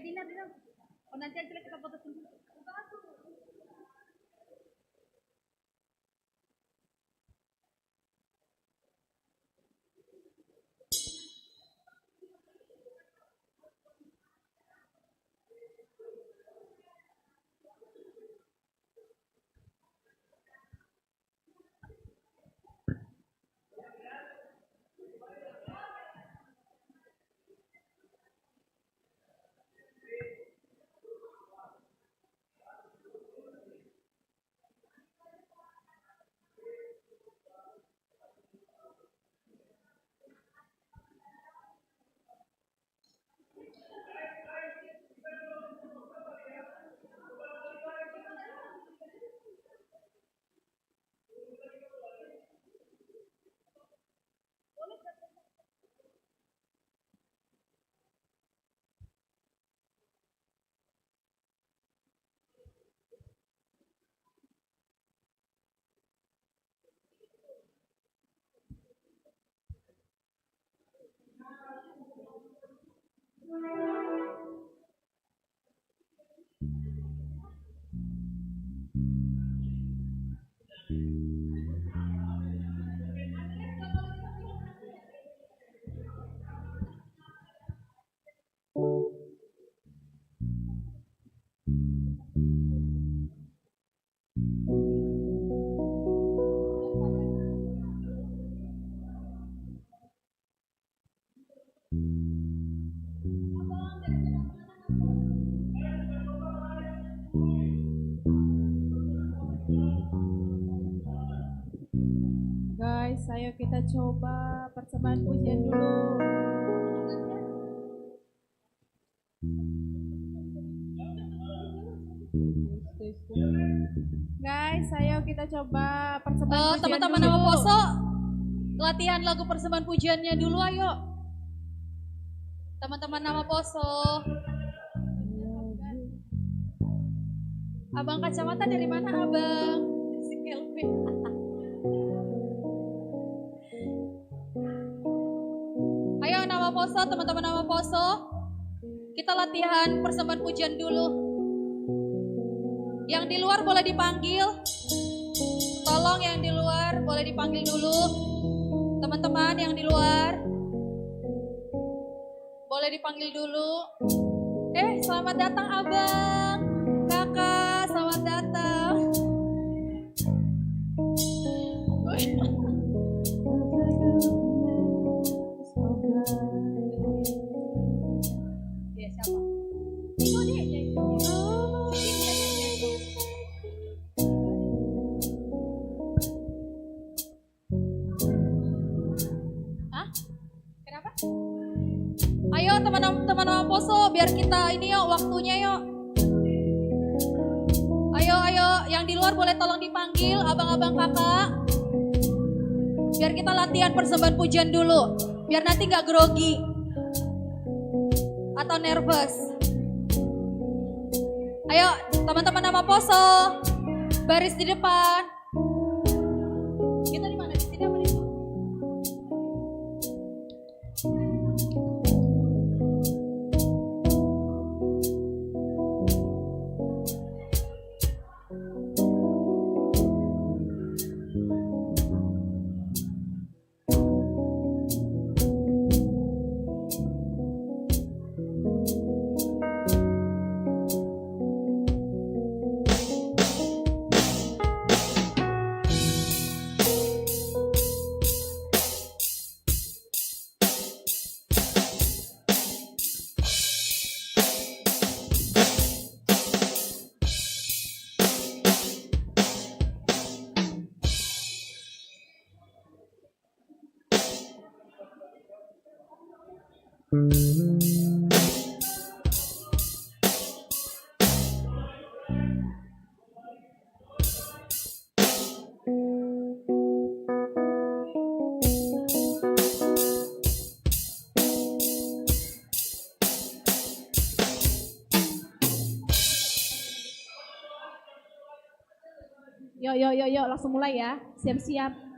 Dina, Dina. Oh, nanti aja kita foto sendiri. Guys, ayo kita coba persembahan pujian dulu. Guys, ayo kita coba persembahan pujian Teman-teman dulu. nama Poso, latihan lagu persembahan pujiannya dulu ayo. Teman-teman nama Poso. Abang kacamata dari mana abang? Si Kelvin. Ayo nama Poso, teman-teman nama Poso. Kita latihan persembahan pujian dulu. Yang di luar boleh dipanggil. Tolong yang di luar boleh dipanggil dulu. Teman-teman yang di luar boleh dipanggil dulu. Selamat datang abang, kakak, selamat datang. Ya siapa? Itu dia. Hah? Kenapa? Ayo teman-teman Poso, biar kita ini yuk waktunya yuk. Ayo, yang di luar boleh tolong dipanggil abang-abang kakak. Biar kita latihan persembahan pujian dulu, biar nanti gak grogi atau nervous. Ayo teman-teman nama Poso, baris di depan. Kita di mana? Di sini apa di sini? Yuk, langsung mulai ya. Siap-siap.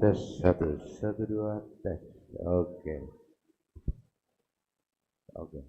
Tes satu, satu dua tes. Oke, oke.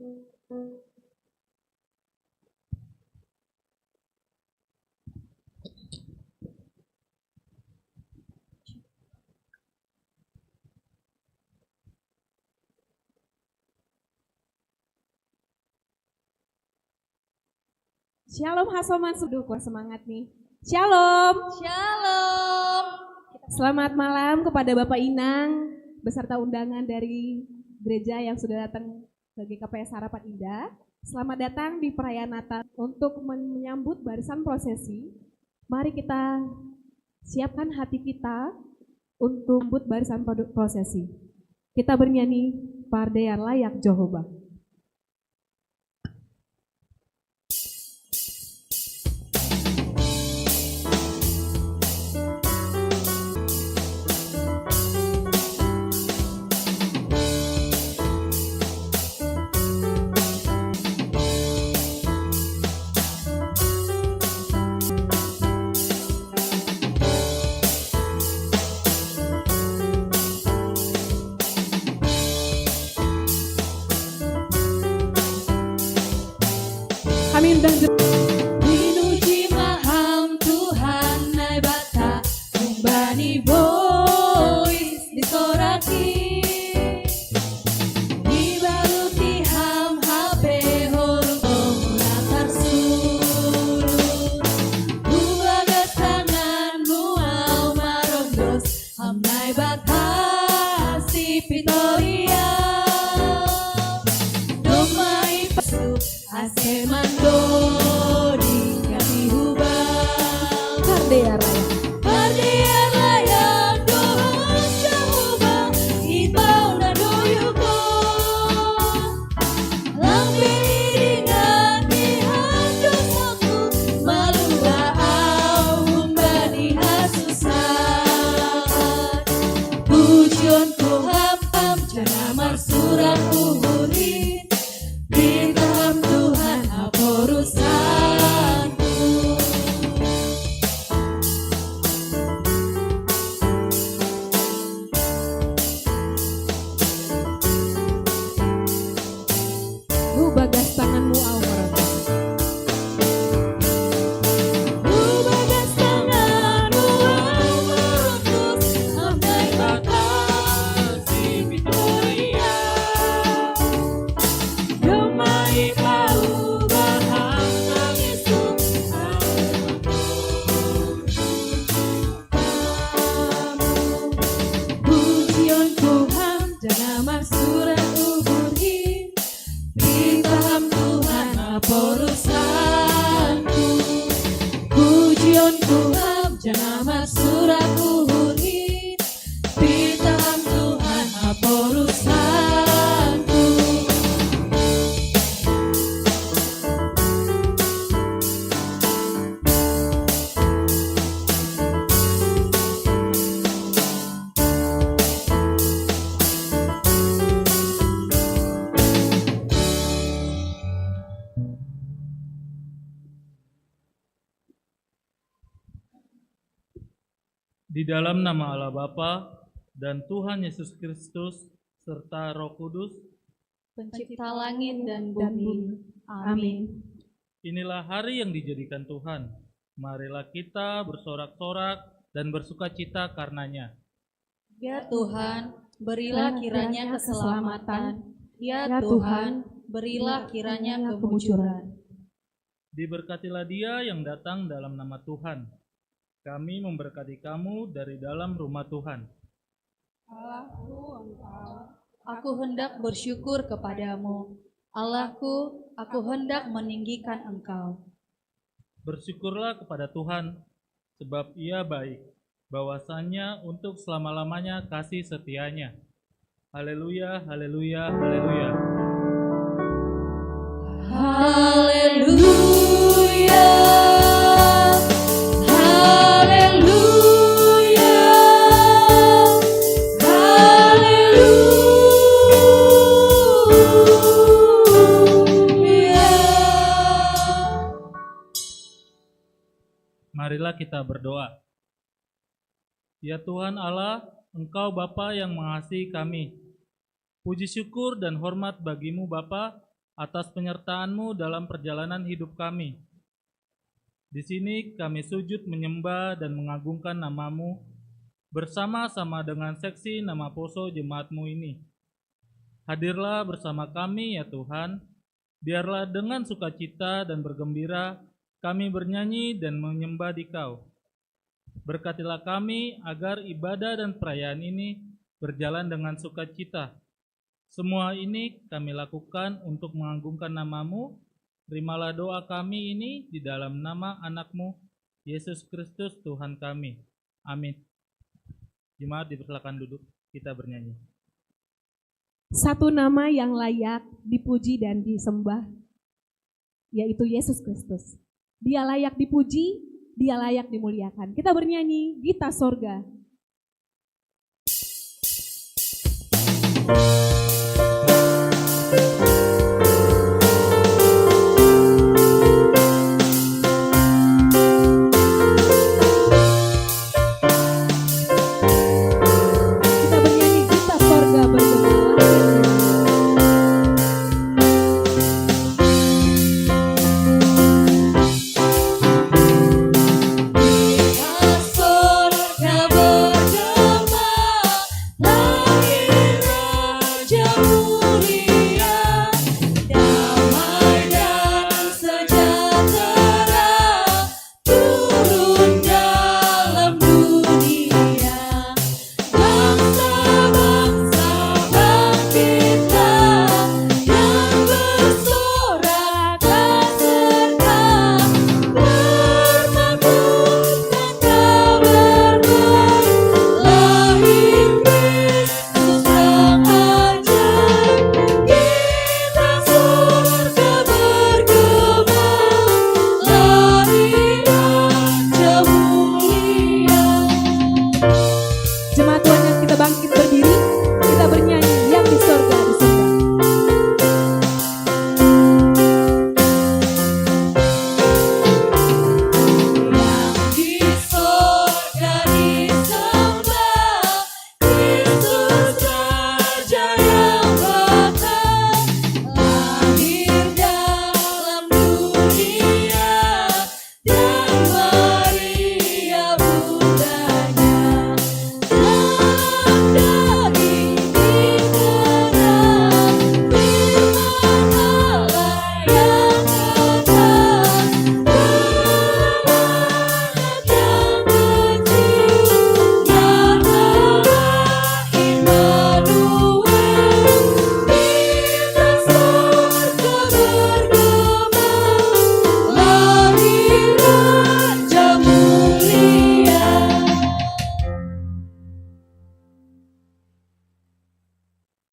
Shalom Hasoman Suduh, semangat nih. Shalom. Shalom. Selamat malam kepada Bapak Inang beserta undangan dari gereja yang sudah datang ke GKPS Harapan Indah. Selamat datang di perayaan Natal. Untuk menyambut barisan prosesi, mari kita siapkan hati kita untuk menyambut barisan prosesi. Kita bernyanyi Pardean Layak Jehovah. Kami undang Dinuji maham Tuhan nai bata umbani bois disoraki dibaluti ham hape horup latar surut buagas tanganmu au marondos ham nai bata si pitoria domai pasu ase mandori kami hubang Pardean Layak. Pardean layak Tuhan Jehovah Ibau na doyuko Lambi dengan Tuhan dosaku Malula au humbani hasusat Pujian Tuhan jana marsuran uhurin Bintang Tuhan apa urusanku Bagas tanganmu awal. Bagas tanganmu merutus Andai makasih Victoria Domai kau bahang nangisku Pujian Tuhan jangan maksuran uburin Paham Tuhan apa urusanku Pujian Tuhan jangan maksuran uburin Paham Tuhan apa urusanku Di dalam nama Allah Bapa dan Tuhan Yesus Kristus serta Roh Kudus, Pencipta langit dan bumi. Amin. inilah hari yang dijadikan Tuhan. Marilah kita bersorak-sorak dan bersukacita karenanya. Ya Tuhan, berilah kiranya keselamatan. Ya Tuhan, berilah kiranya kemujuran. Diberkatilah Dia yang datang dalam nama Tuhan. Kami memberkati kamu dari dalam rumah Tuhan. Aku hendak bersyukur kepadamu. Allahku, aku hendak meninggikan Engkau. Bersyukurlah kepada Tuhan, sebab Ia baik, bahwasanya untuk selama-lamanya kasih setianya. Haleluya, haleluya, haleluya. Haleluya. Haleluya. Haleluya. Marilah kita berdoa. Ya Tuhan Allah, Engkau Bapa yang mengasihi kami. Puji syukur dan hormat bagimu Bapa, atas penyertaan-Mu dalam perjalanan hidup kami. Di sini kami sujud menyembah dan mengagungkan nama-Mu bersama-sama dengan seksi nama Poso jemaat-Mu ini. Hadirlah bersama kami ya Tuhan, biarlah dengan sukacita dan bergembira kami bernyanyi dan menyembah Dikau. Berkatilah kami agar ibadah dan perayaan ini berjalan dengan sukacita. Semua ini kami lakukan untuk mengagungkan nama-Mu. Terimalah doa kami ini di dalam nama anak-Mu, Yesus Kristus Tuhan kami. Amin. Jemaat dipersilakan duduk, kita bernyanyi. Satu nama yang layak dipuji dan disembah, yaitu Yesus Kristus. Dia layak dipuji, dia layak dimuliakan. Kita bernyanyi Gita Sorga.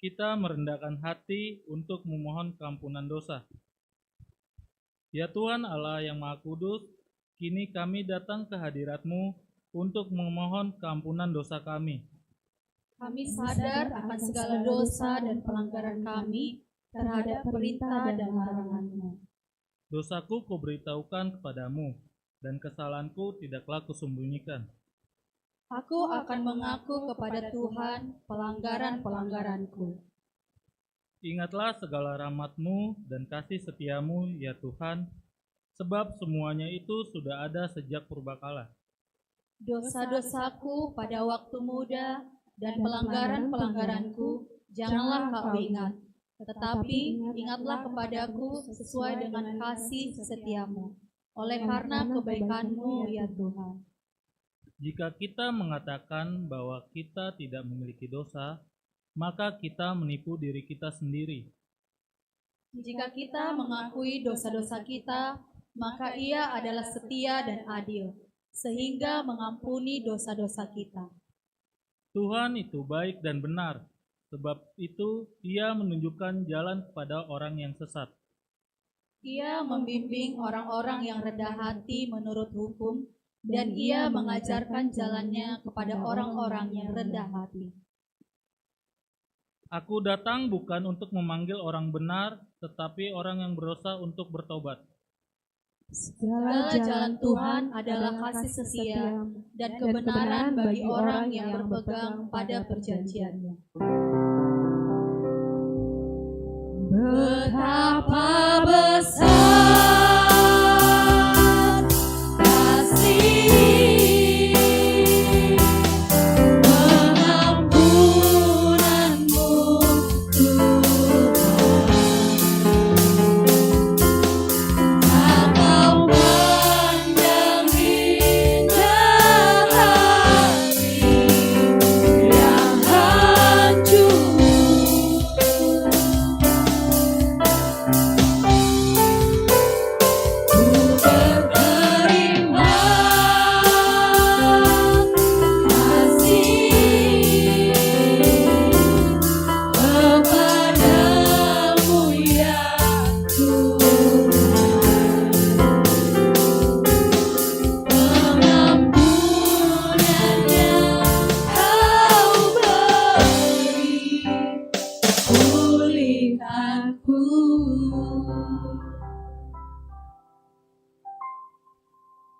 Kita merendahkan hati untuk memohon keampunan dosa. Ya Tuhan Allah yang Maha Kudus, kini kami datang ke hadirat-Mu untuk memohon keampunan dosa kami. Kami sadar akan segala dosa dan pelanggaran kami terhadap perintah dan larangan-Mu. Dosaku kuberitahukan kepadamu, dan kesalahanku tidaklah kusembunyikan. Aku akan mengaku kepada Tuhan pelanggaran-pelanggaranku. Ingatlah segala rahmat-Mu dan kasih setia-Mu, ya Tuhan, sebab semuanya itu sudah ada sejak purbakala. Dosa-dosaku pada waktu muda dan pelanggaran-pelanggaranku janganlah Kau ingat, tetapi ingatlah kepadaku sesuai dengan kasih setiamu, oleh karena kebaikan-Mu, ya Tuhan. Jika kita mengatakan bahwa kita tidak memiliki dosa, maka kita menipu diri kita sendiri. Jika kita mengakui dosa-dosa kita, maka Ia adalah setia dan adil, sehingga mengampuni dosa-dosa kita. Tuhan itu baik dan benar, sebab itu Ia menunjukkan jalan kepada orang yang sesat. Ia membimbing orang-orang yang rendah hati menurut hukum, dan Ia mengajarkan jalannya kepada orang-orang yang rendah hati. Aku datang bukan untuk memanggil orang benar, tetapi orang yang berdosa untuk bertobat. Segala jalan Tuhan adalah kasih setia dan kebenaran bagi orang yang berpegang pada perjanjiannya. Betapa besar kasih pengampunanmu Tuhan. Engkau pandang indah hati yang hancur.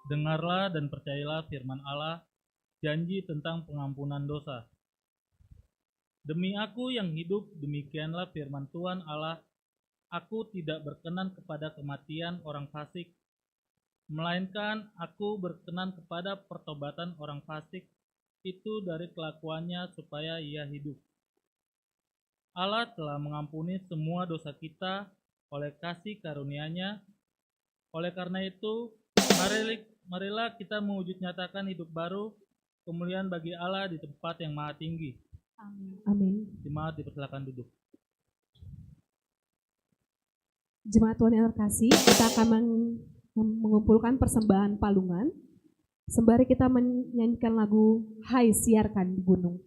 Dengarlah dan percayalah firman Allah, janji tentang pengampunan dosa. Demi aku yang hidup, demikianlah firman Tuhan Allah, aku tidak berkenan kepada kematian orang fasik, melainkan aku berkenan kepada pertobatan orang fasik itu dari kelakuannya supaya ia hidup. Allah telah mengampuni semua dosa kita oleh kasih karunia-Nya. Oleh karena itu, marilah kita mewujud nyatakan hidup baru, kemuliaan bagi Allah di tempat yang maha tinggi. Amin. Jemaat dipersilakan duduk. Jemaat Tuhan yang terkasih, kita akan mengumpulkan persembahan palungan. Sembari kita menyanyikan lagu Hai Siarkan di Gunung.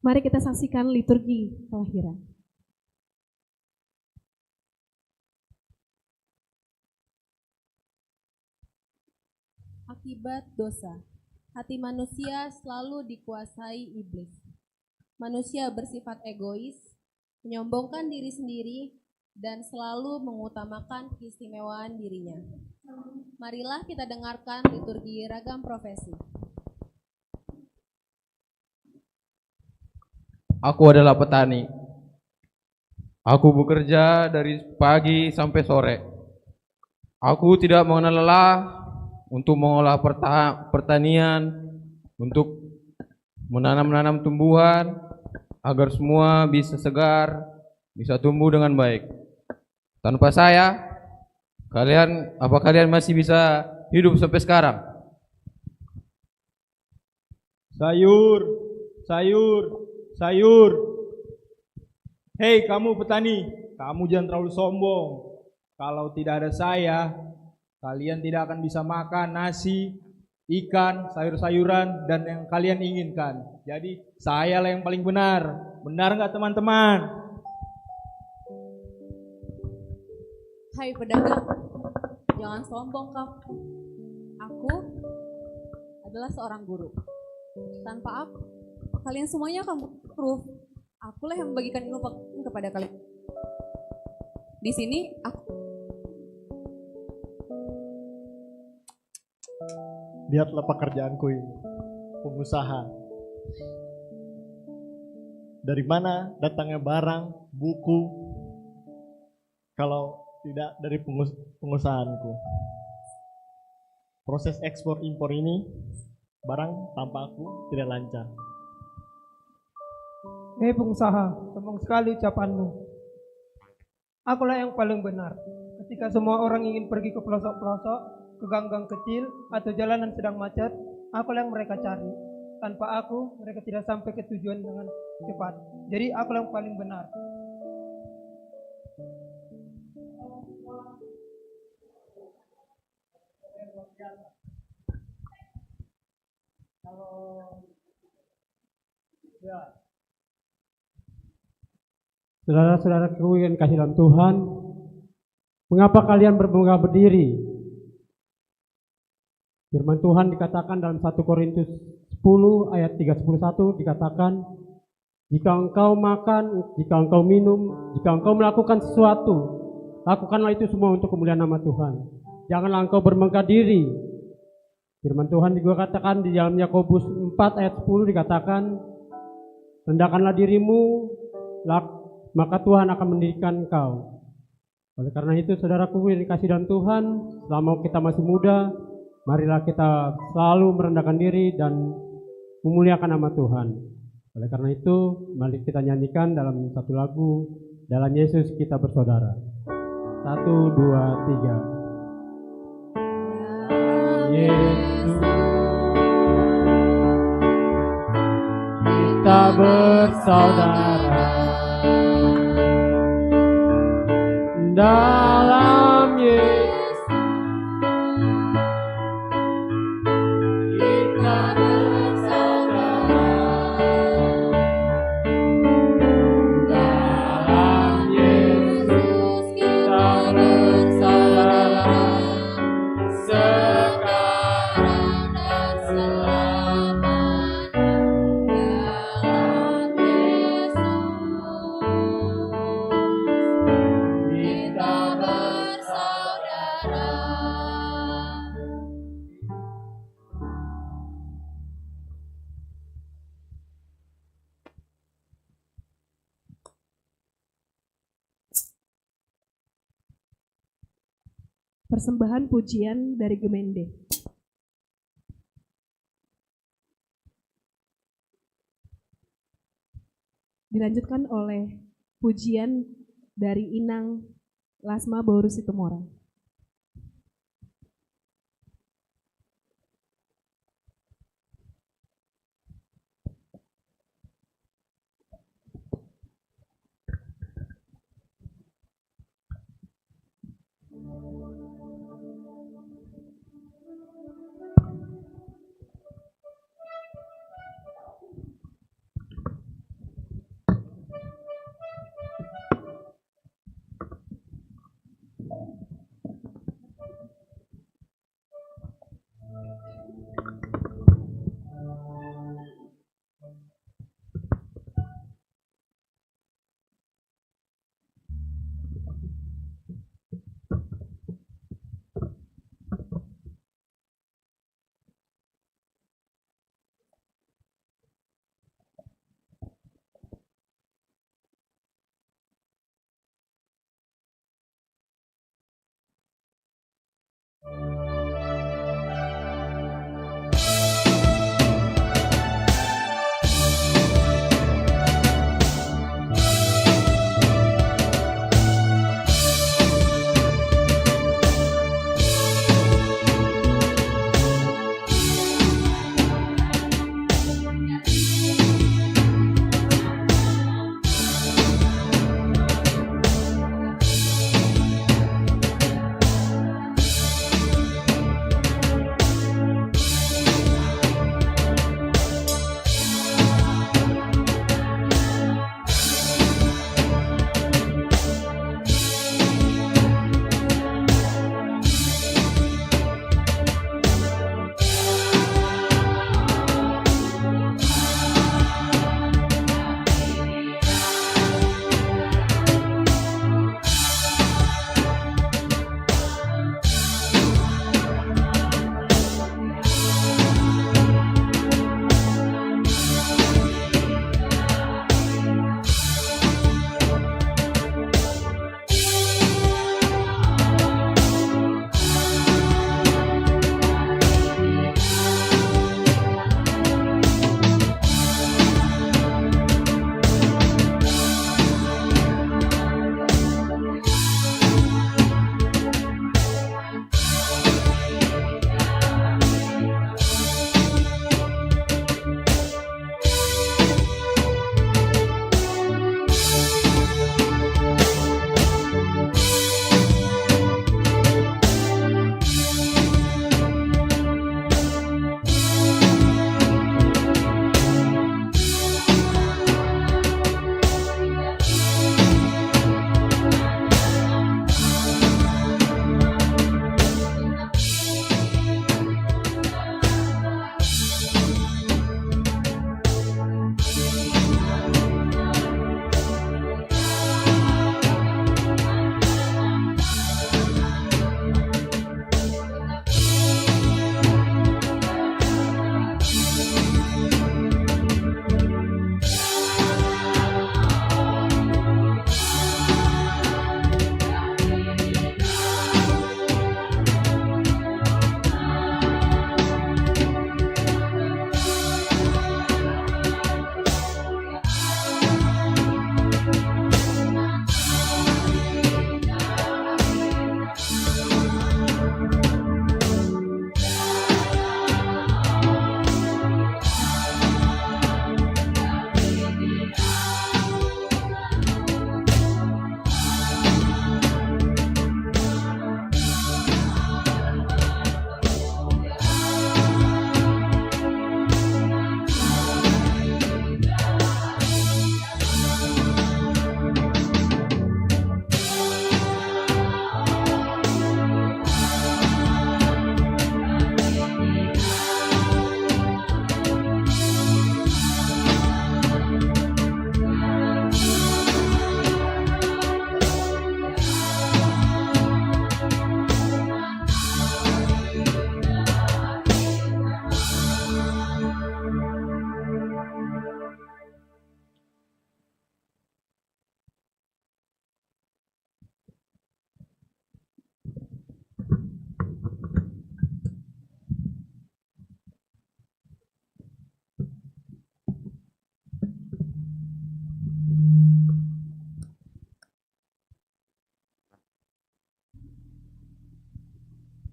Mari kita saksikan liturgi kelahiran. Akibat dosa, hati manusia selalu dikuasai iblis. Manusia bersifat egois, menyombongkan diri sendiri, dan selalu mengutamakan keistimewaan dirinya. Marilah kita dengarkan liturgi ragam profesi. Aku adalah petani. Aku bekerja dari pagi sampai sore. Aku tidak mengenal lelah untuk mengolah pertanian, untuk menanam tumbuhan, agar semua bisa segar, bisa tumbuh dengan baik. Tanpa saya, kalian masih bisa hidup sampai sekarang? Sayur, sayur, sayur. Hei kamu petani, kamu jangan terlalu sombong. Kalau tidak ada saya, kalian tidak akan bisa makan nasi, ikan, sayur-sayuran, dan yang kalian inginkan. Jadi saya lah yang paling benar. Benar nggak teman-teman? Hai pedagang, jangan sombong kamu. Aku adalah seorang guru. Tanpa aku, kalian semuanya akan proof. Akulah yang membagikan ilmu kepada kalian. Di sini aku. Lihatlah pekerjaanku ini, pengusaha. Dari mana datangnya barang, buku, kalau tidak dari pengusahaanku. Proses ekspor impor ini, barang tanpa aku tidak lancar. Hei pengusaha, sombong sekali ucapanmu. Akulah yang paling benar. Ketika semua orang ingin pergi ke pelosok-pelosok, ke gang-gang kecil, atau jalanan sedang macet, akulah yang mereka cari. Tanpa aku, mereka tidak sampai ke tujuan dengan cepat. Jadi akulah yang paling benar. Saudara-saudaraku yang kasih dalam Tuhan, mengapa kalian berbangga berdiri? Firman Tuhan dikatakan dalam 1 Korintus 10 ayat 3-11 dikatakan, jika engkau makan, jika engkau minum, jika engkau melakukan sesuatu, lakukanlah itu semua untuk kemuliaan nama Tuhan. Janganlah engkau bermegah diri. Firman Tuhan juga katakan di dalam Yakobus 4 ayat 10 dikatakan, rendahkanlah dirimu, maka Tuhan akan mendirikan engkau. Oleh karena itu, saudaraku yang dikasih dalam Tuhan, selama kita masih muda, marilah kita selalu merendahkan diri dan memuliakan nama Tuhan. Oleh karena itu, mari kita nyanyikan dalam satu lagu, dalam Yesus kita bersaudara. 1, 2, 3. Yesus kita bersaudara dalam Yesus kita bersaudara, dalam Yesus kita bersaudara, sekarang dan selamanya, dalam Yesus kita bersaudara. Persembahan pujian dari Gemende. Dilanjutkan oleh pujian dari Inang Lasma Bauru Situmorang.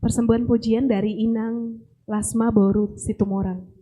persembahan pujian dari Inang Lasma Boru Situmorang.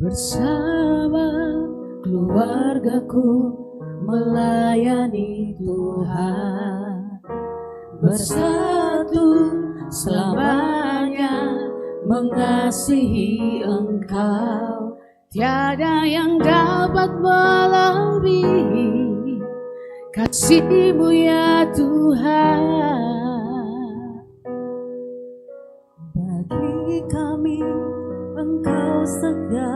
Bersama keluargaku melayani Tuhan, bersatu selamanya mengasihi Engkau. Tiada yang dapat melebihi kasih-Mu ya Tuhan. Bagi kami Engkau segalanya.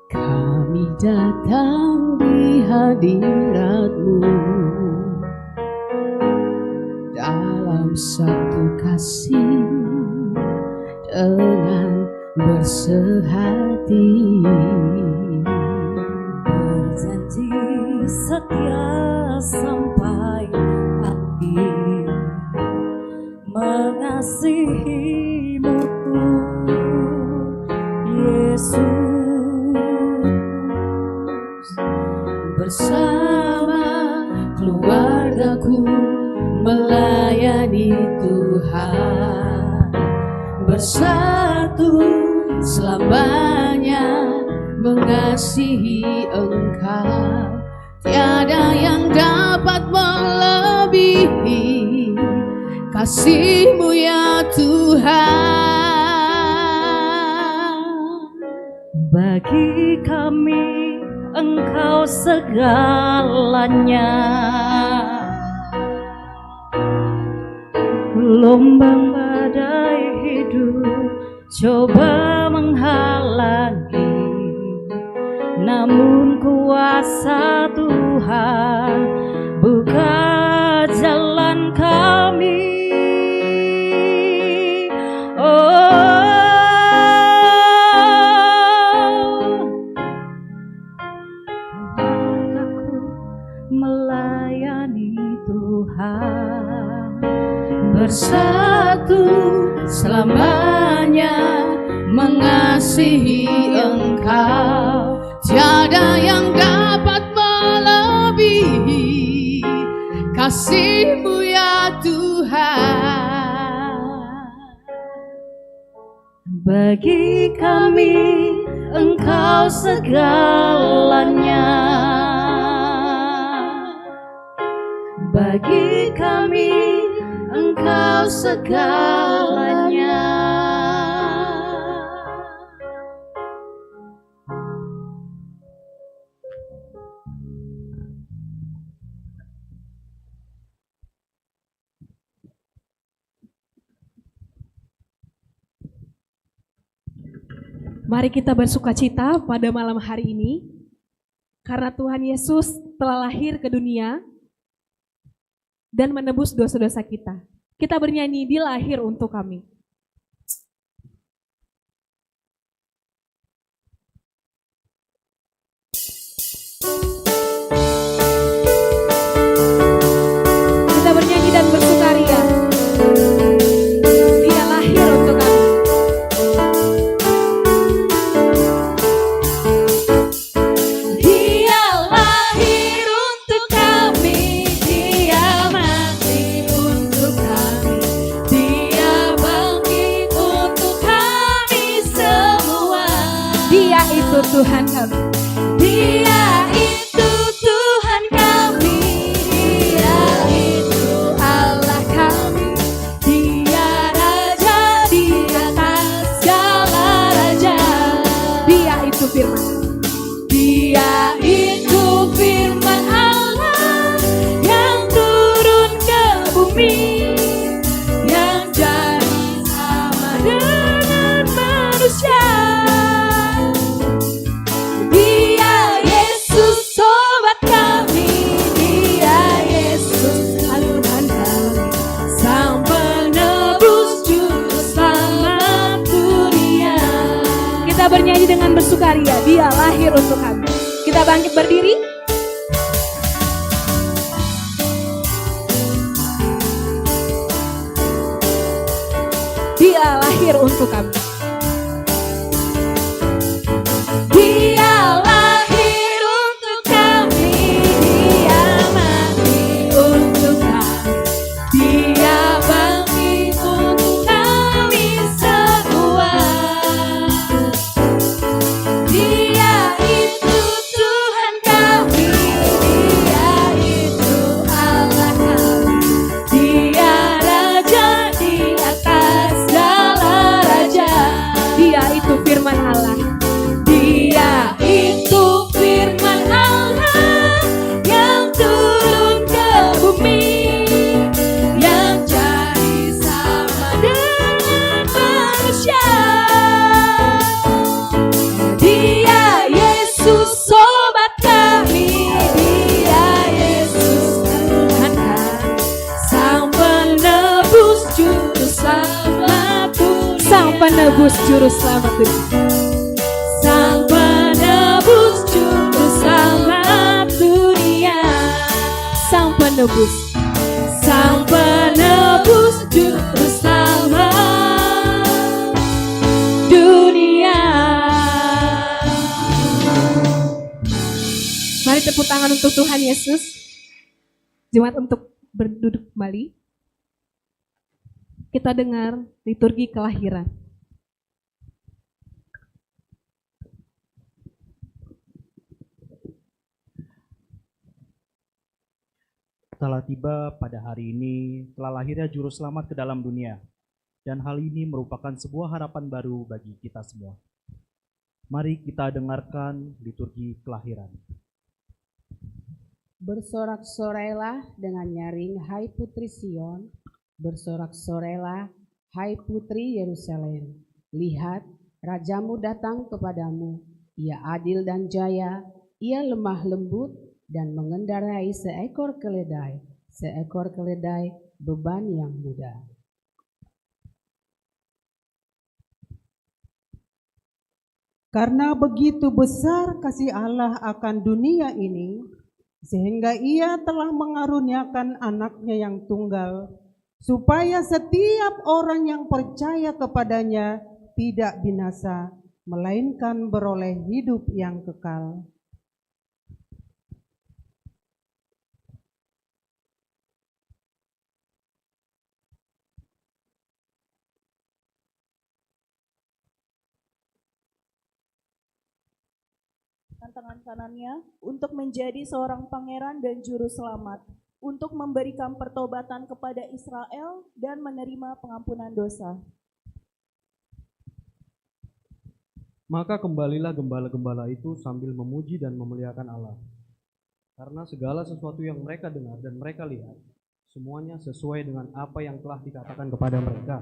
Kami datang di hadirat-Mu dalam satu kasih dengan bersehati, berjanji setia sampai akhir, mengasihi-Mu Yesus. Bersama keluargaku melayani Tuhan, bersatu selamanya mengasihi Engkau. Tiada yang dapat melebihi kasih-Mu ya Tuhan. Bagi kami Engkau segalanya. Gelombang badai hidup coba menghalangi, namun kuasa Tuhan buka jalan kami. Aku melayani Tuhan, bersatu selamanya mengasihi Engkau. Tiada yang dapat melebihi kasih-Mu ya Tuhan. Bagi kami Engkau segalanya. Bagi kami Engkau segalanya. Mari kita bersukacita pada malam hari ini, karena Tuhan Yesus telah lahir ke dunia dan menebus dosa-dosa kita. Kita bernyanyi, Dia lahir untuk kami. Kita bernyanyi dan bersukaria. Dia lahir untuk kami. Tuhan kami, Dia itu Tuhan kami, bangkit berdiri? Dia lahir untuk kami. Dia lahir untuk kami, dia mati untuk kami, dia bangkit untuk kami semua. Dia itu Tuhan kami, dia itu Allah kami, dia Raja di atas segala raja. Dia itu firman Allah. Dia itu firman Allah yang turun ke bumi, yang jadi sama dengan manusia. Dia Yesus sobat kami, dia Yesus Tuhan kami, Sang penebus juru selamat dunia. Sang penebus juru selamat dunia. Sang penebus juru selamat dunia. Sang penebus, sang penebus juru selamat dunia. Mari tepuk tangan untuk Tuhan Yesus. Jemaat untuk berduduk kembali. Kita dengar liturgi kelahiran. Telah tiba pada hari ini, telah lahirnya Juru Selamat ke dalam dunia. Dan hal ini merupakan sebuah harapan baru bagi kita semua. Mari kita dengarkan liturgi kelahiran. Bersorak-sorailah dengan nyaring, hai putri Sion. Bersorak-sorailah, hai putri Yerusalem. Lihat, rajamu datang kepadamu. Ia adil dan jaya, ia lemah lembut, dan mengendarai seekor keledai beban yang mudah. Karena begitu besar kasih Allah akan dunia ini, sehingga ia telah mengaruniakan anaknya yang tunggal, supaya setiap orang yang percaya kepadanya tidak binasa, melainkan beroleh hidup yang kekal. Tangan kanannya untuk menjadi seorang pangeran dan juru selamat, untuk memberikan pertobatan kepada Israel dan menerima pengampunan dosa. Maka kembalilah gembala-gembala itu sambil memuji dan memuliakan Allah. Karena segala sesuatu yang mereka dengar dan mereka lihat, semuanya sesuai dengan apa yang telah dikatakan kepada mereka.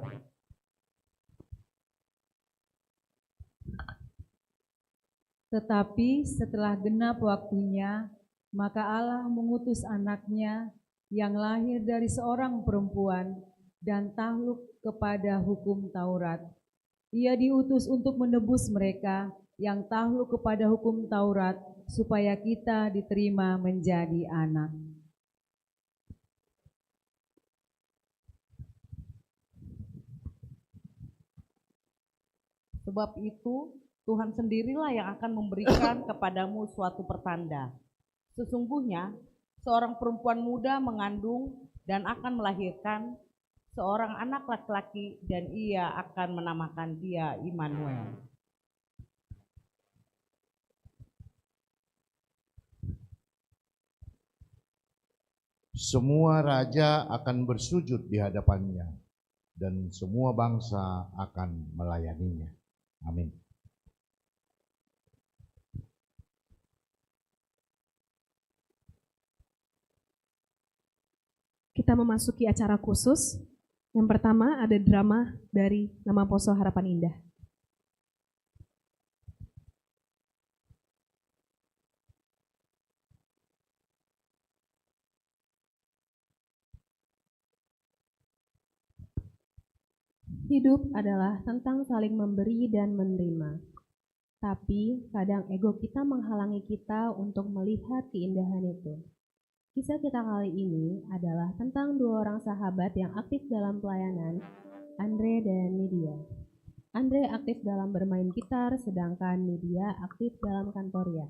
Tetapi setelah genap waktunya, maka Allah mengutus anaknya yang lahir dari seorang perempuan dan takluk kepada hukum Taurat. Ia diutus untuk menebus mereka yang takluk kepada hukum Taurat, supaya kita diterima menjadi anak. Sebab itu, Tuhan sendirilah yang akan memberikan kepadamu suatu pertanda. Sesungguhnya, seorang perempuan muda mengandung dan akan melahirkan seorang anak laki-laki, dan ia akan menamakan dia Immanuel. Semua raja akan bersujud di hadapannya, dan semua bangsa akan melayaninya. Amin. Kita memasuki acara khusus. Yang pertama ada drama dari Nama Poso Harapan Indah. Hidup adalah tentang saling memberi dan menerima. Tapi kadang ego kita menghalangi kita untuk melihat keindahan itu. Kisah kita kali ini adalah tentang dua orang sahabat yang aktif dalam pelayanan, Andre dan Nidia. Andre aktif dalam bermain gitar, sedangkan Nidia aktif dalam kantoria.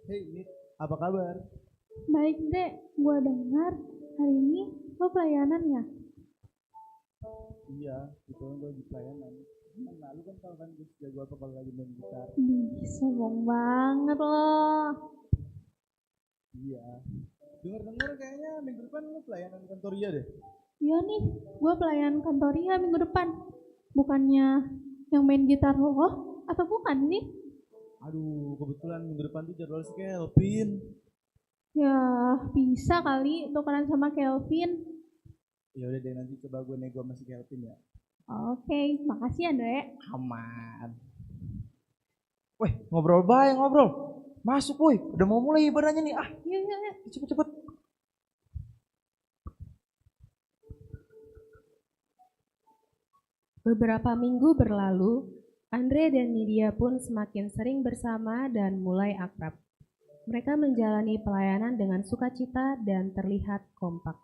Hei, Nit, apa kabar? Baik, Dek. Gua dengar hari ini lo pelayanan ya? Iya, kebetulan gue lagi pelayanan. Nah, lu kan tau kan gue jago apa kalau lagi main gitar. Sombong banget lo. Iya. Dengar-dengar kayaknya minggu depan lu pelayanan di kantoria deh. Iya nih, gua pelayanan kantoria minggu depan. Bukannya yang main gitar lo atau bukan nih? Aduh, kebetulan minggu depan tuh jadwal si Kelvin. Ya, bisa kali tukeran sama Kelvin. Ya udah deh, nanti coba gue nego sama si Kelvin ya. Oke, makasih ya, Dek. Aman. Weh, ngobrol baik ngobrol. Masuk woi, udah mau mulai ibadahnya nih. Ah, iya. Cepet-cepet. Beberapa minggu berlalu, Andre dan Nidia pun semakin sering bersama dan mulai akrab. Mereka menjalani pelayanan dengan sukacita dan terlihat kompak.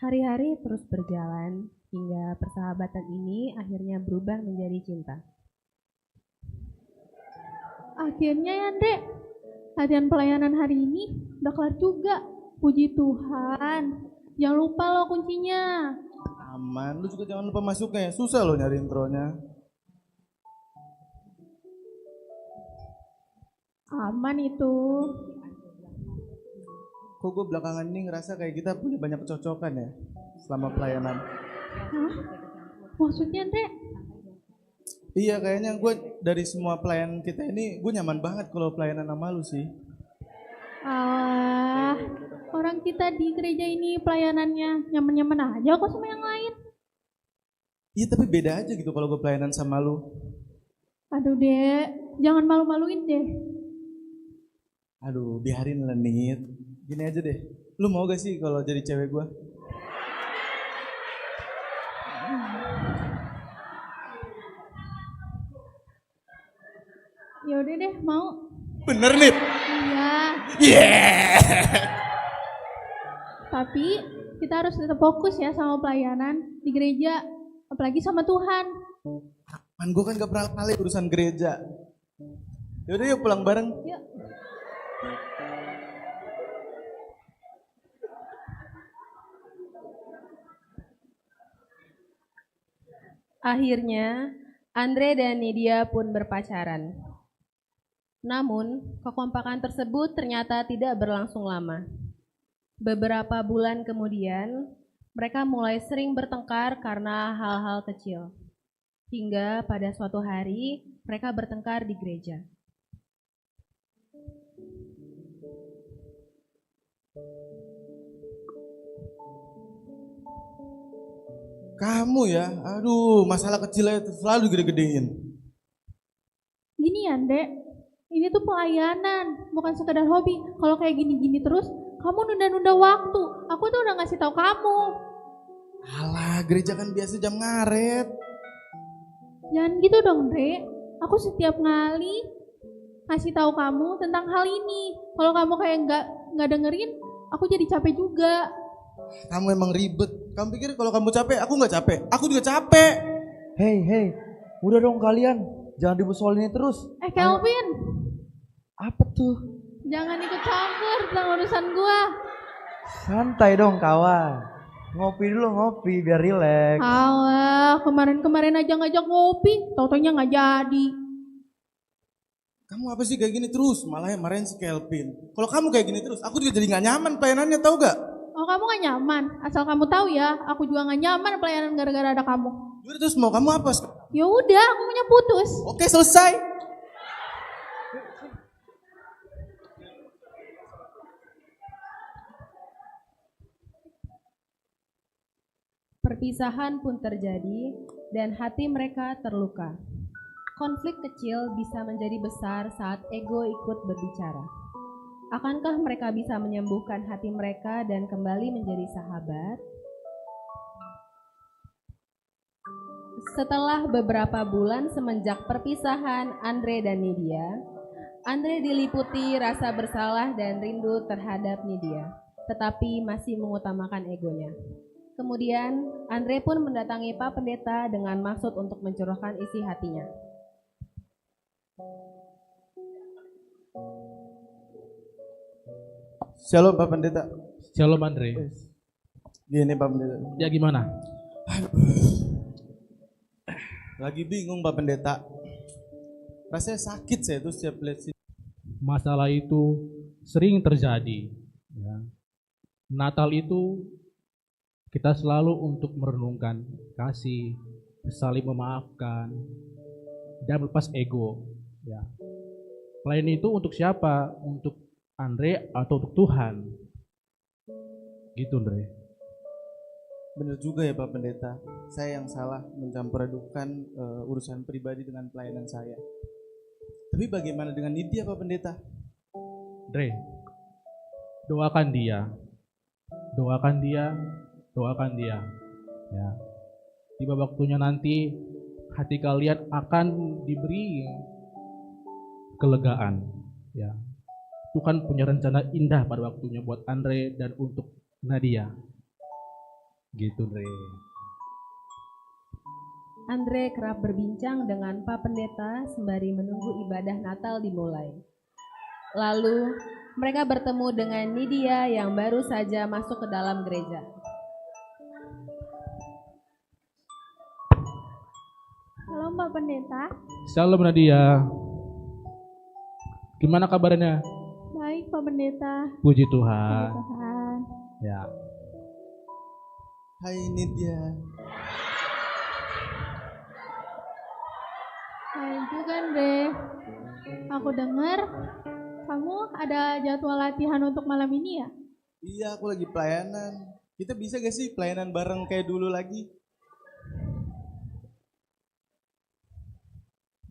Hari-hari terus berjalan hingga persahabatan ini akhirnya berubah menjadi cinta. Akhirnya ya, Dek. Latihan pelayanan hari ini udah kelar juga. Puji Tuhan. Jangan lupa lo kuncinya. Aman, lu juga jangan lupa masuknya. Susah lo nyari intronya. Aman itu. Kok gue belakangan ini ngerasa kayak kita punya banyak kecocokan ya selama pelayanan. Hah? Maksudnya, Dek? Iya, kayaknya gue dari semua pelayan kita ini gue nyaman banget kalau pelayanan sama lu sih. Alah, orang kita di gereja ini pelayanannya nyaman-nyaman aja kok sama yang lain. Iya, tapi beda aja gitu kalau gue pelayanan sama lu. Aduh, Dek, jangan malu-maluin deh. Aduh, biarin lah, Nit. Gini aja deh, lu mau gak sih kalau jadi cewek gue? Ya udah deh, mau. Bener, Nit? Iya. Yeah. Tapi kita harus tetap fokus ya sama pelayanan di gereja, apalagi sama Tuhan. Man, gue kan gak pernah kali urusan gereja. Yaudah yuk pulang bareng. Yuk. Akhirnya, Andre dan Nidia pun berpacaran. Namun, kekompakan tersebut ternyata tidak berlangsung lama. Beberapa bulan kemudian, mereka mulai sering bertengkar karena hal-hal kecil. Hingga pada suatu hari, mereka bertengkar di gereja. Kamu ya, aduh, masalah kecilnya selalu gede-gedein. Gini ya, Dek, ini tuh pelayanan, bukan sekedar hobi. Kalau kayak gini-gini terus, kamu nunda-nunda waktu. Aku tuh udah ngasih tahu kamu. Alah, gereja kan biasa jam ngaret. Jangan gitu dong, Dek. Aku setiap kali ngasih tahu kamu tentang hal ini. Kalau kamu kayak nggak dengerin, aku jadi capek juga. Kamu emang ribet. Kamu pikir kalau kamu capek, aku nggak capek? Aku juga capek. Hei, udah dong kalian. Jangan dibusolinnya terus. Kelvin. Apa tuh? Jangan ikut campur tentang urusan gua. Santai dong kawan. Ngopi dulu, ngopi biar rileks. Alah, kemarin-kemarin aja ngajak ngopi, tau-taunya nggak jadi. Kamu apa sih kayak gini terus? Malah yang marahin si Kelvin. Kalau kamu kayak gini terus, aku juga jadi nggak nyaman pelayanannya, tau gak? Oh, kamu gak nyaman? Asal kamu tahu ya, aku juga gak nyaman pelayanan gara-gara ada kamu. Yaudah, terus mau kamu apa? Ya udah, aku maunya putus. Oke, selesai. Perpisahan pun terjadi dan hati mereka terluka. Konflik kecil bisa menjadi besar saat ego ikut berbicara. Akankah mereka bisa menyembuhkan hati mereka dan kembali menjadi sahabat? Setelah beberapa bulan semenjak perpisahan Andre dan Nidia, Andre diliputi rasa bersalah dan rindu terhadap Nidia, tetapi masih mengutamakan egonya. Kemudian, Andre pun mendatangi Pak Pendeta dengan maksud untuk mencurahkan isi hatinya. Shalom Pak Pendeta. Shalom Andre. Gini Pak Pendeta. Ya gimana? Lagi bingung Pak Pendeta. Rasanya sakit saya tuh setiap lihat sini. Masalah itu sering terjadi. Ya. Natal itu kita selalu untuk merenungkan kasih, saling memaafkan, dan melepas ego. Ya. Pelayan itu untuk siapa? Untuk Andre atau untuk Tuhan? Gitu Andre. Benar juga ya Pak Pendeta. Saya yang salah mencampur adukan urusan pribadi dengan pelayanan saya. Tapi bagaimana dengan Nidia Pak Pendeta? Andre, doakan dia. Doakan dia. Doakan dia. Ya. Tiba waktunya nanti hati kalian akan diberi kelegaan. Ya. Tuhan punya rencana indah pada waktunya buat Andre dan untuk Nadia. Gitu, Andre. Andre kerap berbincang dengan Pak Pendeta sembari menunggu ibadah Natal dimulai. Lalu, mereka bertemu dengan Nidia yang baru saja masuk ke dalam gereja. Halo Pak Pendeta. Shalom Nadia. Gimana kabarnya? Baik Pak Pendeta. Puji Tuhan. Puji Tuhan. Ya. Hai Nidia. Hai juga Andre. Aku dengar kamu ada jadwal latihan untuk malam ini ya? Iya, aku lagi pelayanan. Kita bisa gak sih pelayanan bareng kayak dulu lagi?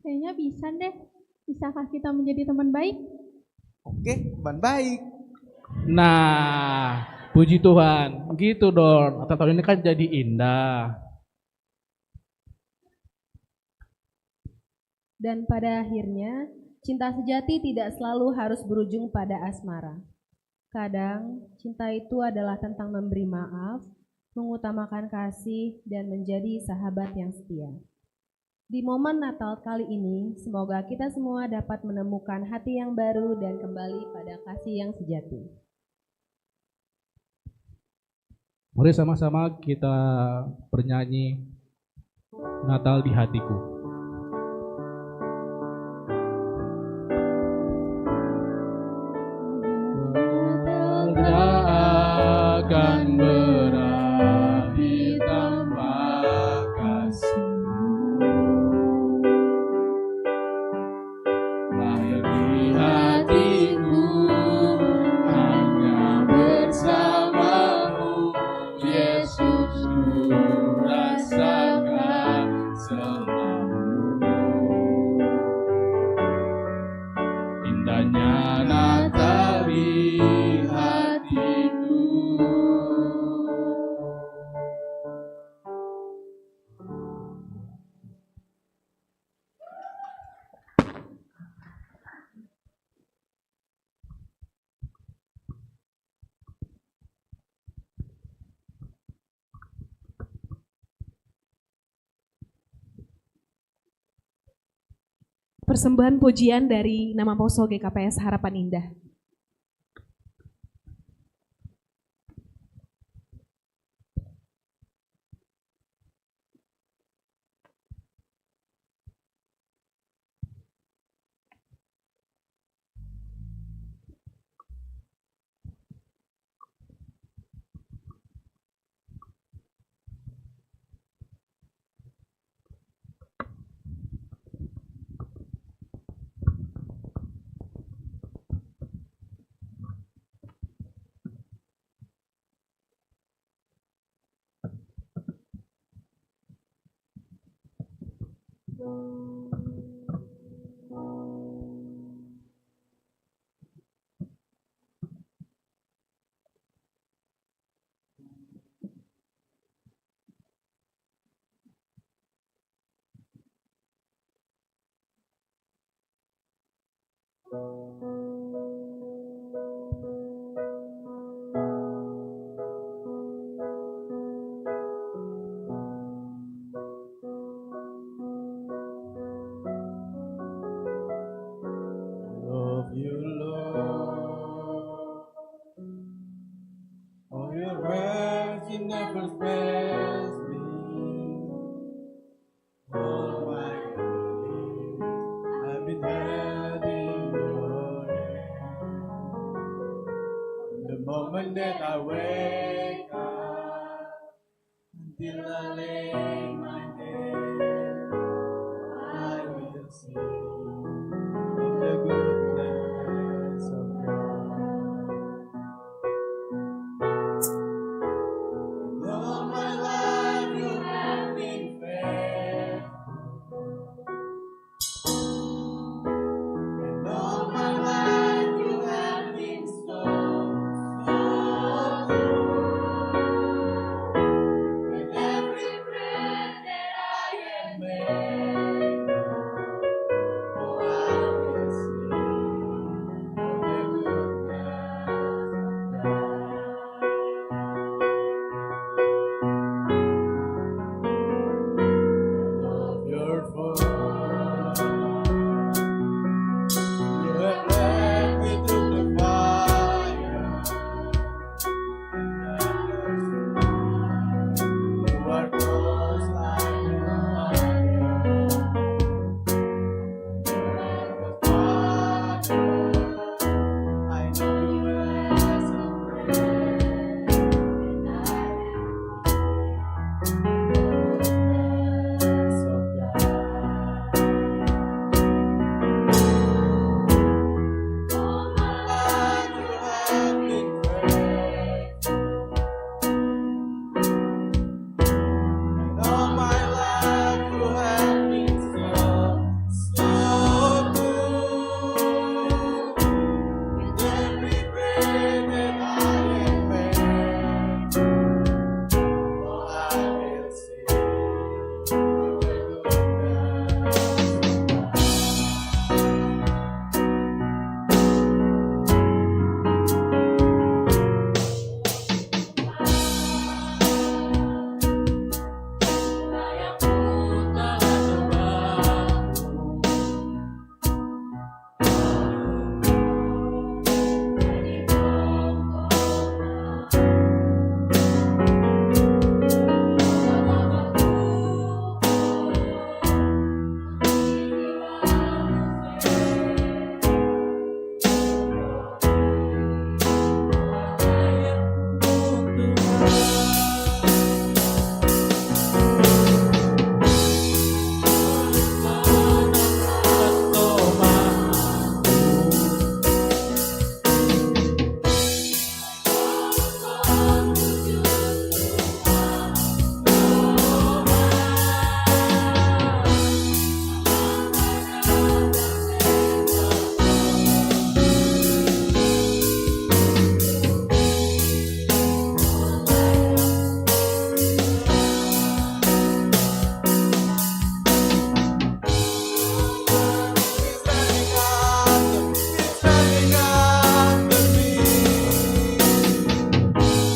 Kayaknya bisa deh. Bisakah kita menjadi teman baik? Oke, teman baik. Nah, puji Tuhan. Gitu dong. Natal tahun ini kan jadi indah. Dan pada akhirnya, cinta sejati tidak selalu harus berujung pada asmara. Kadang, cinta itu adalah tentang memberi maaf, mengutamakan kasih, dan menjadi sahabat yang setia. Di momen Natal kali ini, semoga kita semua dapat menemukan hati yang baru dan kembali pada kasih yang sejati. Mari sama-sama kita bernyanyi Natal di hatiku. Akan berakhir tanpa kasih-Mu, lahir di hatiku hanya bersama-Mu, Yesus, ku rasakan selalu indahnya Natal di hatiku. Persembahan pujian dari nama Poso GKPS Harapan Indah. words, you never fails me. All my days, I've been held in your hand. From the moment that I wake up until I lay my head, I will sing of the goodness of God. And all my life you have been faithful. And all my life you have been so good. With every breath that I am able, oh, I will sing of the goodness of God. Of your voice, you have led me through the fire and darkness. You are close like no other. Father, I know you as a friend, and I goodness of God. All my life you have been faithful, and all my life you have been so good. With every breath that I am able, oh, I will sing of the goodness of God.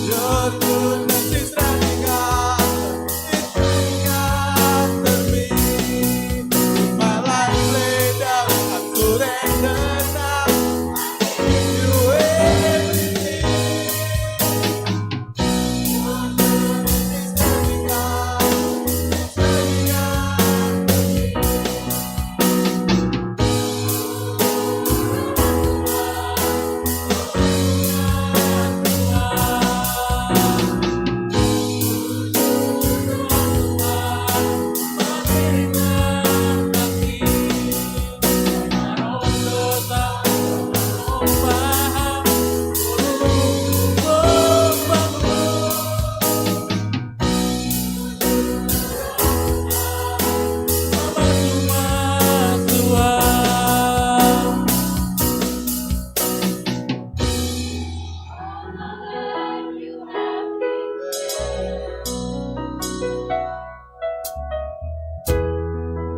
Your goodness is running after, it's running after me. With my life laid down, I surrender now. I give you everything. Your goodness is running after, it's running after me.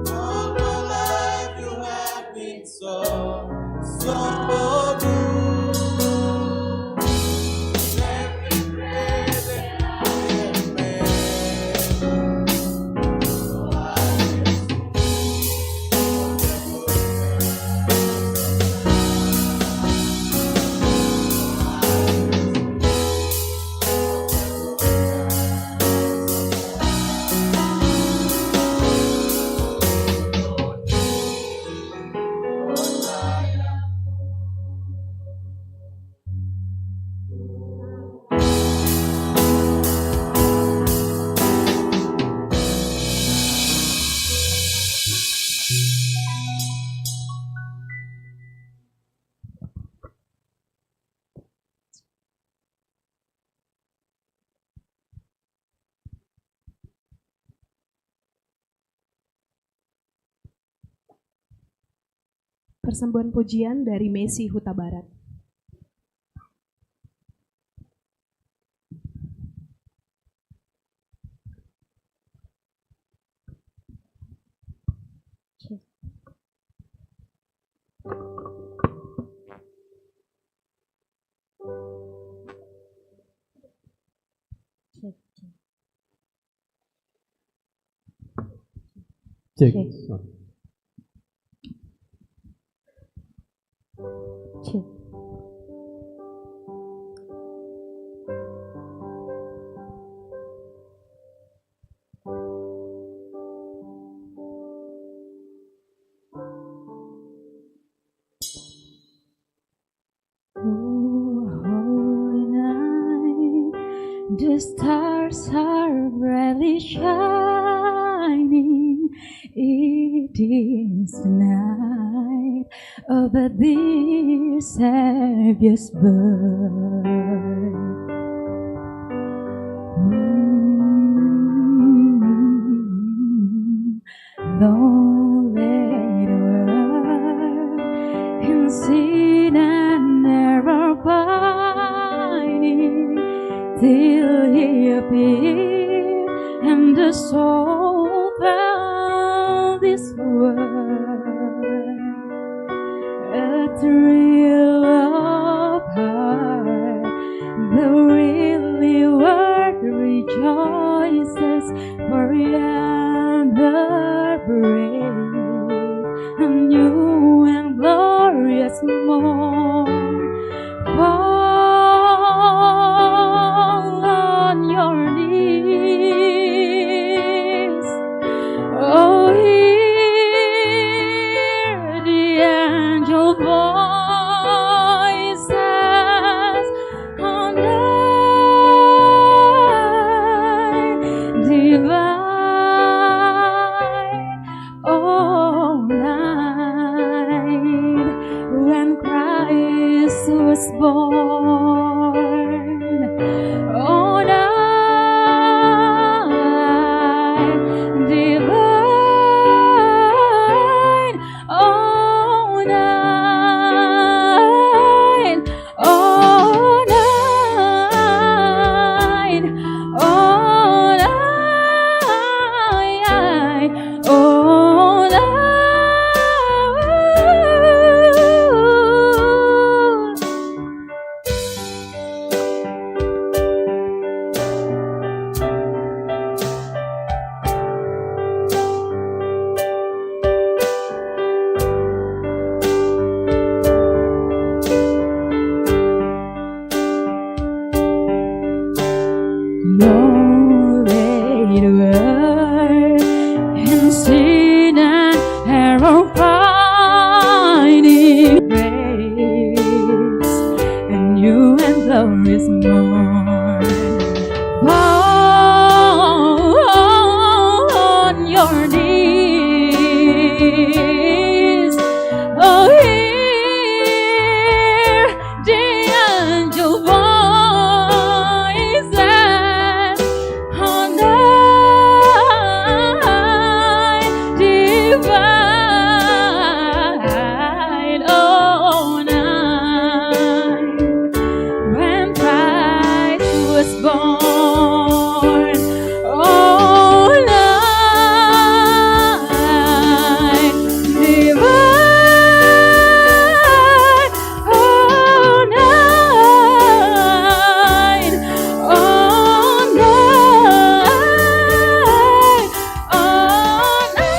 All my life you have been so good. Every breath that I am able, oh, I will sing of the goodness of God. Persembahan pujian dari Messi Huta Barat. Cek. Cek. Holy night, the stars are brightly shining. It is the night of the dear Savior's birth. Lonely world in sin and error pining till He appeared and the soul found this world. A thrill of heart, the really world rejoices, for yonder breaks a new and glorious morn. Fall on your knees, oh, hear the angel voices on night divine, all night when Christ was born. All night divine, all night, all night, all night, all night. Lonely world in sin and error finding grace and you and glorious morn. Fall on your knees, oh, hear the angel voices on night divine, oh, night when Christ was born. Oh, night divine, oh, night, oh, night, oh, night,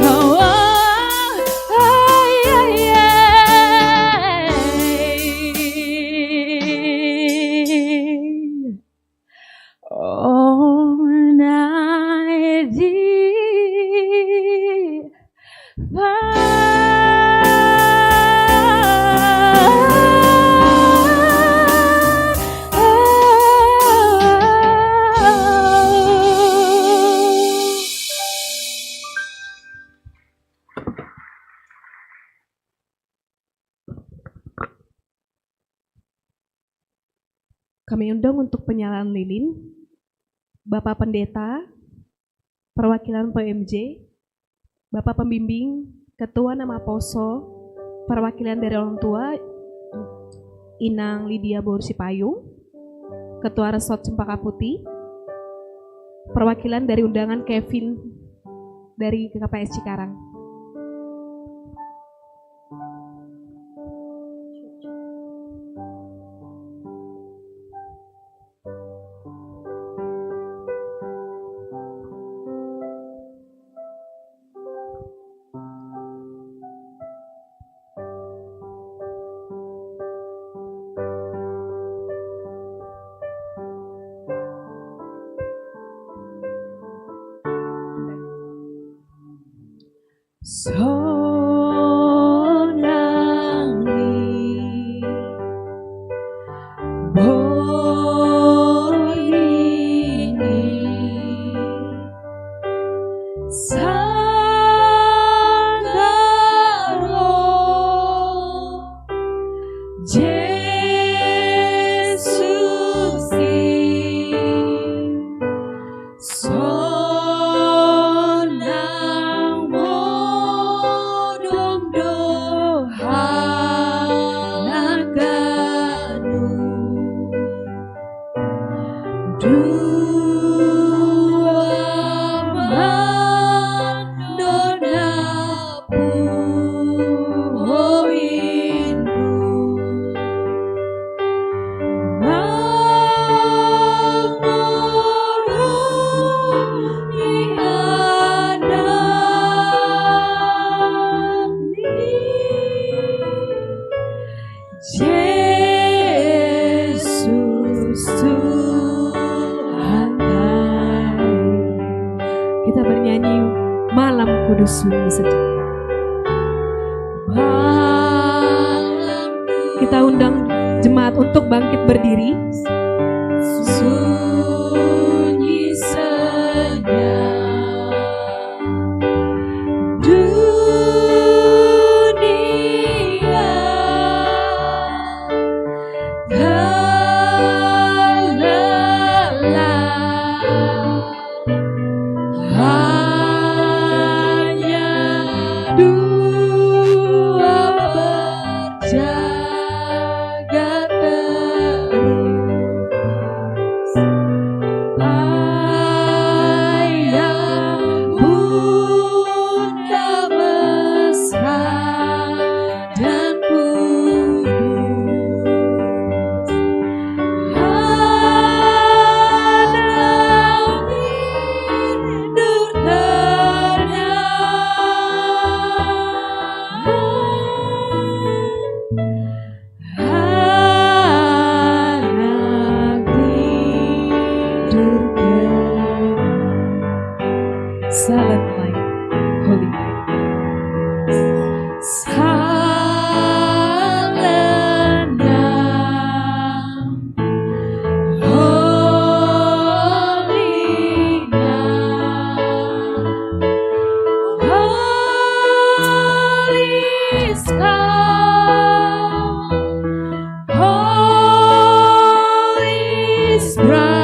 oh, all night Kami undang untuk penyalaan lilin, Bapak Pendeta, perwakilan PMJ, Bapak Pembimbing, Ketua Nama Poso, perwakilan dari orang tua Inang Lydia Borsipayung, Ketua Resort Cempaka Putih, perwakilan dari undangan Kevin dari KPS Cikarang. Kita undang jemaat untuk bangkit berdiri. Sunyi senyap dunia tak lelah, hanya dua berjaga terus. Ayah bunda mesra dan kudus, hadap tidur silent light, holy night. Silent night, holy night, holy sky, holy is bright.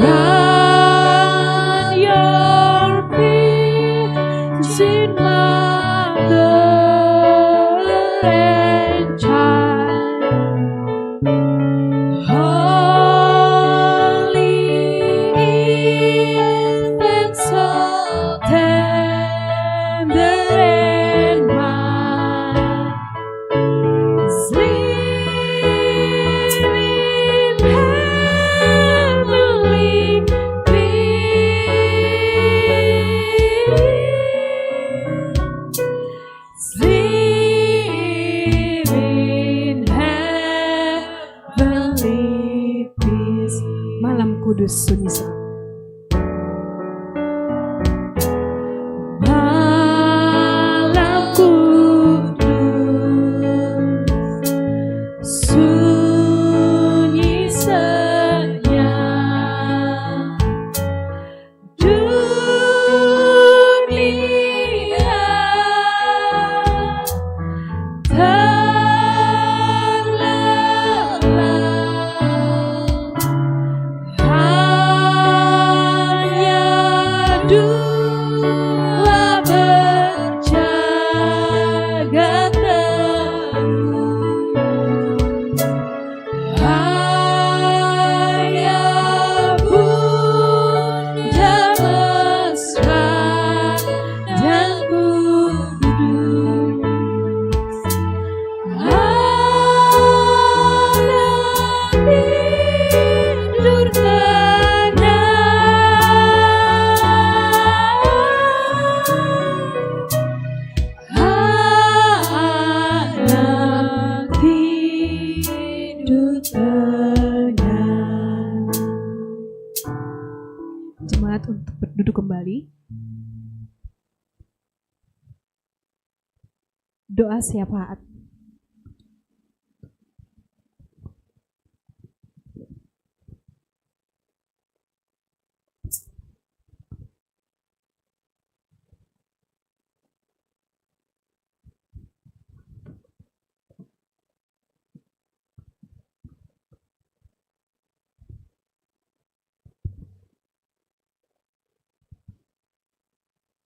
Run your Virgin Mother and Child, holy infant, so tender and mild, sleep in heavenly sleep in heavenly peace. Malam kudus sunyi selam. Malam kudus sunyi senyap dunia terlelap, hanya hidup tenang. Jemaat untuk berduduk kembali. Doa syafaat.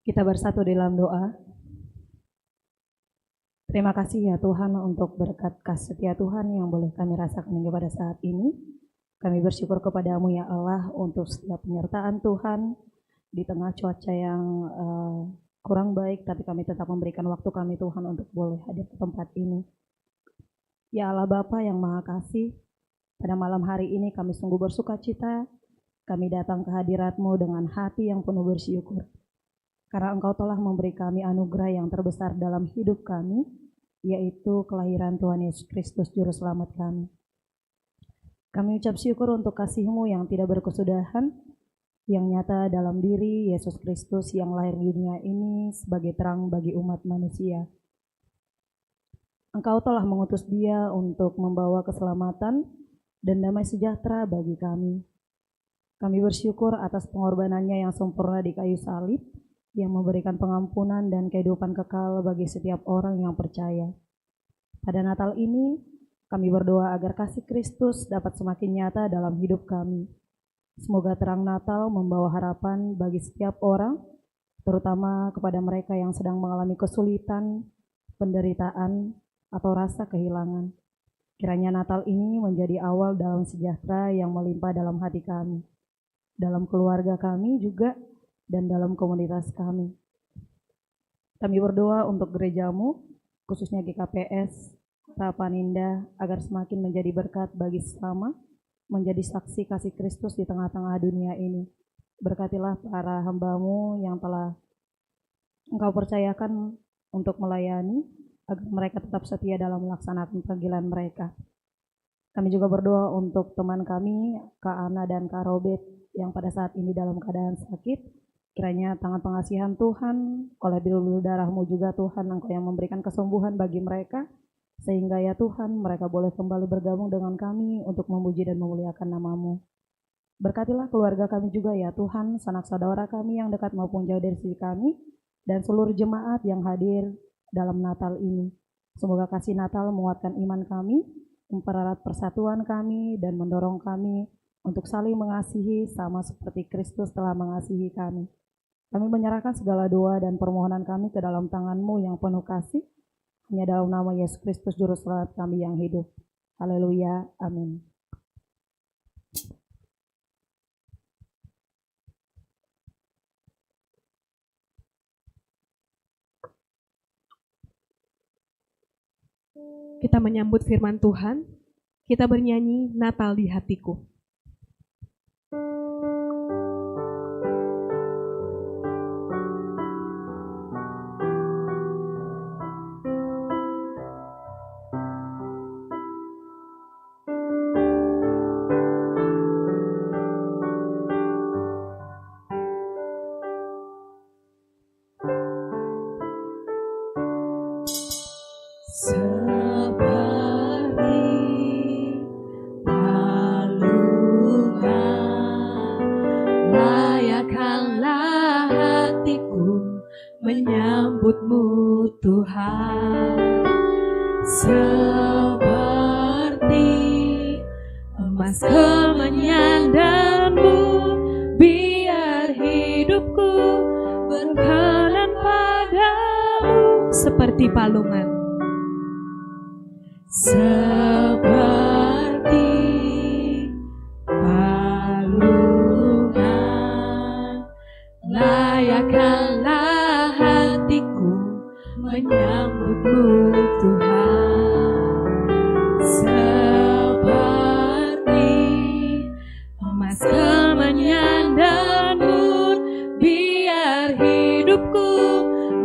Kita bersatu dalam doa. Terima kasih ya Tuhan untuk berkat kasih setia Tuhan yang boleh kami rasakan hingga pada saat ini. Kami bersyukur kepadamu ya Allah untuk setiap penyertaan Tuhan di tengah cuaca yang kurang baik, tapi kami tetap memberikan waktu kami Tuhan untuk boleh hadir ke tempat ini. Ya Allah Bapa yang Maha Kasih, pada malam hari ini kami sungguh bersuka cita. Kami datang ke hadirat-Mu dengan hati yang penuh bersyukur. Karena Engkau telah memberi kami anugerah yang terbesar dalam hidup kami, yaitu kelahiran Tuhan Yesus Kristus Juru Selamat kami. Kami ucap syukur untuk kasih-Mu yang tidak berkesudahan, yang nyata dalam diri Yesus Kristus yang lahir di dunia ini sebagai terang bagi umat manusia. Engkau telah mengutus Dia untuk membawa keselamatan dan damai sejahtera bagi kami. Kami bersyukur atas pengorbanannya yang sempurna di kayu salib, yang memberikan pengampunan dan kehidupan kekal bagi setiap orang yang percaya. Pada Natal ini, kami berdoa agar kasih Kristus dapat semakin nyata dalam hidup kami. Semoga terang Natal membawa harapan bagi setiap orang, terutama kepada mereka yang sedang mengalami kesulitan, penderitaan, atau rasa kehilangan. Kiranya Natal ini menjadi awal dalam sejahtera yang melimpah dalam hati kami, dalam keluarga kami juga, dan dalam komunitas kami. Kami berdoa untuk gereja-Mu, khususnya GKPS Harapan Indah, agar semakin menjadi berkat bagi sesama, menjadi saksi kasih Kristus di tengah-tengah dunia ini. Berkatilah para hamba-Mu yang telah Engkau percayakan untuk melayani, agar mereka tetap setia dalam melaksanakan panggilan mereka. Kami juga berdoa untuk teman kami, Kak Ana dan Kak Robert, yang pada saat ini dalam keadaan sakit. Kiranya tangan pengasihan Tuhan, oleh bilur darah-Mu juga Tuhan, Engkau yang memberikan kesembuhan bagi mereka, sehingga ya Tuhan mereka boleh kembali bergabung dengan kami untuk memuji dan memuliakan nama-Mu. Berkatilah keluarga kami juga ya Tuhan, sanak saudara kami yang dekat maupun jauh dari sisi kami, dan seluruh jemaat yang hadir dalam Natal ini. Semoga kasih Natal menguatkan iman kami, mempererat persatuan kami, dan mendorong kami untuk saling mengasihi sama seperti Kristus telah mengasihi kami. Kami menyerahkan segala doa dan permohonan kami ke dalam tangan-Mu yang penuh kasih, hanya dalam nama Yesus Kristus Juru Selamat kami yang hidup. Haleluya, amin. Kita menyambut firman Tuhan, kita bernyanyi Natal di hatiku. menyambut-Mu Tuhan, seperti emas kemenyandarmu, biar hidupku berkenan padamu, seperti palungan, seperti palungan, layakkanlah hatiku menyambut-Mu Tuhan, seperti emas kemenyandarmu, biar hidupku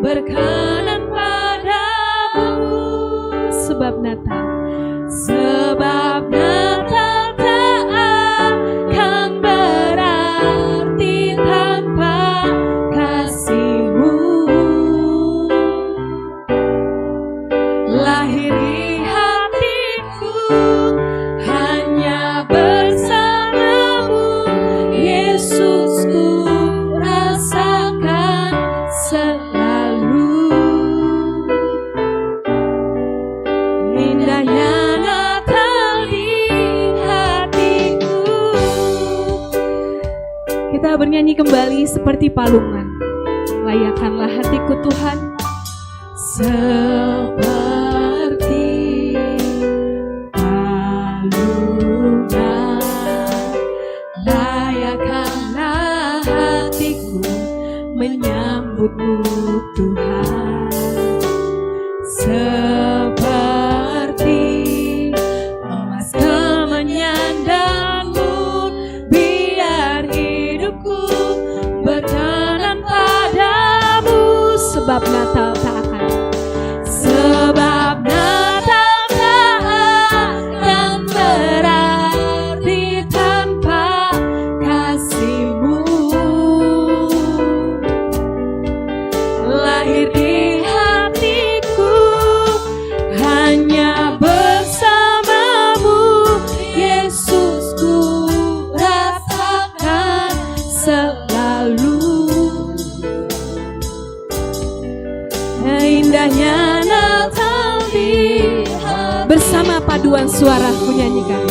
berkenan padamu, sebab Natal nyanyi kembali seperti palungan. Layakkanlah hatiku Tuhan. Seperti palungan, layakkanlah hatiku menyambutmu Tuhan. Seperti emas menyandangmu, biar hidupku berkenan padamu. Sebab Natal tak akan, sebab Natal tak akan berarti tanpa kasih-Mu. Lahir di hatiku hanya bersamamu, Yesus, ku rasakan selalu. Indahnya Natal di hatiku. Bersama paduan suara ku nyanyikan.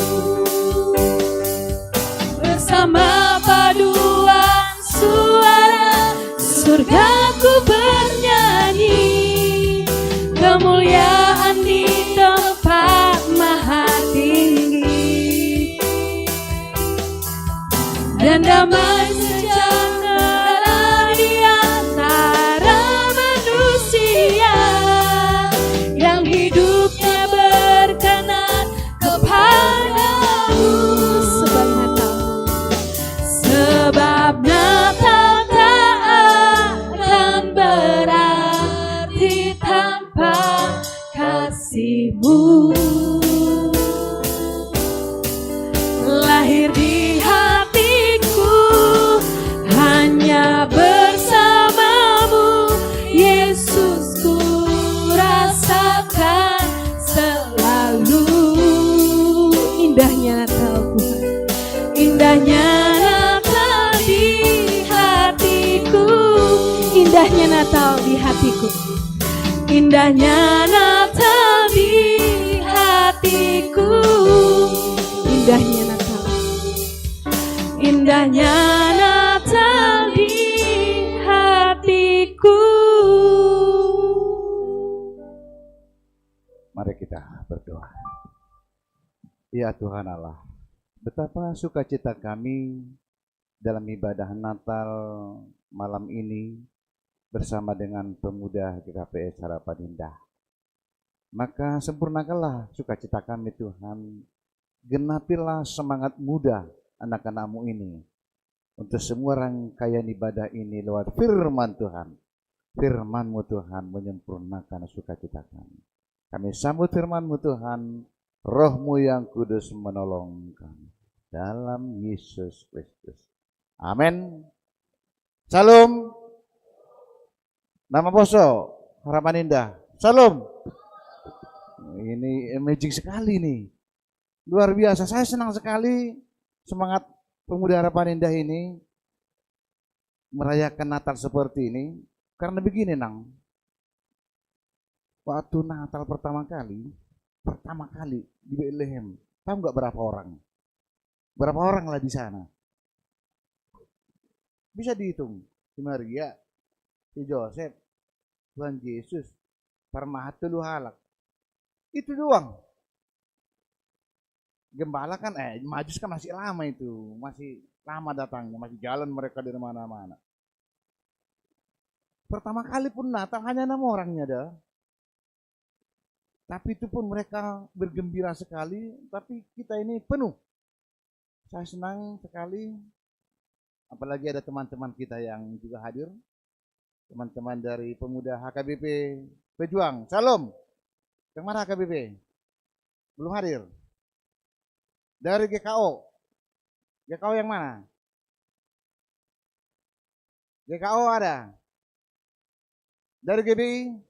Bersama paduan suara surgaku bernyanyi, kemuliaan di tempat maha tinggi, dan damai sejahtera di antara manusia yang hidupnya berkenan kepadamu. Sebab Natal tak akan berarti tanpa kasih-Mu. Lahir di hatiku hanya bersamamu, Yesus, ku rasakan selalu. Indahnya Natal Tuhan. Indahnya Natal di hatiku. Indahnya Natal di hatiku. Indahnya Natal di hatiku. Indahnya Natal. Indahnya Natal di hatiku. Mari kita berdoa. Ya Tuhan Allah, betapa sukacita kami dalam ibadah Natal malam ini bersama dengan pemuda GKPS Harapan Indah. Maka sempurnakanlah sukacita kami Tuhan. Genapilah semangat muda anak-anak-Mu ini untuk semua rangkaian ibadah ini lewat firman Tuhan. Firman-Mu Tuhan menyempurnakan sukacita kami. Kami sambut firman-Mu Tuhan, Roh-Mu yang kudus menolong kami. Dalam Yesus Kristus. Amin. Salam. Nama Poso Harapan Indah. Salam. Ini amazing sekali nih. Luar biasa. Saya senang sekali semangat pemuda Harapan Indah ini merayakan Natal seperti ini. Karena begini Nang. Waktu Natal pertama kali di Bethlehem. Tahu nggak berapa orang? Berapa orang lah di sana? Bisa dihitung. Si Maria, si Joseph, Tuhan Yesus, Parmahatul Halak. Itu doang. Gembala kan, Majus kan masih lama itu. Masih lama datangnya, masih jalan mereka dari mana-mana. Pertama kali pun Natal hanya 6 orangnya dah. Tapi itu pun mereka bergembira sekali, tapi kita ini penuh. Saya senang sekali, apalagi ada teman-teman kita yang juga hadir. Teman-teman dari pemuda HKBP Pejuang. Salam. Yang mana HKBP? Belum hadir. Dari GKO. GKO yang mana? GKO ada. Dari GBI?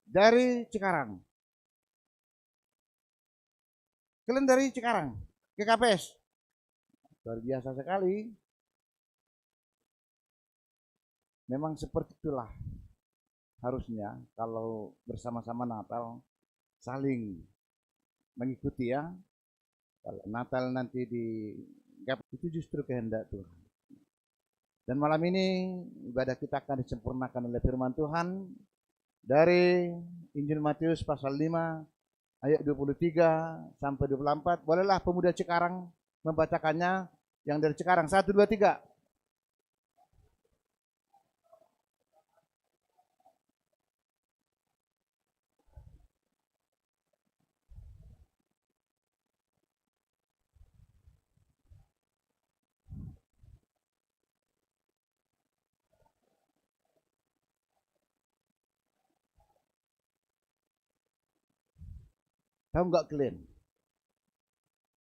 Dari Cikarang. Kalian dari Cikarang, GKPS. Luar biasa sekali. Memang seperti itulah harusnya kalau bersama-sama Natal saling mengikuti ya. Kalau Natal nanti di sikap itu justru kehendak Tuhan. Dan malam ini ibadah kita akan disempurnakan oleh firman Tuhan dari Injil Matius pasal 5 ayat 23 sampai 24. Bolehlah pemuda Cikarang membacakannya, yang dari Cikarang. 1, 2, 3. Tahu nggak kalian?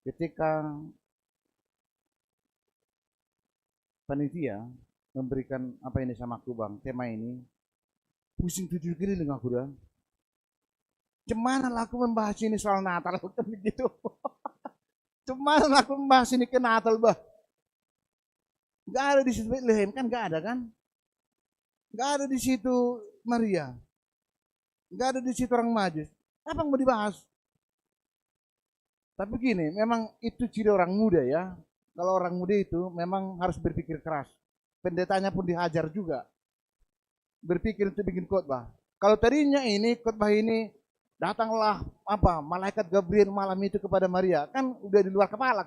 Ketika panitia memberikan apa ini sama aku bang, tema ini, pusing 7 keliling aku dah. Cemana lah aku membahas ini soal Natal kan begitu. Cemana lah aku membahas ini ke Natal bah. Nggak ada di situ Bethlehem kan, nggak ada kan? Nggak ada di situ Maria, nggak ada di situ orang Majus. Apa yang mau dibahas? Tapi gini, memang itu ciri orang muda ya. Kalau orang muda itu memang harus berpikir keras. Pendetanya pun dihajar juga. Berpikir untuk bikin khotbah. Kalau tadinya ini khotbah ini datanglah apa malaikat Gabriel malam itu kepada Maria, kan udah di luar kepala.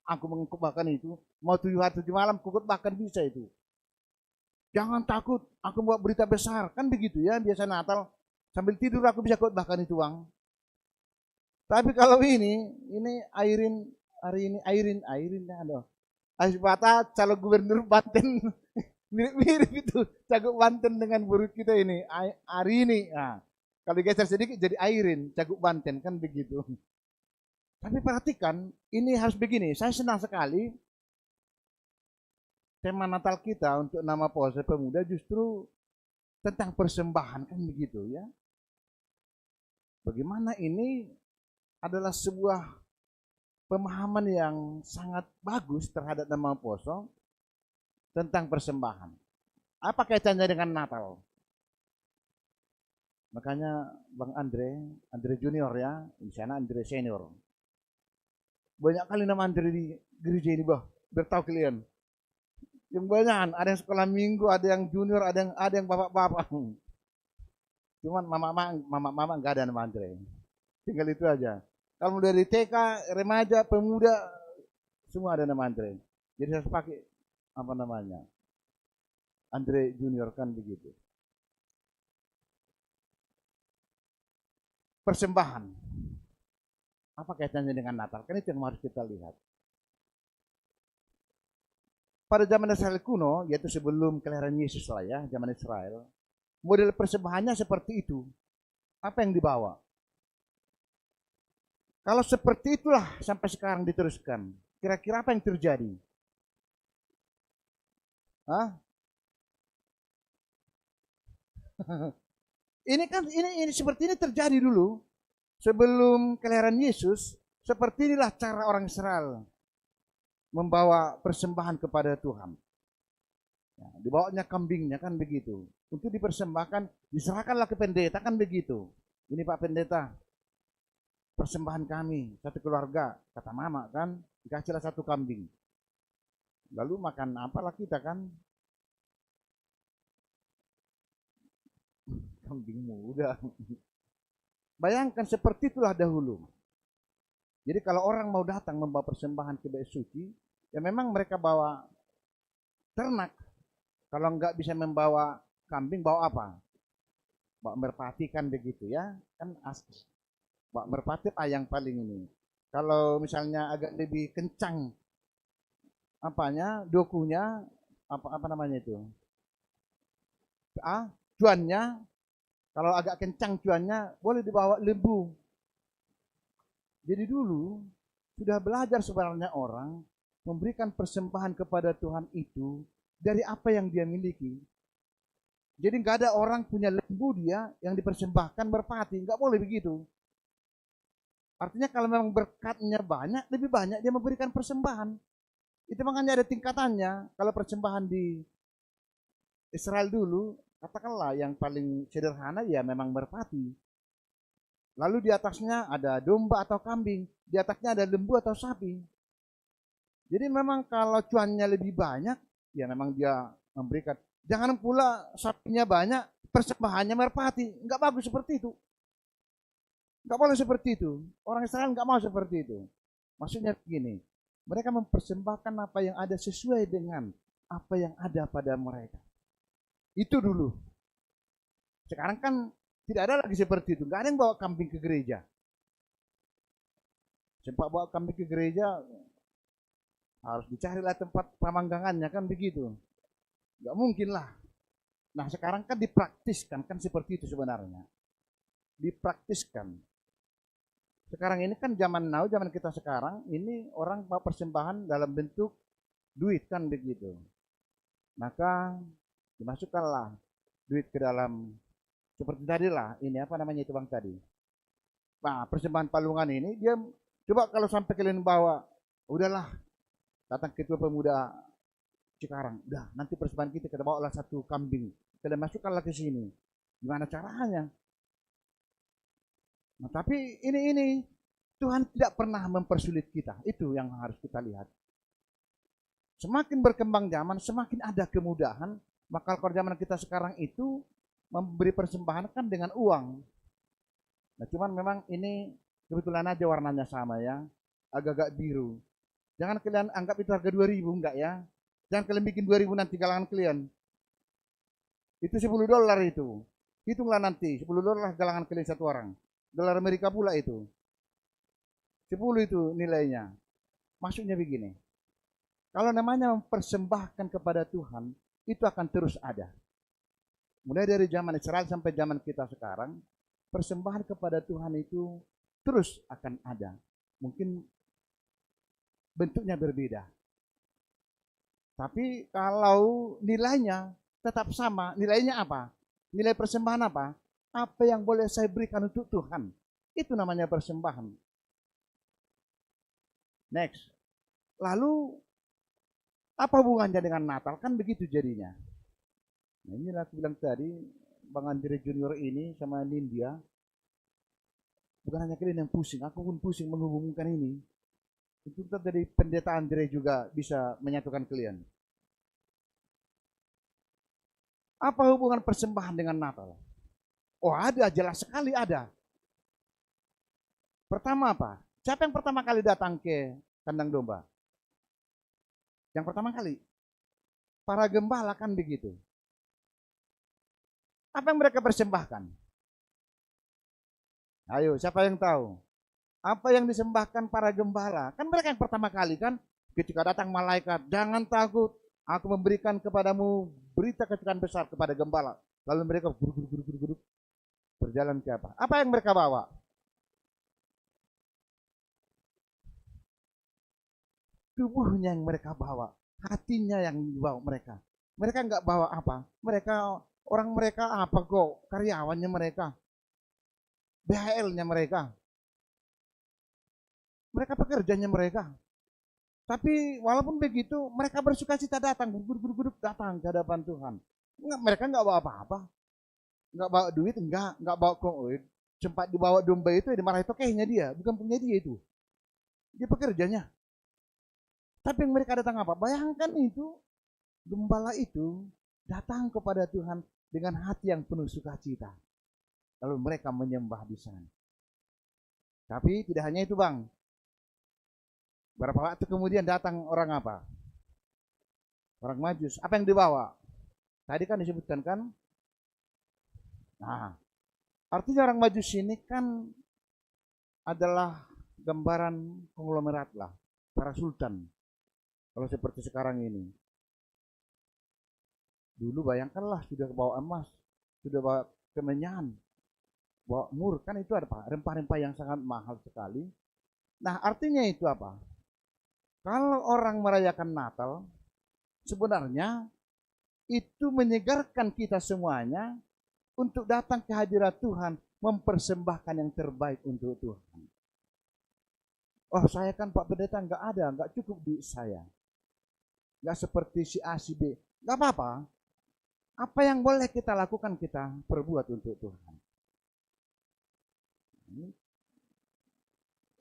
Aku mengkhotbahkan itu, mau 7 hari 7 malam aku khotbahkan bisa itu. Jangan takut, aku buat berita besar. Kan begitu ya, biasa Natal sambil tidur aku bisa khotbahkan itu bang. Tapi kalau ini Airin aduh. Asbata calon gubernur Banten mirip itu Cagup Banten dengan buruk kita ini Arini. Nah, kalau geser sedikit jadi Airin Cagup Banten kan begitu. Tapi perhatikan ini harus begini. Saya senang sekali tema Natal kita untuk nama Polsek Pemuda justru tentang persembahan kan begitu ya. Bagaimana ini adalah sebuah pemahaman yang sangat bagus terhadap nama Poso tentang persembahan. Apa kaitannya dengan Natal? Makanya Bang Andre Junior ya, di sana Andre Senior. Banyak kali nama Andre di gereja ini bah, bertahu kalian. Yang banyak, ada yang sekolah minggu, ada yang junior, ada yang bapak-bapak. Cuman mama enggak ada nama Andre. Tinggal itu aja. Kalau dari TK, remaja, pemuda, semua ada nama Andre. Jadi saya pakai apa namanya, Andre Junior kan begitu. Persembahan. Apa kaitannya dengan Natal? Kan itu yang harus kita lihat. Pada zaman Israel kuno, yaitu sebelum kelahiran Yesus lah ya, zaman Israel, model persembahannya seperti itu. Apa yang dibawa? Kalau seperti itulah sampai sekarang diteruskan, kira-kira apa yang terjadi? Hah? ini seperti ini terjadi dulu sebelum kelahiran Yesus. Seperti inilah cara orang Israel membawa persembahan kepada Tuhan. Ya, dibawanya kambingnya kan begitu. Untuk dipersembahkan, diserahkanlah ke pendeta kan begitu. Ini Pak Pendeta, persembahan kami, satu keluarga, kata mama kan, dikasihlah 1 kambing. Lalu makan apalah kita kan? Kambing muda. Bayangkan seperti itulah dahulu. Jadi kalau orang mau datang membawa persembahan ke Bait Suci, ya memang mereka bawa ternak. Kalau enggak bisa membawa kambing, bawa apa? Bawa merpati kan begitu ya, kan asli. Bawa merpati yang paling ini. Kalau misalnya agak lebih kencang apanya, dokunya, apa namanya itu? Cuannya, kalau agak kencang cuannya, boleh dibawa lembu. Jadi dulu sudah belajar sebenarnya orang memberikan persembahan kepada Tuhan itu dari apa yang dia miliki. Jadi nggak ada orang punya lembu dia yang dipersembahkan merpati, nggak boleh begitu. Artinya kalau memang berkatnya banyak, lebih banyak dia memberikan persembahan. Itu makanya ada tingkatannya. Kalau persembahan di Israel dulu, katakanlah yang paling sederhana ya memang merpati. Lalu di atasnya ada domba atau kambing, di atasnya ada lembu atau sapi. Jadi memang kalau cuannya lebih banyak, ya memang dia memberikan. Jangan pula sapinya banyak, persembahannya merpati. Enggak bagus seperti itu. Enggak boleh seperti itu. Orang Israel enggak mau seperti itu. Maksudnya begini, mereka mempersembahkan apa yang ada sesuai dengan apa yang ada pada mereka. Itu dulu. Sekarang kan tidak ada lagi seperti itu. Enggak ada yang bawa kambing ke gereja. Sempat bawa kambing ke gereja, harus dicarilah tempat pemanggangannya, kan begitu. Enggak mungkin lah. Nah sekarang kan dipraktiskan, kan seperti itu sebenarnya. Dipraktiskan. Sekarang ini kan zaman now, zaman kita sekarang, ini orang bawa persembahan dalam bentuk duit, kan begitu. Maka dimasukkanlah duit ke dalam, seperti tadi lah, ini apa namanya itu bang tadi. Nah persembahan palungan ini, dia coba kalau sampai kalian bawa, udahlah, datang ketua pemuda Cikarang, udah nanti persembahan kita bawa lah 1 kambing, kalian masukkanlah ke sini. Gimana caranya? Nah, tapi ini Tuhan tidak pernah mempersulit kita. Itu yang harus kita lihat. Semakin berkembang zaman, semakin ada kemudahan. Maka kalau zaman kita sekarang itu memberi persembahan kan dengan uang. Nah, cuman memang ini kebetulan aja warnanya sama ya, agak-agak biru. Jangan kalian anggap itu harga 2.000, enggak ya. Jangan kalian bikin 2.000 nanti galangan kalian. Itu $10 itu. Hitunglah nanti, $10 galangan kalian 1 orang. Dolar Amerika pula itu. 10 itu nilainya. Maksudnya begini. Kalau namanya mempersembahkan kepada Tuhan, itu akan terus ada. Mulai dari zaman Israel sampai zaman kita sekarang, persembahan kepada Tuhan itu terus akan ada. Mungkin bentuknya berbeda. Tapi kalau nilainya tetap sama, nilainya apa? Nilai persembahan apa? Apa yang boleh saya berikan untuk Tuhan? Itu namanya persembahan. Next. Lalu, apa hubungannya dengan Natal? Kan begitu jadinya. Nah, inilah aku bilang tadi, Bang Andre Junior ini sama Nindya, bukan hanya kalian yang pusing, aku pun pusing menghubungkan ini. Itu dari pendeta Andre juga bisa menyatukan kalian. Apa hubungan persembahan dengan Natal? Oh ada, jelas sekali ada. Pertama apa? Siapa yang pertama kali datang ke kandang domba? Yang pertama kali. Para gembala kan begitu. Apa yang mereka persembahkan? Ayo, siapa yang tahu? Apa yang disembahkan para gembala? Kan mereka yang pertama kali kan, ketika datang malaikat, jangan takut, aku memberikan kepadamu berita kejutan besar kepada gembala. Lalu mereka guru berjalan ke apa? Apa yang mereka bawa? Tubuhnya yang mereka bawa, hatinya yang dibawa mereka. Mereka nggak bawa apa? Orang mereka apa kok? Karyawannya mereka, BHL-nya mereka. Mereka pekerjanya mereka. Tapi walaupun begitu, mereka bersuka cita datang, guru-guru datang ke hadapan Tuhan. Mereka nggak bawa apa-apa. Nggak bawa duit, nggak bawa koin. Sempat dibawa domba itu dimarahi tokehnya dia, bukan punya dia itu. Dia pekerjanya. Tapi yang mereka datang apa? Bayangkan itu, gembala itu datang kepada Tuhan dengan hati yang penuh sukacita. Lalu mereka menyembah di sana. Tapi tidak hanya itu bang. Berapa waktu kemudian datang orang apa? Orang Majus. Apa yang dibawa? Tadi kan disebutkan kan? Nah, artinya orang Majus ini kan adalah gambaran konglomerat lah, para sultan. Kalau seperti sekarang ini. Dulu bayangkanlah sudah bawa emas, sudah bawa kemenyan, bawa mur, kan itu ada apa? Rempah-rempah yang sangat mahal sekali. Nah, artinya itu apa? Kalau orang merayakan Natal, sebenarnya itu menyegarkan kita semuanya untuk datang ke hadirat Tuhan, mempersembahkan yang terbaik untuk Tuhan. Oh saya kan Pak Pendeta nggak cukup duit saya. Nggak seperti si A, si B. Nggak apa-apa. Apa yang boleh kita lakukan, kita perbuat untuk Tuhan.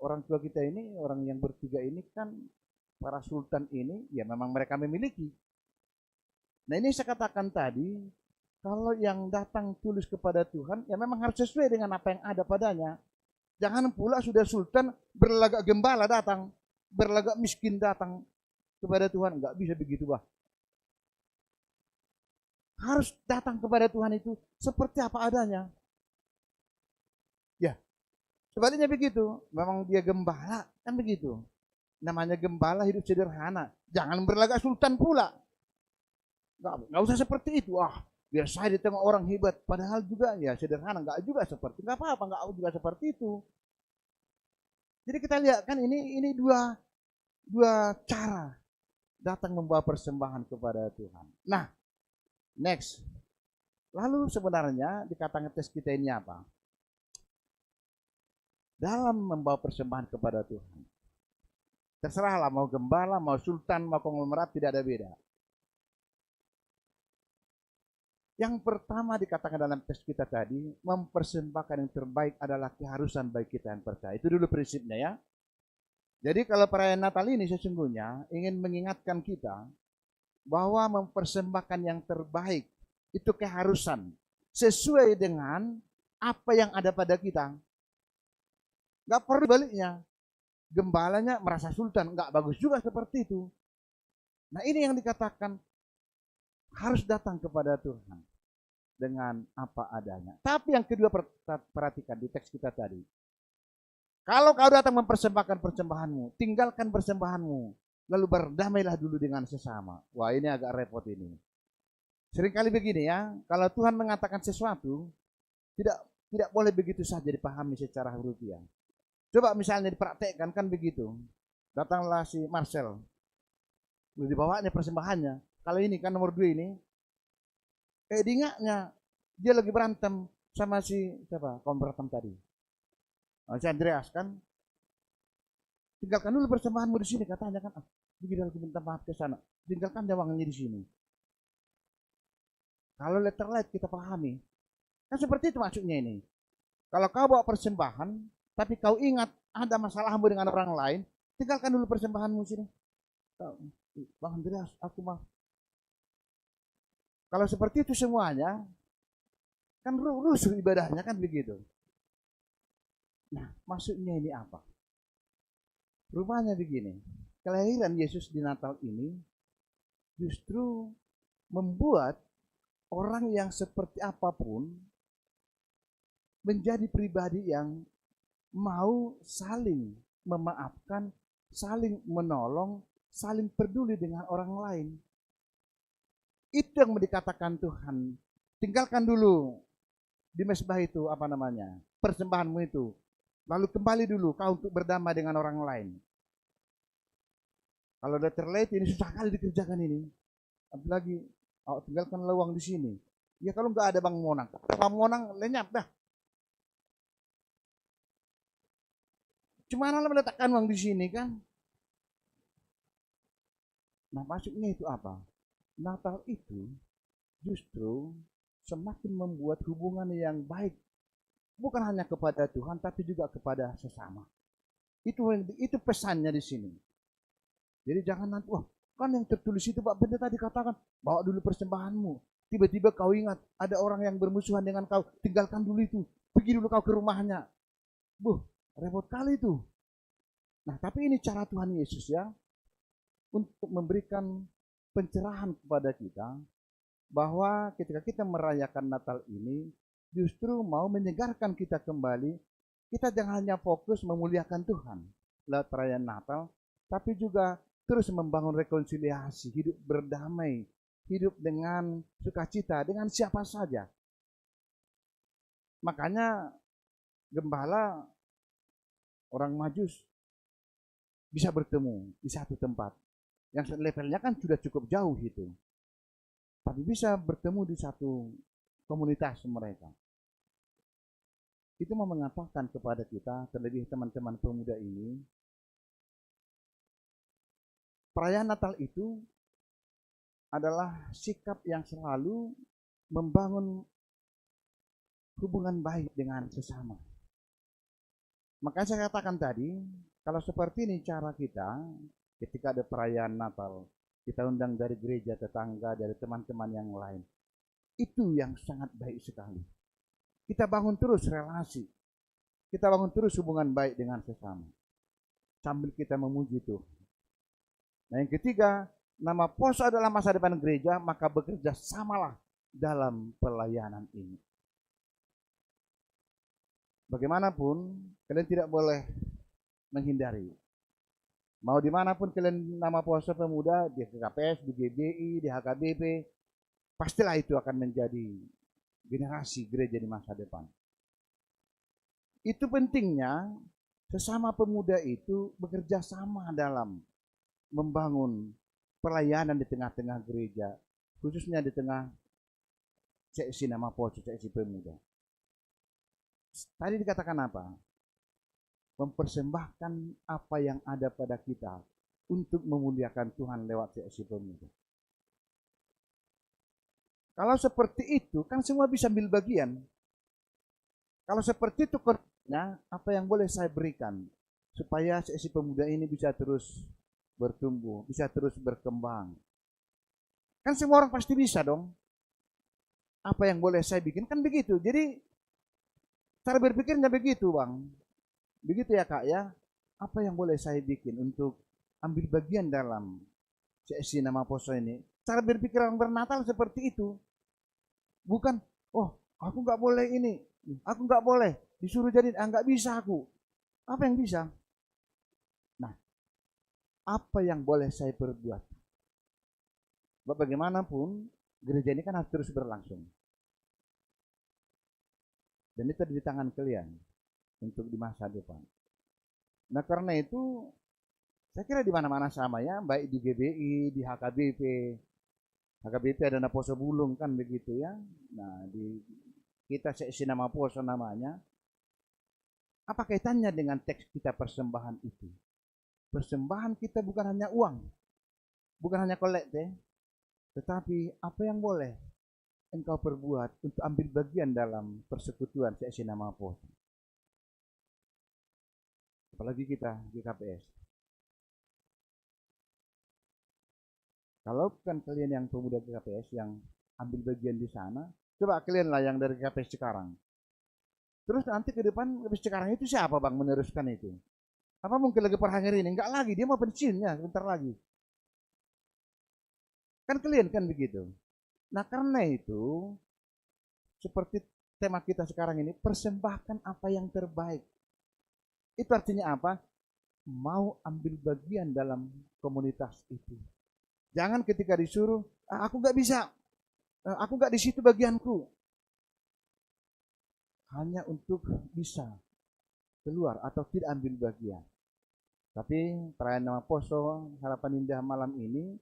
Orang tua kita ini, orang yang bertiga ini kan para sultan ini, ya memang mereka memiliki. Nah ini saya katakan tadi, kalau yang datang tulus kepada Tuhan, ya memang harus sesuai dengan apa yang ada padanya. Jangan pula sudah sultan berlagak gembala datang, berlagak miskin datang kepada Tuhan. Enggak bisa begitu, bah. Harus datang kepada Tuhan itu seperti apa adanya. Ya, sebaliknya begitu. Memang dia gembala, kan begitu. Namanya gembala hidup sederhana. Jangan berlagak sultan pula. Enggak usah seperti itu. Biar saya di tengah orang hebat. Padahal juga ya sederhana. Enggak juga seperti. Enggak apa-apa, enggak juga seperti itu. Jadi kita lihat kan ini dua cara datang membawa persembahan kepada Tuhan. Nah, next. Lalu sebenarnya dikatakan tes kita ini apa? Dalam membawa persembahan kepada Tuhan. Terserahlah mau gembala, mau sultan, mau konglomerat, tidak ada beda. Yang pertama dikatakan dalam tes kita tadi, mempersembahkan yang terbaik adalah keharusan bagi kita yang percaya. Itu dulu prinsipnya ya. Jadi kalau perayaan Natal ini sesungguhnya ingin mengingatkan kita bahwa mempersembahkan yang terbaik itu keharusan sesuai dengan apa yang ada pada kita. Gak perlu baliknya. Gembalanya merasa sultan, gak bagus juga seperti itu. Nah ini yang dikatakan harus datang kepada Tuhan dengan apa adanya. Tapi yang kedua perhatikan di teks kita tadi. Kalau kau datang mempersembahkan persembahanmu, tinggalkan persembahanmu, lalu berdamailah dulu dengan sesama. Wah ini agak repot ini. Seringkali begini ya, kalau Tuhan mengatakan sesuatu, tidak boleh begitu saja dipahami secara hurufiah. Coba misalnya dipraktekkan kan begitu. Datanglah si Marcel, dibawanya persembahannya. Kalau ini kan nomor 2 ini, diingatnya dia lagi berantem sama si siapa? Kaum berantem tadi. Si Andreas kan, tinggalkan dulu persembahanmu di sini katanya kan. Begitu lagi minta maaf ke sana, tinggalkan dawangannya di sini. Kalau letter light kita pahami, kan seperti itu maksudnya ini. Kalau kau bawa persembahan, tapi kau ingat ada masalahmu dengan orang lain, tinggalkan dulu persembahanmu sini. Bang Andreas, aku maaf. Kalau seperti itu semuanya, kan rusuh ibadahnya kan begitu. Nah, maksudnya ini apa? Rupanya begini, kelahiran Yesus di Natal ini justru membuat orang yang seperti apapun menjadi pribadi yang mau saling memaafkan, saling menolong, saling peduli dengan orang lain. Itu yang dikatakan Tuhan. Tinggalkan dulu di mezbah itu persembahanmu itu. Lalu kembali dulu kau untuk berdamai dengan orang lain. Kalau udah terlate ini susah kali dikerjakan ini. Apalagi tinggalkan lawang di sini. Ya kalau nggak ada Bang Monang, Bang Monang lenyap dah. Cuma meletakkan uang di sini kan? Nah maksudnya itu apa? Natal itu justru semakin membuat hubungan yang baik. Bukan hanya kepada Tuhan, tapi juga kepada sesama. Itu pesannya di sini. Jadi jangan nanti, kan yang tertulis itu Pak Pendeta tadi katakan, bawa dulu persembahanmu. Tiba-tiba kau ingat ada orang yang bermusuhan dengan kau, tinggalkan dulu itu. Pergi dulu kau ke rumahnya. Repot kali itu. Nah, tapi ini cara Tuhan Yesus ya, untuk memberikan pencerahan kepada kita, bahwa ketika kita merayakan Natal ini, justru mau menyegarkan kita kembali. Kita jangan hanya fokus memuliakan Tuhan lewat perayaan Natal, tapi juga terus membangun rekonsiliasi, hidup berdamai, hidup dengan sukacita, dengan siapa saja. Makanya gembala orang Majus bisa bertemu di satu tempat. Yang levelnya kan sudah cukup jauh itu. Tapi bisa bertemu di satu komunitas mereka. Itu mau mengatakan kepada kita, terlebih teman-teman pemuda ini, perayaan Natal itu adalah sikap yang selalu membangun hubungan baik dengan sesama. Makanya saya katakan tadi, kalau seperti ini cara kita ketika ada perayaan Natal, kita undang dari gereja tetangga, dari teman-teman yang lain. Itu yang sangat baik sekali. Kita bangun terus relasi. Kita bangun terus hubungan baik dengan sesama. Sambil kita memuji Tuhan. Nah yang ketiga, nama poso adalah masa depan gereja, maka bekerja samalah dalam pelayanan ini. Bagaimanapun, kalian tidak boleh menghindari. Mau dimanapun kalian nama poso pemuda, di KKPS, di GBI, di HKBP, pastilah itu akan menjadi generasi gereja di masa depan. Itu pentingnya sesama pemuda itu bekerja sama dalam membangun pelayanan di tengah-tengah gereja, khususnya di tengah seksi nama poso, seksi pemuda. Tadi dikatakan apa? Mempersembahkan apa yang ada pada kita untuk memuliakan Tuhan lewat seksi pemuda. Kalau seperti itu, kan semua bisa ambil bagian. Kalau seperti itu, apa yang boleh saya berikan supaya seksi pemuda ini bisa terus bertumbuh, bisa terus berkembang. Kan semua orang pasti bisa dong. Apa yang boleh saya bikin, kan begitu. Jadi, cara berpikirnya begitu, Bang. Begitu ya, Kak, ya. Apa yang boleh saya bikin untuk ambil bagian dalam seksi nama poso ini? Cara berpikir orang bernatal seperti itu. Bukan, oh aku nggak boleh ini, aku nggak boleh disuruh jadi, nggak bisa aku. Apa yang bisa? Nah, apa yang boleh saya perbuat? Bagaimanapun, gereja ini kan harus terus berlangsung. Dan itu di tangan kalian untuk di masa depan. Nah karena itu, saya kira di mana-mana sama ya, baik di GBI, di HKBP. HKBP ada nama poso bulung kan begitu ya. Nah di kita seksi nama poso namanya. Apa kaitannya dengan teks kita persembahan itu? Persembahan kita bukan hanya uang, bukan hanya kolekte, tetapi apa yang boleh engkau perbuat untuk ambil bagian dalam persekutuan seksi nama poso. Apalagi kita di KPS. Kalau bukan kalian yang pemuda KPS yang ambil bagian di sana, coba kalian lah yang dari KPS sekarang. Terus nanti ke depan KPS sekarang itu siapa Bang meneruskan itu? Apa mungkin lagi perhangir ini? Enggak lagi, dia mau pensiunnya sebentar lagi. Kan kalian kan begitu. Nah karena itu, seperti tema kita sekarang ini, persembahkan apa yang terbaik. Itu artinya apa? Mau ambil bagian dalam komunitas itu. Jangan ketika disuruh, aku nggak bisa, aku nggak di situ bagianku. Hanya untuk bisa keluar atau tidak ambil bagian. Tapi perayaan nama poso Harapan Indah malam ini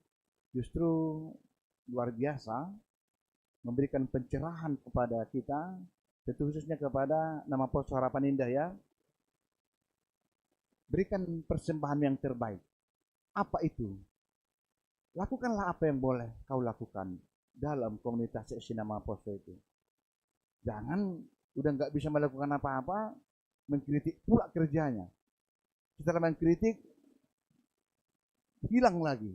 justru luar biasa, memberikan pencerahan kepada kita, tentu khususnya kepada nama poso Harapan Indah ya. Berikan persembahan yang terbaik. Apa itu? Lakukanlah apa yang boleh kau lakukan dalam komunitas seksi nama poso itu. Jangan udah nggak bisa melakukan apa-apa, mengkritik pula kerjanya. Setelah mengkritik, hilang lagi.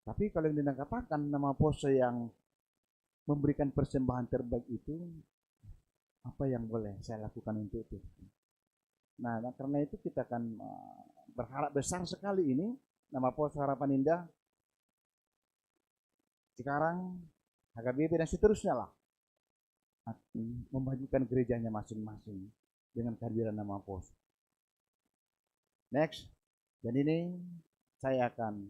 Tapi kalau yang dikatakan nama poso yang memberikan persembahan terbaik itu, apa yang boleh saya lakukan untuk itu? Nah karena itu kita akan berharap besar sekali ini nama poso Harapan Indah sekarang HKBP dan seterusnya lah memajukan gerejanya masing-masing dengan kehadiran nama poso. Next, dan ini saya akan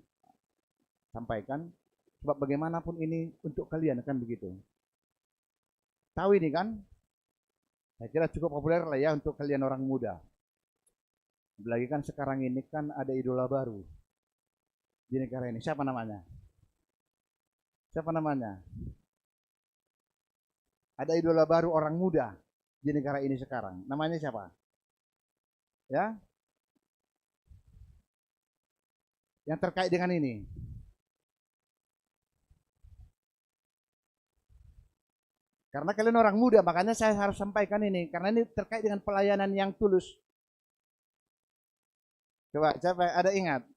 sampaikan sebab bagaimanapun ini untuk kalian kan begitu. Tahu ini kan? Saya kira cukup populer lah ya untuk kalian orang muda. Apalagi kan sekarang ini kan ada idola baru di negara ini. Siapa namanya? Siapa namanya? Ada idola baru orang muda di negara ini sekarang. Namanya siapa? Ya? Yang terkait dengan ini. Karena kalian orang muda, makanya saya harus sampaikan ini. Karena ini terkait dengan pelayanan yang tulus. Coba ada ingat,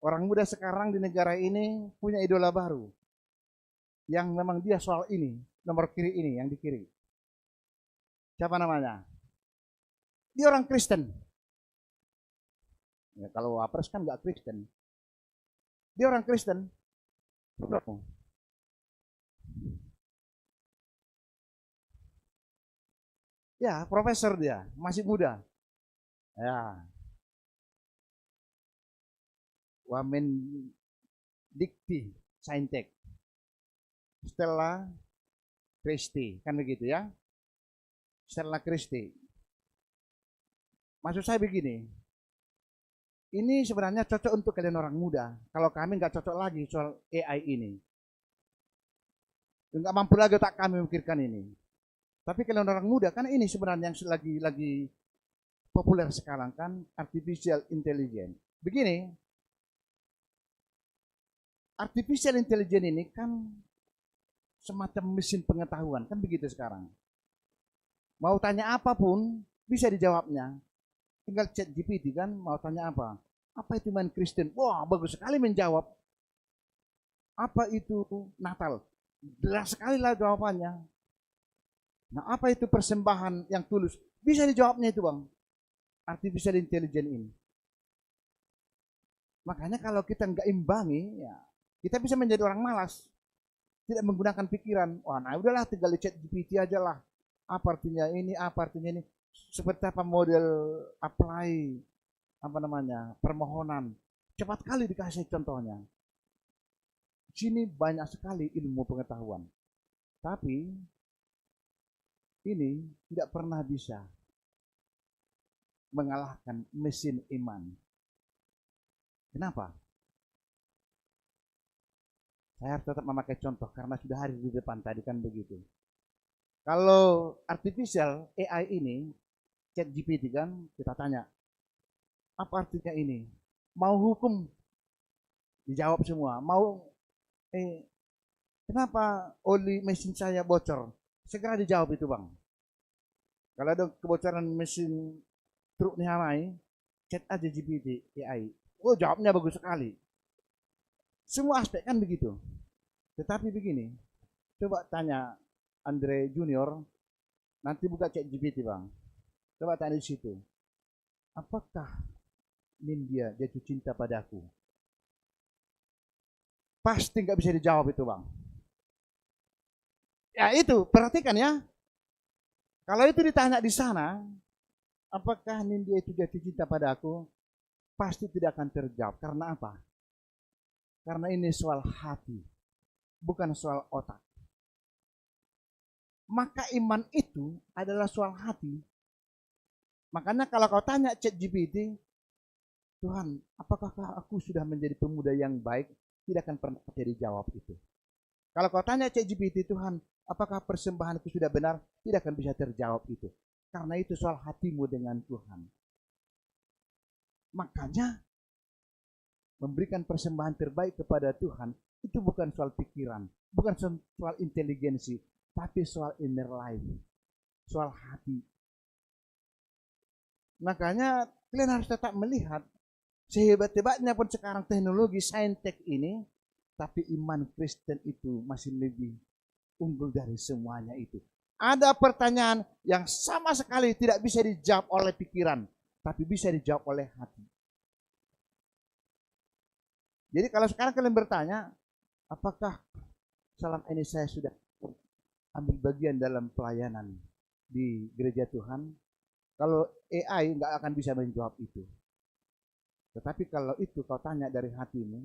orang muda sekarang di negara ini punya idola baru. Yang memang dia soal ini, nomor kiri ini, yang di kiri. Siapa namanya? Dia orang Kristen. Ya, kalau Wapres kan nggak Kristen. Dia orang Kristen. Ya, profesor dia, masih muda. Ya. Wamen Dikti Saintek. Stella Christie, kan begitu ya? Stella Christie. Maksud saya begini, ini sebenarnya cocok untuk kalian orang muda. Kalau kami nggak cocok lagi soal AI ini. Nggak mampu lagi tak kami memikirkan ini. Tapi kalian orang muda, kan ini sebenarnya yang lagi populer sekarang kan, artificial intelligence. Begini, artificial intelligence ini kan semacam mesin pengetahuan, kan begitu sekarang. Mau tanya apapun, bisa dijawabnya. Tinggal chat GPT kan, mau tanya apa? Apa itu iman Kristen? Wah, bagus sekali menjawab. Apa itu Natal? Jelas sekali lah jawabannya. Nah, apa itu persembahan yang tulus? Bisa dijawabnya itu, Bang. Artificial intelligence ini. Makanya kalau kita nggak imbangi, ya kita bisa menjadi orang malas. Tidak menggunakan pikiran. Wah, nah udahlah tinggal chat GPT aja lah. Apa artinya ini, apa artinya ini. Seperti apa model apply, permohonan. Cepat kali dikasih contohnya. Di sini banyak sekali ilmu pengetahuan. Tapi ini tidak pernah bisa mengalahkan mesin iman. Kenapa? Saya harus tetap memakai contoh karena sudah hadir di depan tadi kan begitu. Kalau artificial AI ini, chat GPT kan, kita tanya, apa artinya ini? Mau hukum? Dijawab semua. Mau, kenapa oli mesin saya bocor? Segera dijawab itu, Bang. Kalau ada kebocoran mesin truk Niamey, chat aja GPT AI. Oh, jawabnya bagus sekali. Semua aspek kan begitu. Tetapi begini, coba tanya Andre Junior, nanti buka chat GPT, Bang. Coba tanya di situ. Apakah Nindya jatuh cinta padaku? Pasti nggak bisa dijawab itu, Bang. Ya itu, perhatikan ya. Kalau itu ditanya di sana, apakah Nindya itu jatuh cinta padaku? Pasti tidak akan terjawab. Karena apa? Karena ini soal hati, bukan soal otak. Maka iman itu adalah soal hati. Makanya kalau kau tanya chat GPT, Tuhan, apakah aku sudah menjadi pemuda yang baik? Tidak akan pernah jadi jawab itu. Kalau kau tanya chat GPT, Tuhan, apakah persembahanku sudah benar? Tidak akan bisa terjawab itu. Karena itu soal hatimu dengan Tuhan. Makanya memberikan persembahan terbaik kepada Tuhan itu bukan soal pikiran, bukan soal inteligensi, tapi soal inner life, soal hati. Makanya kalian harus tetap melihat, sehebat-hebatnya pun sekarang teknologi saintek ini, tapi iman Kristen itu masih lebih unggul dari semuanya itu. Ada pertanyaan yang sama sekali tidak bisa dijawab oleh pikiran, tapi bisa dijawab oleh hati. Jadi kalau sekarang kalian bertanya, apakah selama ini saya sudah ambil bagian dalam pelayanan di gereja Tuhan? Kalau AI nggak akan bisa menjawab itu. Tetapi kalau itu kau tanya dari hatimu,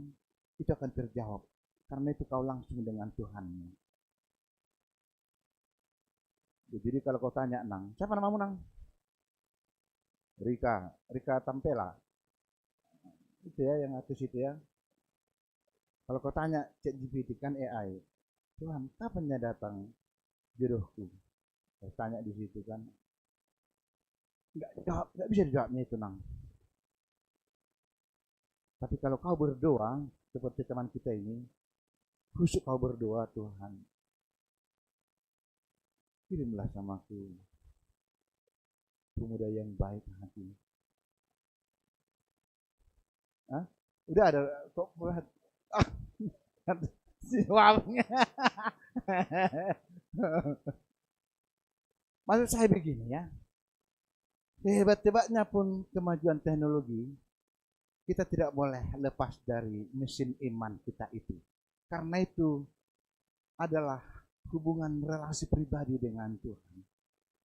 itu akan terjawab. Karena itu kau langsung dengan Tuhan. Jadi kalau kau tanya, Nang, siapa namamu, Nang? Rika Tampela. Itu ya yang atas itu ya. Kalau kau tanya chat GPT kan AI, Tuhan, kapannya datang jodohku? Kau tanya di situ kan, nggak bisa dijawabnya itu, Nang. Tapi kalau kau berdoa seperti teman kita ini, khusyuk kau berdoa, Tuhan, kirimlah sama aku pemuda yang baik hati. Udah ada kok siwalnya. Maksud saya begini ya. Hebat-hebatnya pun kemajuan teknologi, kita tidak boleh lepas dari mesin iman kita itu. Karena itu adalah hubungan relasi pribadi dengan Tuhan.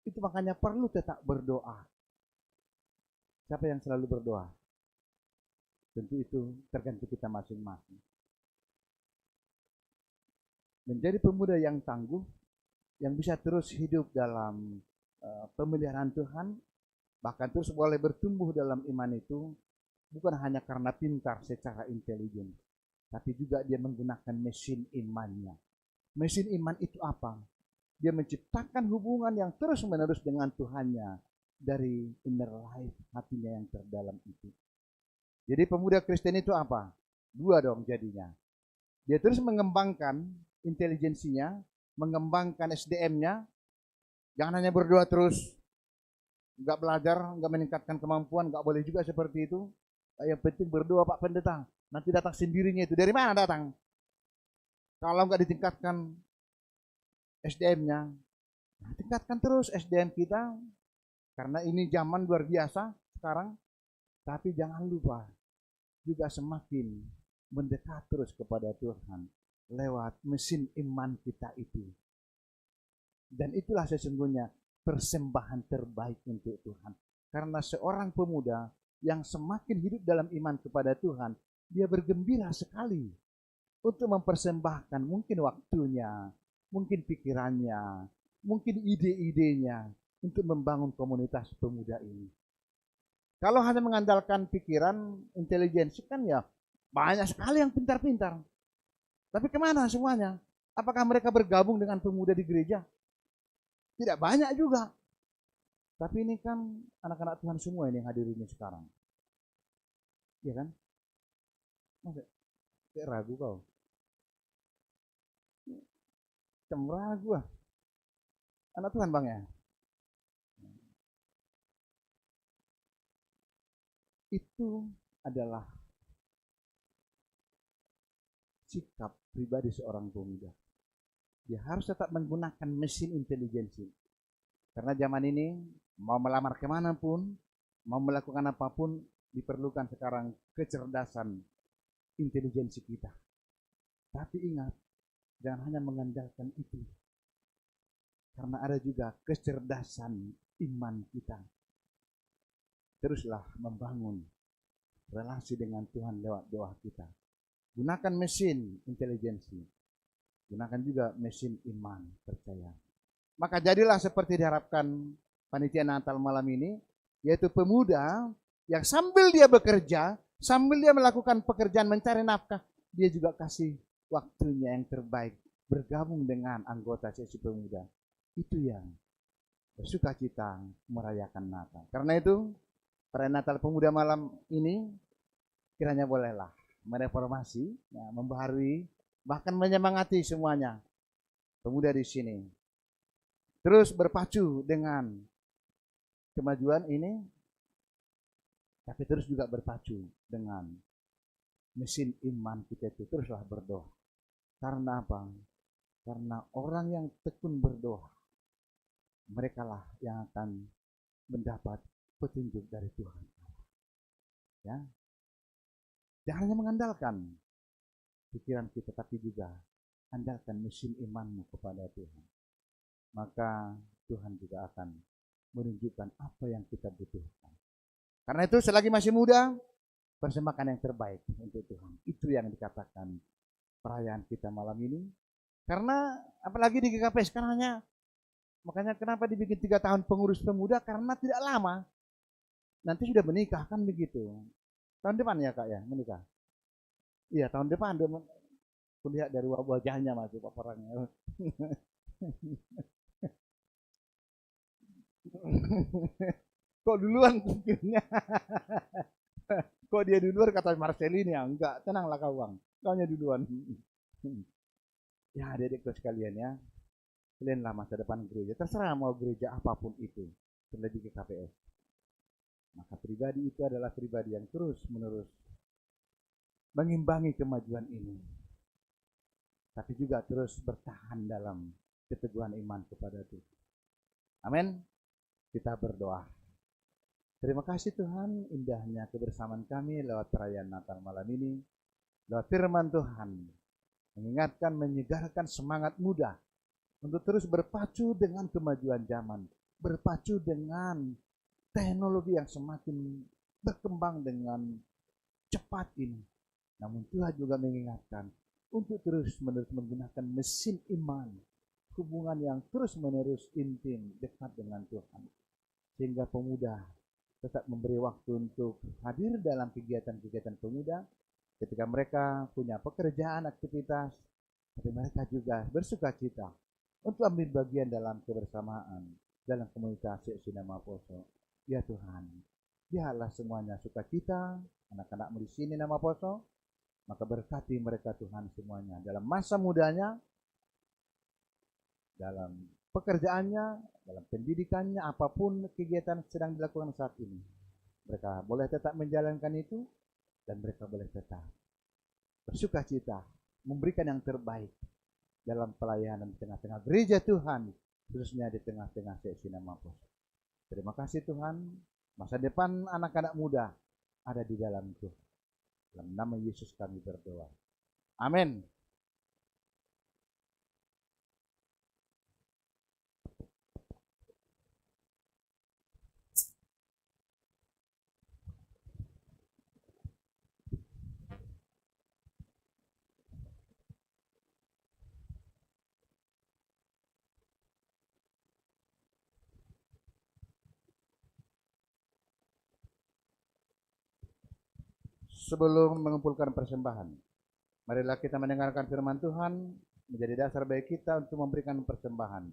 Itu makanya perlu tetap berdoa. Siapa yang selalu berdoa? Tentu itu tergantung kita masing-masing. Menjadi pemuda yang tangguh, yang bisa terus hidup dalam pemeliharaan Tuhan, bahkan terus boleh bertumbuh dalam iman itu, bukan hanya karena pintar secara intelijen, tapi juga dia menggunakan mesin imannya. Mesin iman itu apa? Dia menciptakan hubungan yang terus-menerus dengan Tuhannya dari inner life hatinya yang terdalam itu. Jadi pemuda Kristen itu apa? Dua dong jadinya. Dia terus mengembangkan intelijensinya, mengembangkan SDM-nya. Jangan hanya berdoa terus, nggak belajar, nggak meningkatkan kemampuan, nggak boleh juga seperti itu. Yang penting berdoa Pak Pendeta, nanti datang sendirinya itu. Dari mana datang? Kalau nggak ditingkatkan SDM-nya, tingkatkan terus SDM kita, karena ini zaman luar biasa sekarang. Tapi jangan lupa juga semakin mendekat terus kepada Tuhan lewat mesin iman kita itu. Dan itulah sesungguhnya persembahan terbaik untuk Tuhan. Karena seorang pemuda yang semakin hidup dalam iman kepada Tuhan, dia bergembira sekali untuk mempersembahkan mungkin waktunya, mungkin pikirannya, mungkin ide-idenya untuk membangun komunitas pemuda ini. Kalau hanya mengandalkan pikiran, intelijensi kan ya banyak sekali yang pintar-pintar. Tapi kemana semuanya? Apakah mereka bergabung dengan pemuda di gereja? Tidak banyak juga. Tapi ini kan anak-anak Tuhan semua ini yang hadir ini sekarang. Iya kan? Masa ragu kau? Ragu ah. Anak Tuhan Bang ya? Itu adalah sikap pribadi seorang pemuda. Dia harus tetap menggunakan mesin intelijensi. Karena zaman ini mau melamar kemanapun, mau melakukan apapun, diperlukan sekarang kecerdasan intelijensi kita. Tapi ingat, jangan hanya mengandalkan itu. Karena ada juga kecerdasan iman kita. Teruslah membangun relasi dengan Tuhan lewat doa kita. Gunakan mesin intelijensi. Gunakan juga mesin iman percaya. Maka jadilah seperti diharapkan panitia Natal malam ini, yaitu pemuda yang sambil dia bekerja, sambil dia melakukan pekerjaan mencari nafkah, dia juga kasih waktunya yang terbaik bergabung dengan anggota sesi pemuda. Itu yang bersuka cita merayakan Natal. Karena itu, perayaan Natal Pemuda malam ini kiranya bolehlah mereformasi, ya, membaharui, bahkan menyemangati semuanya pemuda di sini. Terus berpacu dengan kemajuan ini, tapi terus juga berpacu dengan mesin iman kita itu. Teruslah berdoa. Karena apa? Karena orang yang tekun berdoa, merekalah yang akan mendapat petunjuk dari Tuhan. Ya. Jangan hanya mengandalkan pikiran kita, tapi juga andalkan mesin imanmu kepada Tuhan. Maka Tuhan juga akan menunjukkan apa yang kita butuhkan. Karena itu selagi masih muda, persembahkan yang terbaik untuk Tuhan. Itu yang dikatakan perayaan kita malam ini. Karena apalagi di GKP sekarang makanya kenapa dibikin 3 tahun pengurus pemuda, karena tidak lama. Nanti sudah menikah kan begitu. Tahun depan ya Kak ya menikah. Iya tahun depan. Kulihat dari wajahnya masih orangnya. Kok duluan pikirnya? Kok dia duluan kata Marcelini ya? Enggak, tenanglah kawan. Kaunya duluan. Ya adik-adikku sekalian ya. Kalianlah masa depan gereja. Terserah mau gereja apapun itu. Terlebih ke KPS. Maka pribadi itu adalah pribadi yang terus menerus mengimbangi kemajuan ini, tapi juga terus bertahan dalam keteguhan iman kepada Tuhan. Amin. Kita berdoa. Terima kasih Tuhan, indahnya kebersamaan kami lewat perayaan Natal malam ini, lewat firman Tuhan, mengingatkan, menyegarkan semangat muda untuk terus berpacu dengan kemajuan zaman, berpacu dengan teknologi yang semakin berkembang dengan cepat ini. Namun Tuhan juga mengingatkan untuk terus-menerus menggunakan mesin iman, hubungan yang terus-menerus intim, dekat dengan Tuhan. Sehingga pemuda tetap memberi waktu untuk hadir dalam kegiatan-kegiatan pemuda, ketika mereka punya pekerjaan, aktivitas, tapi mereka juga bersuka cita untuk ambil bagian dalam kebersamaan, dalam komunitas CSI Nama Poso. Ya Tuhan, biarlah semuanya sukacita, anak-anak di sini Nama Poso, maka berkati mereka Tuhan semuanya dalam masa mudanya, dalam pekerjaannya, dalam pendidikannya, apapun kegiatan sedang dilakukan saat ini. Mereka boleh tetap menjalankan itu, dan mereka boleh tetap bersuka cita, memberikan yang terbaik dalam pelayanan di tengah-tengah gereja Tuhan, khususnya di tengah-tengah CSI Nama Poso. Terima kasih Tuhan, masa depan anak-anak muda ada di dalam Tuhan. Dalam nama Yesus kami berdoa. Amin. Sebelum mengumpulkan persembahan, marilah kita mendengarkan firman Tuhan menjadi dasar bagi kita untuk memberikan persembahan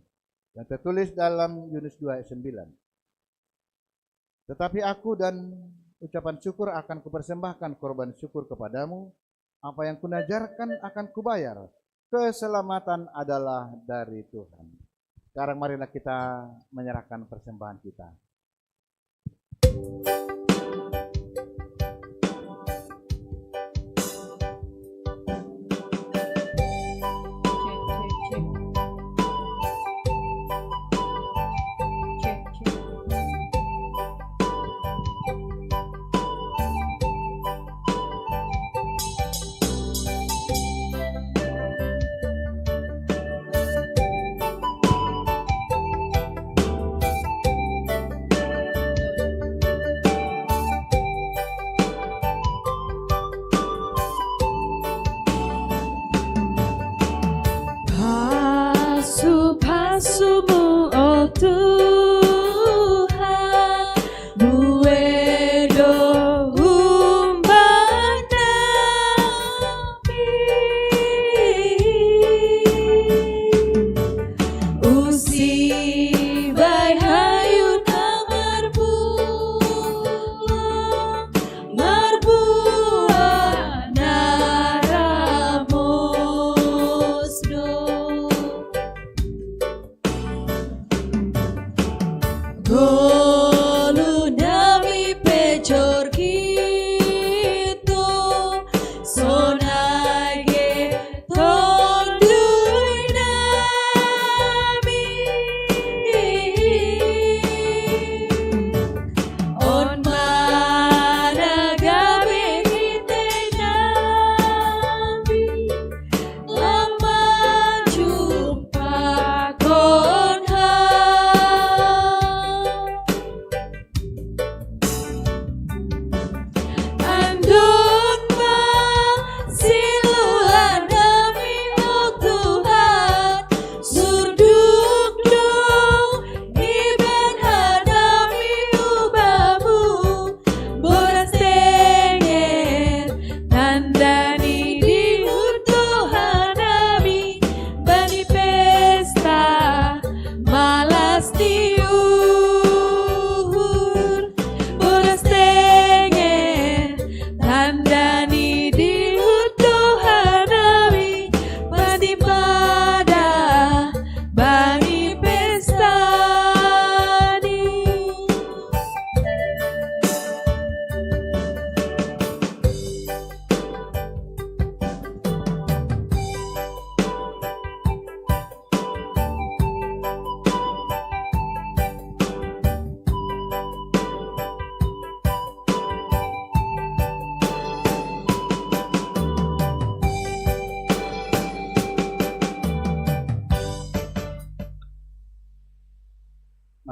yang tertulis dalam Yunus 2 ayat 9. Tetapi aku dan ucapan syukur akan kupersembahkan korban syukur kepadamu, apa yang kunajarkan akan kubayar, keselamatan adalah dari Tuhan. Sekarang marilah kita menyerahkan persembahan kita.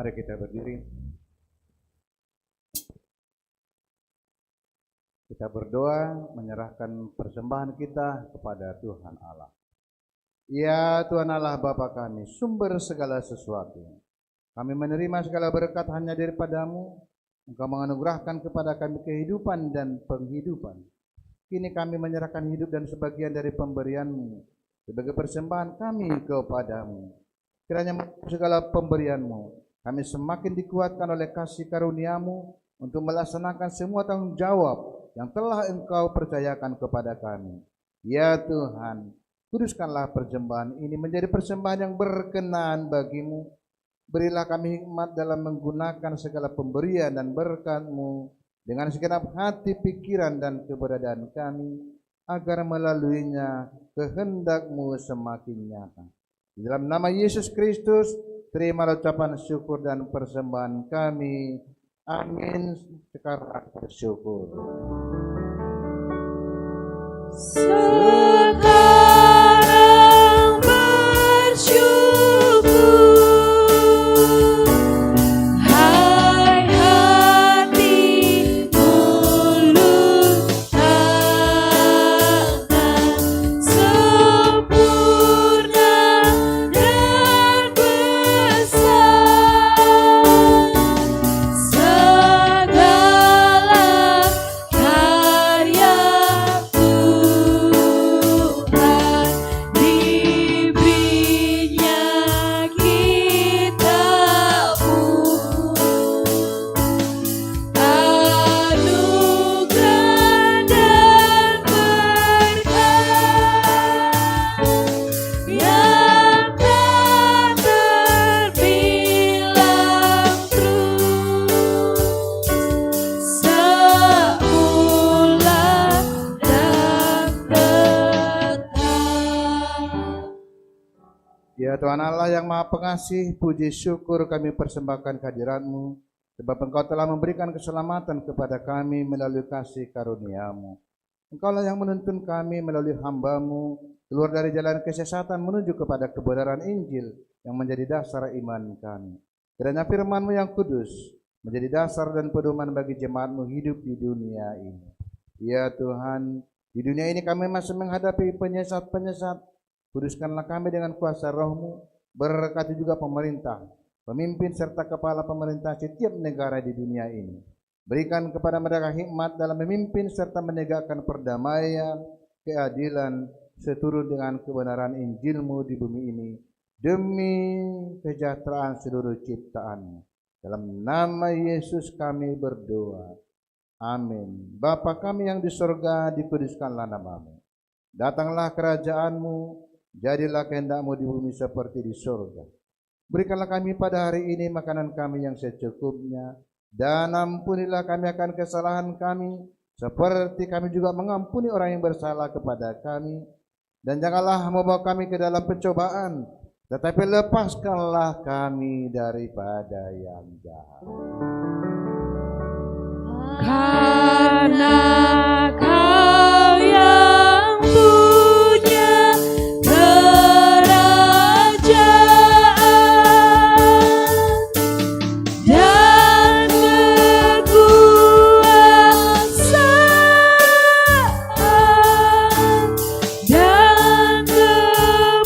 Mari kita berdiri. Kita berdoa menyerahkan persembahan kita kepada Tuhan Allah. Ya Tuhan Allah Bapa kami, sumber segala sesuatu. Kami menerima segala berkat hanya daripada-Mu. Engkau menganugerahkan kepada kami kehidupan dan penghidupan. Kini kami menyerahkan hidup dan sebagian dari pemberian-Mu sebagai persembahan kami kepada-Mu. Kiranya segala pemberian-Mu, kami semakin dikuatkan oleh kasih karunia-Mu untuk melaksanakan semua tanggung jawab yang telah Engkau percayakan kepada kami. Ya Tuhan, kuduskanlah persembahan ini menjadi persembahan yang berkenan bagi-Mu. Berilah kami hikmat dalam menggunakan segala pemberian dan berkat-Mu dengan segenap hati, pikiran, dan keberadaan kami, agar melaluinya kehendak-Mu semakin nyata. Di dalam nama Yesus Kristus, terima ucapan syukur dan persembahan kami. Amin. Sekarang bersyukur. Sekarang bersyukur. Tuhan Allah yang Maha Pengasih, puji syukur kami persembahkan kehadirat-Mu, sebab Engkau telah memberikan keselamatan kepada kami melalui kasih karunia-Mu. Engkaulah yang menuntun kami melalui hamba-Mu keluar dari jalan kesesatan menuju kepada kebenaran Injil yang menjadi dasar iman kami. Kiranya firman-Mu yang kudus menjadi dasar dan pedoman bagi jemaat-Mu hidup di dunia ini. Ya Tuhan, di dunia ini kami masih menghadapi penyesat-penyesat. Kuduskanlah kami dengan kuasa Roh-Mu, berkati juga pemerintah, pemimpin serta kepala pemerintah setiap negara di dunia ini. Berikan kepada mereka hikmat dalam memimpin serta menegakkan perdamaian, keadilan, seturut dengan kebenaran Injil-Mu di bumi ini, demi kesejahteraan seluruh ciptaan. Dalam nama Yesus kami berdoa. Amin. Bapa kami yang di surga, dikuduskanlah nama-Mu. Datanglah kerajaan-Mu, jadilah kehendak-Mu di bumi seperti di surga. Berikanlah kami pada hari ini makanan kami yang secukupnya, dan ampunilah kami akan kesalahan kami, seperti kami juga mengampuni orang yang bersalah kepada kami. Dan janganlah membawa kami ke dalam pencobaan, tetapi lepaskanlah kami daripada yang jahat. Karena Kau yang punya dan kekuasaan dan kemuliaan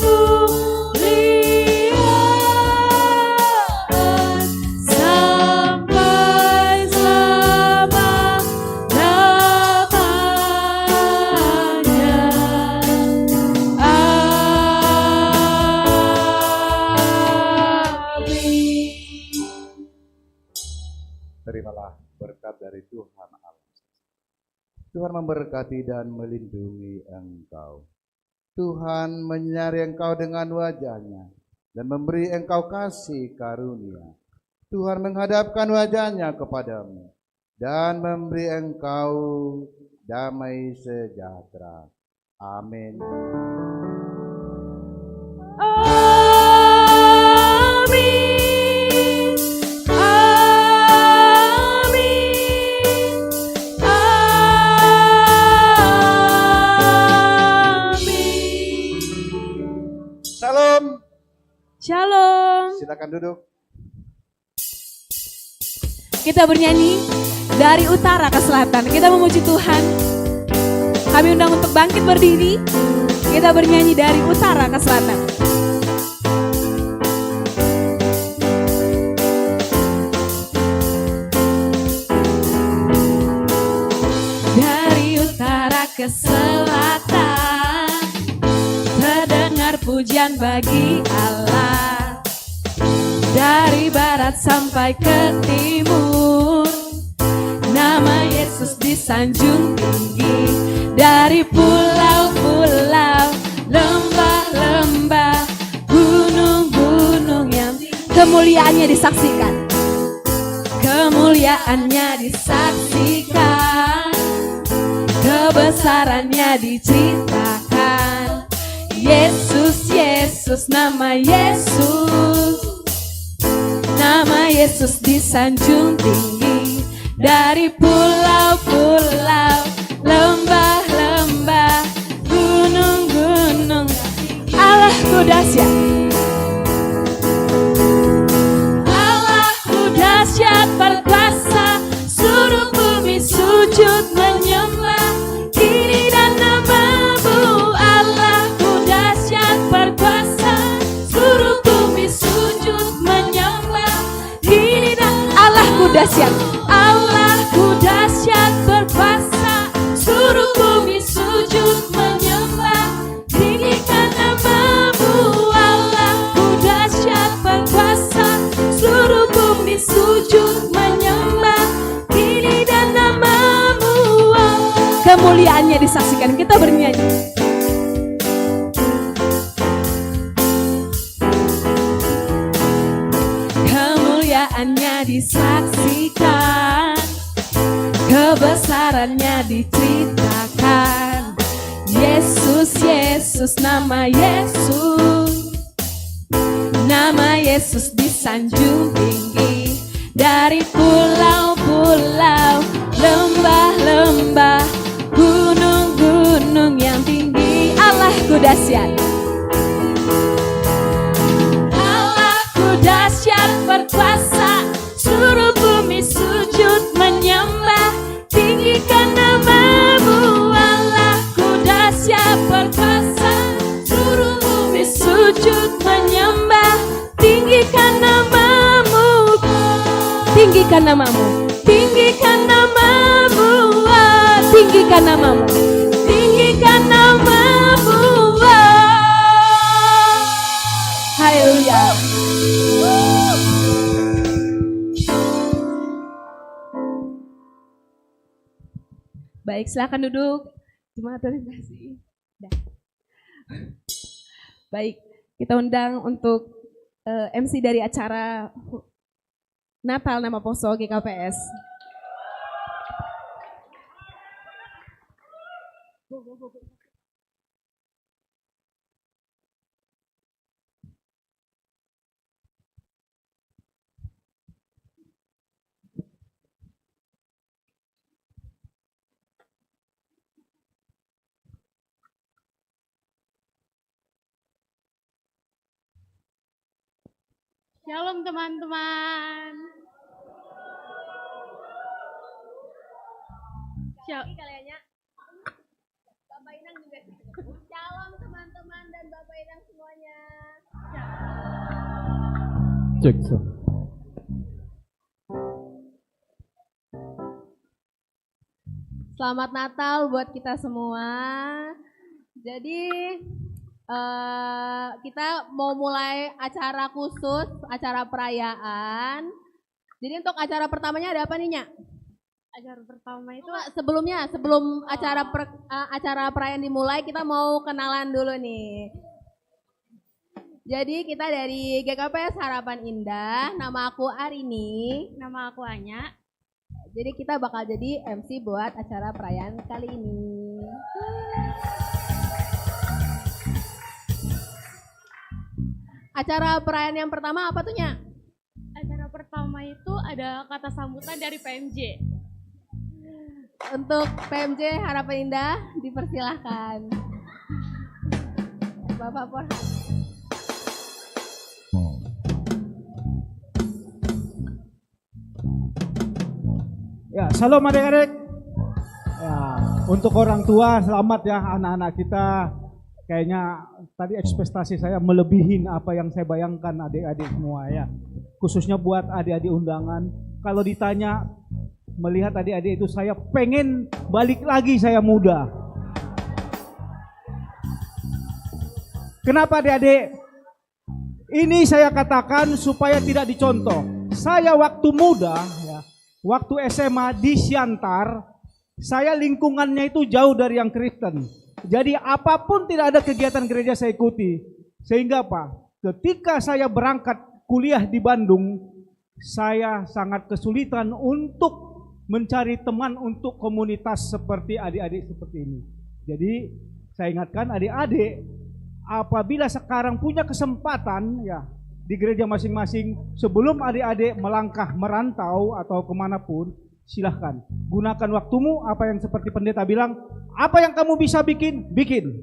sampai selama-lamanya. Terimalah berkat dari Tuhan Allah. Tuhan memberkati dan melindungi engkau. Tuhan menyinari engkau dengan wajah-Nya dan memberi engkau kasih karunia. Tuhan menghadapkan wajah-Nya kepadamu dan memberi engkau damai sejahtera. Amin. Shalom. Silakan duduk. Kita bernyanyi dari utara ke selatan. Kita memuji Tuhan. Kami undang untuk bangkit berdiri. Kita bernyanyi dari utara ke selatan. Dari utara ke selatan, terdengar pujian bagi Allah. Dari barat sampai ke timur, nama Yesus disanjung tinggi. Dari pulau-pulau, lembah-lembah, gunung-gunung yang kemuliaannya disaksikan. Kemuliaannya disaksikan, kebesarannya diceritakan. Yesus, Yesus, nama Yesus. Nama Yesus disanjung tinggi. Dari pulau-pulau, lembah-lembah, gunung-gunung, Allahku dahsyat. Allahku dahsyat berkuasa, suruh bumi sujud menyembah diri dan nama-Mu. Allahku dahsyat berkuasa, suruh bumi sujud menyembah diri dan Allahku dahsyat. Allahku dahsyat berkuasa, suruh bumi sujud menyembah tinggikan nama-Mu. Allahku dahsyat berkuasa, suruh bumi sujud menyembah diri dan nama-Mu. Kemuliaannya disaksikan. Kita bernyanyi. Kemuliaannya disaksikan, kebesarannya diceritakan. Yesus, Yesus, nama Yesus. Nama Yesus disanjung tinggi. Dari pulau-pulau, lembah-lembah, gunung-gunung yang tinggi. Allahku dahsyat. Allahku dahsyat berkuasa, suruh bumi sujud menyembah tinggikan nama-Mu. Allahku dahsyat berkuasa, suruh bumi sujud menyembah tinggikan nama-Mu. Tinggikan nama-Mu, tinggikan nama-Mu, tinggikan nama-Mu, tinggikan nama-Mu. Haleluya. Baik, silakan duduk. Terima kasih. Baik, kita undang untuk MC dari acara Natal Nama Poso GKPS. Shalom teman-teman. Kaliannya Bapak Inang juga. Shalom teman-teman dan Bapak Inang semuanya. Cek so. Selamat Natal buat kita semua. Jadi kita mau mulai acara khusus, acara perayaan. Jadi untuk acara pertamanya ada apa nih, Nya? Acara pertama itu sebelum acara perayaan dimulai, kita mau kenalan dulu nih. Jadi kita dari GKPS Harapan Indah, nama aku Arini, nama aku Anya. Jadi kita bakal jadi MC buat acara perayaan kali ini. Acara perayaan yang pertama apa tuh, Nya? Acara pertama itu ada kata sambutan dari PMJ. Untuk PMJ Harapan Indah dipersilahkan. Bapak Porhan. Ya, salam adik-adik. Ya, untuk orang tua selamat ya anak-anak kita. Kayaknya tadi ekspektasi saya melebihin apa yang saya bayangkan adik-adik semua ya. Khususnya buat adik-adik undangan. Kalau ditanya melihat adik-adik itu saya pengen balik lagi saya muda. Kenapa adik-adik? Ini saya katakan supaya tidak dicontoh. Saya waktu muda ya, waktu SMA di Siantar, saya lingkungannya itu jauh dari yang Kristen. Jadi apapun tidak ada kegiatan gereja saya ikuti. Sehingga apa? Ketika saya berangkat kuliah di Bandung, saya sangat kesulitan untuk mencari teman untuk komunitas seperti adik-adik seperti ini. Jadi saya ingatkan adik-adik, apabila sekarang punya kesempatan ya di gereja masing-masing, sebelum adik-adik melangkah merantau atau kemanapun, silahkan gunakan waktumu apa yang seperti pendeta bilang, apa yang kamu bisa bikin, bikin.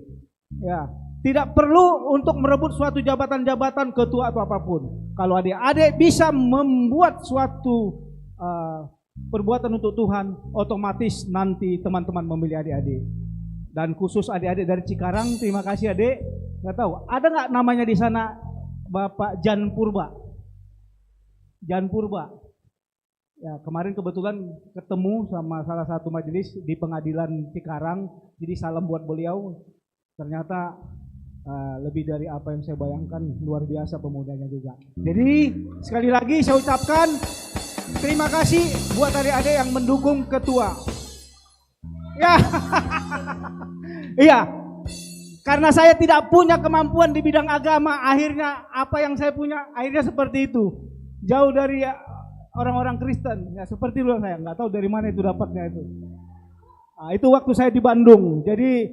Ya, tidak perlu untuk merebut suatu jabatan-jabatan ketua atau apapun. Kalau adik-adik bisa membuat suatu perbuatan untuk Tuhan, otomatis nanti teman-teman memilih adik-adik. Dan khusus adik-adik dari Cikarang, terima kasih adik. Nggak tahu, ada nggak namanya di sana Bapak Jan Purba? Jan Purba. Ya, kemarin kebetulan ketemu sama salah satu majelis di pengadilan Cikarang, jadi salam buat beliau. Ternyata lebih dari apa yang saya bayangkan, luar biasa pemudanya juga. Jadi sekali lagi saya ucapkan terima kasih buat adik-adik yang mendukung ketua. Ya, iya. Karena saya tidak punya kemampuan di bidang agama, akhirnya apa yang saya punya akhirnya seperti itu. Jauh dari orang-orang Kristen, ya seperti itu saya, nggak tahu dari mana itu dapatnya itu. Nah, itu waktu saya di Bandung, jadi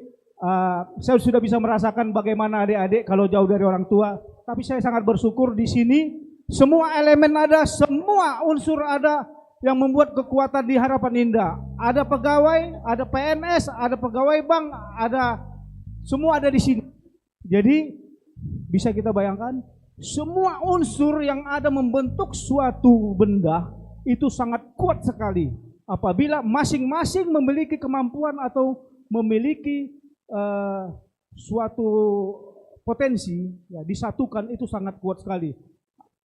saya sudah bisa merasakan bagaimana adik-adik kalau jauh dari orang tua. Tapi saya sangat bersyukur di sini semua elemen ada, semua unsur ada yang membuat kekuatan di Harapan Indah. Ada pegawai, ada PNS, ada pegawai bank, ada semua ada di sini. Jadi bisa kita bayangkan semua unsur yang ada membentuk suatu benda itu sangat kuat sekali. Apabila masing-masing memiliki kemampuan atau memiliki suatu potensi, ya, disatukan itu sangat kuat sekali.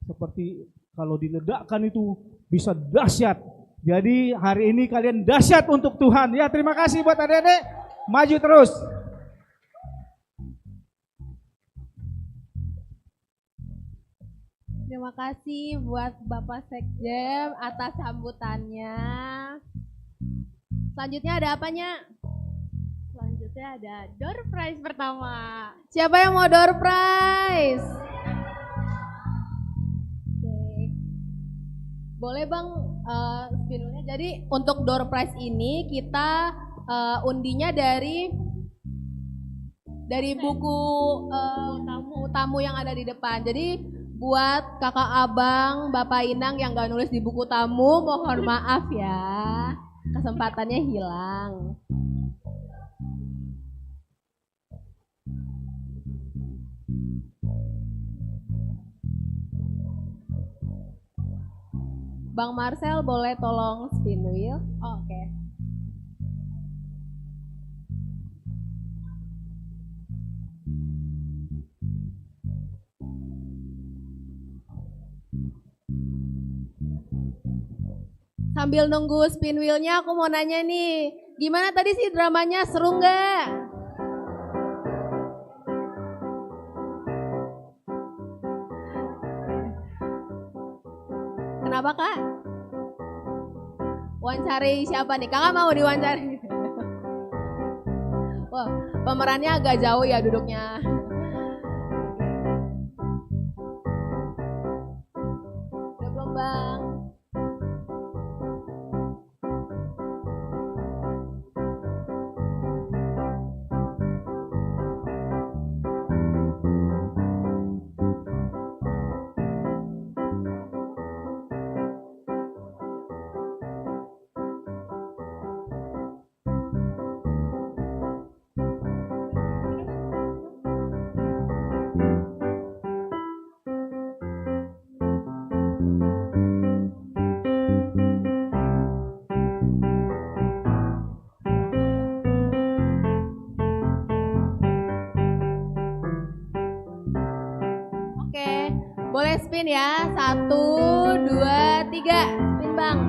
Seperti kalau diledakkan itu bisa dahsyat. Jadi hari ini kalian dahsyat untuk Tuhan. Ya, terima kasih buat adik-adik. Maju terus. Terima kasih buat Bapak Sekjem atas sambutannya. Selanjutnya ada apanya? Selanjutnya ada door prize pertama. Siapa yang mau door prize? Oke. Boleh Bang spinulnya. Jadi untuk door prize ini kita undinya dari buku tamu yang ada di depan. Jadi buat kakak abang, Bapak Inang yang gak nulis di buku tamu, mohon maaf ya, kesempatannya hilang. Bang Marcel boleh tolong spin wheel? Oh, oke. Sambil nunggu spin wheel-nya aku mau nanya nih, gimana tadi sih dramanya, seru nggak? Kenapa Kak? Wawancari siapa nih? Kakak mau diwawancari? Wah, pemerannya agak jauh ya duduknya. Udah belum Bang? Oke, boleh spin ya. 1, 2, 3. Spin Bang.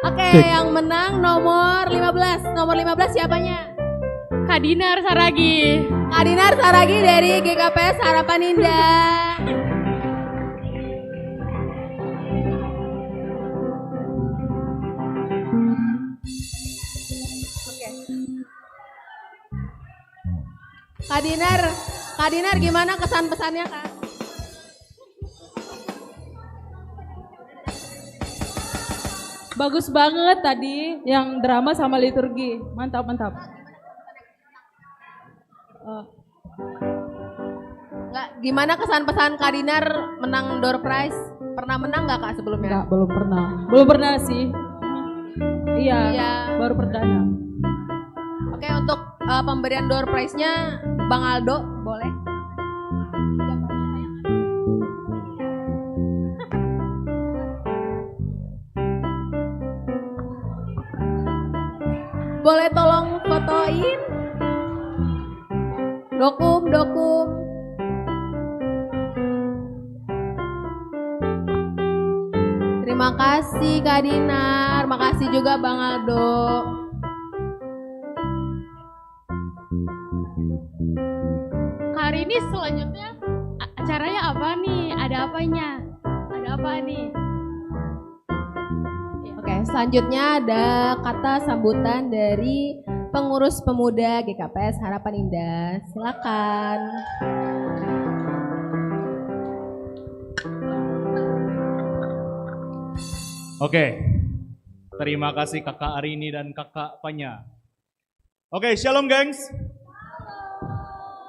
Oke, yang menang nomor 15. Nomor 15 siapanya? Kadinar Saragi. Kadinar Saragi dari GKPS Harapan Indah. Kak Dinar gimana kesan pesannya Kak? Bagus banget tadi yang drama sama liturgi. Mantap, mantap. Nggak, gimana kesan pesan Kak Dinar menang door prize? Pernah menang nggak Kak sebelumnya? Enggak, belum pernah. Belum pernah sih. Iya, baru perdana. Oke, untuk pemberian door prize-nya Bang Aldo, boleh? Boleh tolong fotoin? Dokum. Terima kasih Kak Dinar, makasih juga Bang Aldo. Hari ini selanjutnya acaranya apa nih? Ada apanya? Ada apa nih? Oke, selanjutnya ada kata sambutan dari pengurus pemuda GKPS Harapan Indah. Silakan. Oke, terima kasih Kakak Arini dan Kakak Panya. Oke, shalom gengs.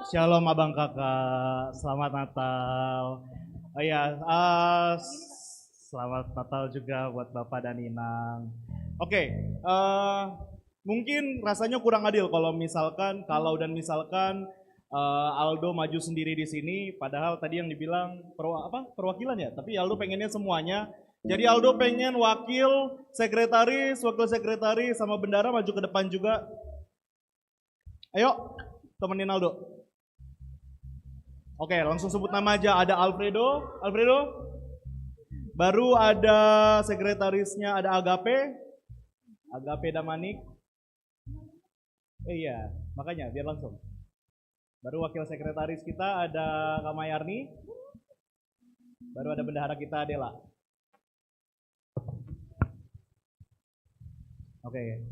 Shalom abang kakak, selamat Natal. Oh ya, selamat Natal juga buat Bapak dan Inang. Oke, mungkin rasanya kurang adil kalau misalkan Aldo maju sendiri di sini, padahal tadi yang dibilang perwakilan ya, tapi Aldo pengennya semuanya. Jadi Aldo pengen wakil sekretaris, sama bendara maju ke depan juga. Ayo, temenin Aldo. Oke, langsung sebut nama aja. Ada Alfredo. Baru ada sekretarisnya, ada Agape Damanik. Iya, makanya biar langsung. Baru wakil sekretaris kita ada Kamayarni. Baru ada bendahara kita Adela. Oke.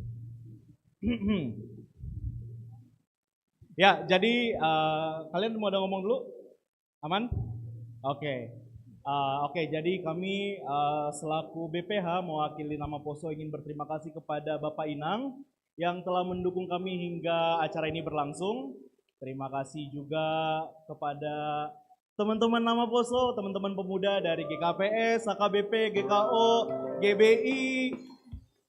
Ya, jadi kalian mau ada ngomong dulu? Aman? Oke. Jadi kami selaku BPH mewakili nama Poso ingin berterima kasih kepada Bapak Inang yang telah mendukung kami hingga acara ini berlangsung. Terima kasih juga kepada teman-teman nama Poso, teman-teman pemuda dari GKPS, HKBP, GKO, GBI.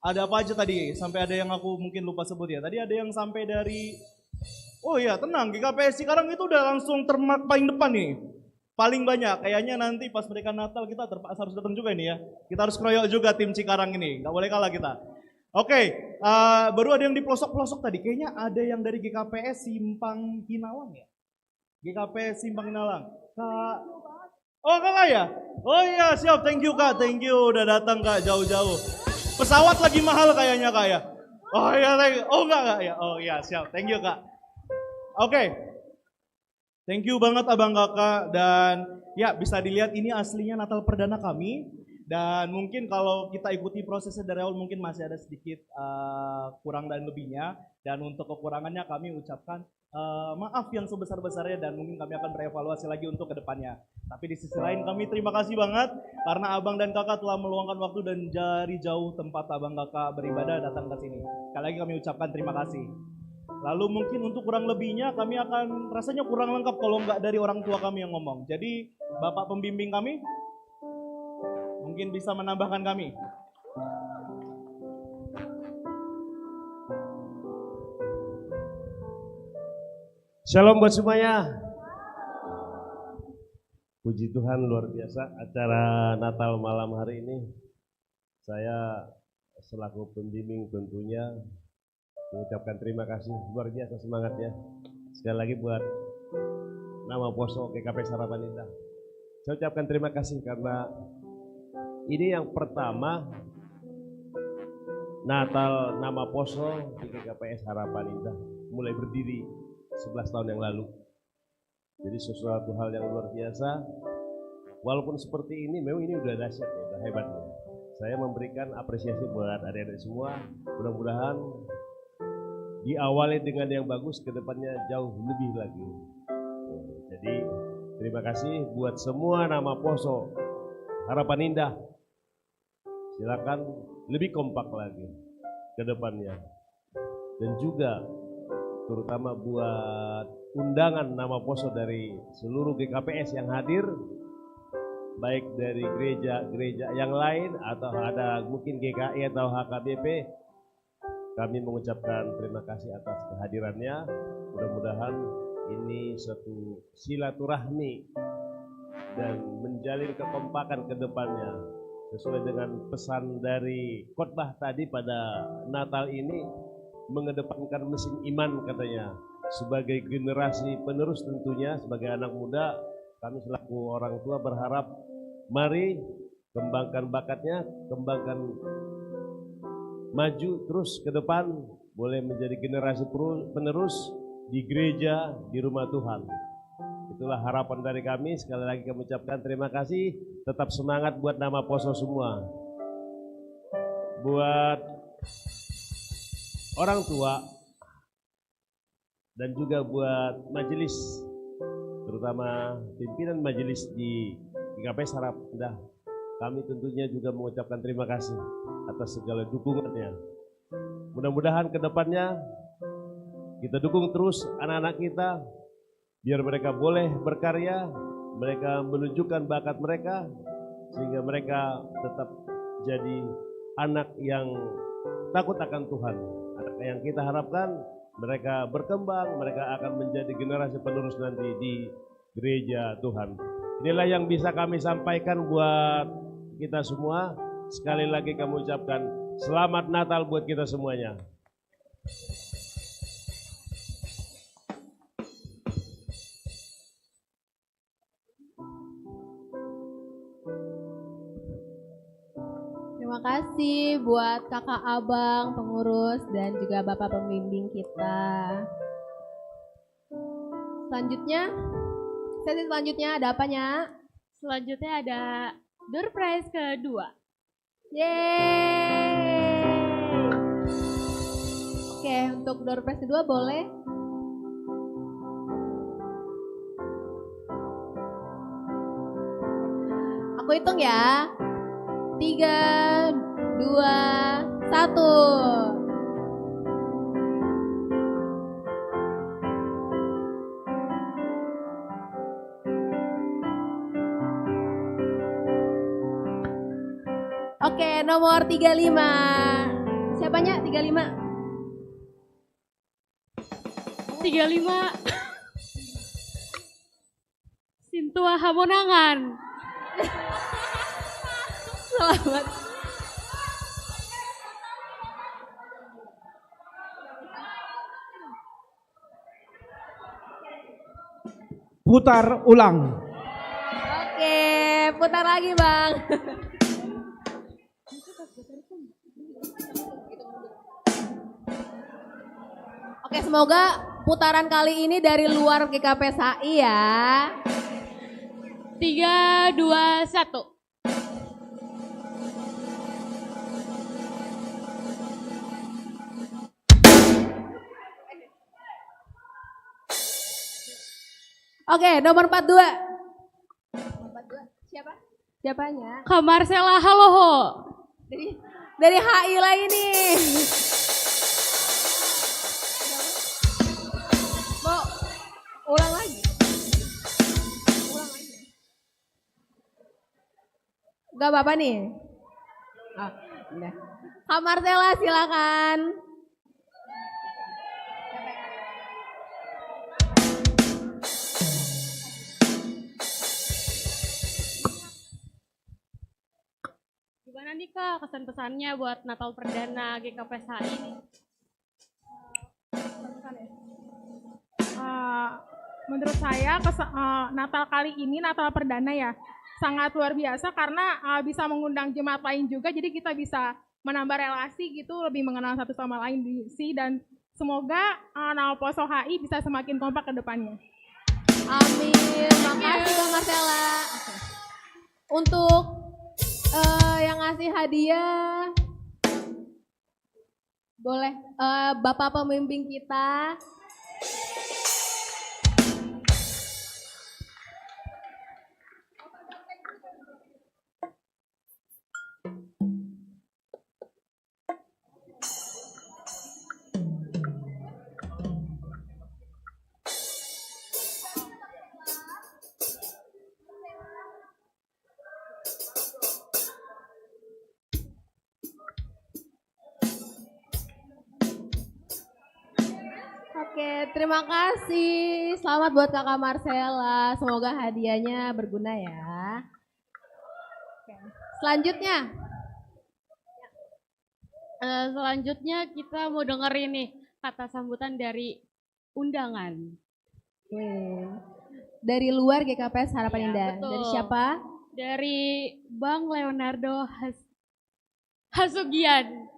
Ada apa aja tadi? Sampai ada yang aku mungkin lupa sebut ya. Tadi ada yang sampai dari, oh iya tenang, GKPS sekarang itu udah langsung termak paling depan nih. Paling banyak, kayaknya nanti pas mereka Natal kita harus datang juga ini ya. Kita harus keroyok juga tim Cikarang ini, nggak boleh kalah kita. Oke, baru ada yang di pelosok-pelosok tadi, kayaknya ada yang dari GKPS Simpang Kinalang ya? GKPS Simpang Kinalang. Kak, oh kakak ya? Oh iya siap, thank you Kak, thank you udah datang Kak jauh-jauh. Pesawat lagi mahal kayaknya Kak ya? Oh iya, oh enggak ya? Oh iya siap, thank you Kak. Oke, thank you banget abang kakak dan ya bisa dilihat ini aslinya Natal perdana kami dan mungkin kalau kita ikuti prosesnya dari awal mungkin masih ada sedikit kurang dan lebihnya dan untuk kekurangannya kami ucapkan maaf yang sebesar-besarnya dan mungkin kami akan berevaluasi lagi untuk kedepannya. Tapi di sisi lain kami terima kasih banget karena abang dan kakak telah meluangkan waktu dan dari jauh tempat abang kakak beribadah datang ke sini. Sekali lagi kami ucapkan terima kasih. Lalu mungkin untuk kurang lebihnya kami akan rasanya kurang lengkap kalau nggak dari orang tua kami yang ngomong. Jadi Bapak pembimbing kami mungkin bisa menambahkan kami. Shalom buat semuanya. Puji Tuhan, luar biasa acara Natal malam hari ini. Saya selaku pembimbing tentunya mengucapkan terima kasih, luar biasa semangatnya. Sekali lagi buat nama Poso GKP Harapan Indah. Saya ucapkan terima kasih karena ini yang pertama Natal nama Poso di GKPS Harapan Indah mulai berdiri 11 tahun yang lalu. Jadi sesuatu hal yang luar biasa. Walaupun seperti ini, memang ini udah dahsyat ya, udah hebat ya. Saya memberikan apresiasi buat adik-adik semua. Mudah-mudahan diawali dengan yang bagus, kedepannya jauh lebih lagi. Jadi terima kasih buat semua nama Poso Harapan Indah. Silakan lebih kompak lagi ke depannya. Dan juga terutama buat undangan nama Poso dari seluruh GKPS yang hadir, baik dari gereja-gereja yang lain atau ada mungkin GKI atau HKBP, kami mengucapkan terima kasih atas kehadirannya. Mudah-mudahan ini suatu silaturahmi dan menjalin kekompakan ke depannya sesuai dengan pesan dari khotbah tadi pada Natal ini, mengedepankan mesin iman katanya. Sebagai generasi penerus tentunya, sebagai anak muda, kami selaku orang tua berharap mari kembangkan bakatnya, kembangkan maju terus ke depan, boleh menjadi generasi penerus di gereja, di rumah Tuhan. Itulah harapan dari kami. Sekali lagi kami ucapkan terima kasih, tetap semangat buat nama Poso semua. Buat orang tua dan juga buat majelis, terutama pimpinan majelis di GKP Harapan Indah, kami tentunya juga mengucapkan terima kasih atas segala dukungannya. Mudah-mudahan ke depannya kita dukung terus anak-anak kita, biar mereka boleh berkarya, mereka menunjukkan bakat mereka, sehingga mereka tetap jadi anak yang takut akan Tuhan. Anak yang kita harapkan mereka berkembang, mereka akan menjadi generasi penerus nanti di gereja Tuhan. Inilah yang bisa kami sampaikan buat kita semua. Sekali lagi kami ucapkan selamat Natal buat kita semuanya. Terima kasih buat kakak abang pengurus dan juga bapak pembimbing kita. Selanjutnya, sesi selanjutnya ada apanya? Selanjutnya ada door prize kedua. Yeay. Oke, untuk door prize kedua boleh. Aku hitung ya. 3, 2, 1. Oke, nomor 35. Siapanya 35? 35. Sintua Hamonangan. Selamat. Putar ulang. Oke, putar lagi Bang. Oke, semoga putaran kali ini dari luar GKP SAI ya. 3, 2, 1. Oke, nomor 42. Siapa? Siapanya? Kak Marcella Haloho. Dari HI lagi nih. Mau ulang lagi? Ulang lagi. Gak apa-apa nih. Oh, udah. Kak Marcella silakan. nih Kak kesan-pesannya buat Natal Perdana GKPSHI ini? Menurut saya Natal kali ini, Natal Perdana ya, sangat luar biasa karena bisa mengundang jemaat lain juga, jadi kita bisa menambah relasi gitu, lebih mengenal satu sama lain sih, dan semoga Nalposo HI bisa semakin kompak ke depannya. Amin, makasih Bang Marcella. Untuk yang ngasih hadiah, boleh Bapak pembimbing kita. Oke, terima kasih. Selamat buat Kakak Marcella. Semoga hadiahnya berguna ya. Oke. Selanjutnya kita mau dengerin nih kata sambutan dari undangan. Dari luar GKPS Harapan Indah. Betul. Dari siapa? Dari Bang Leonardo Hasugian.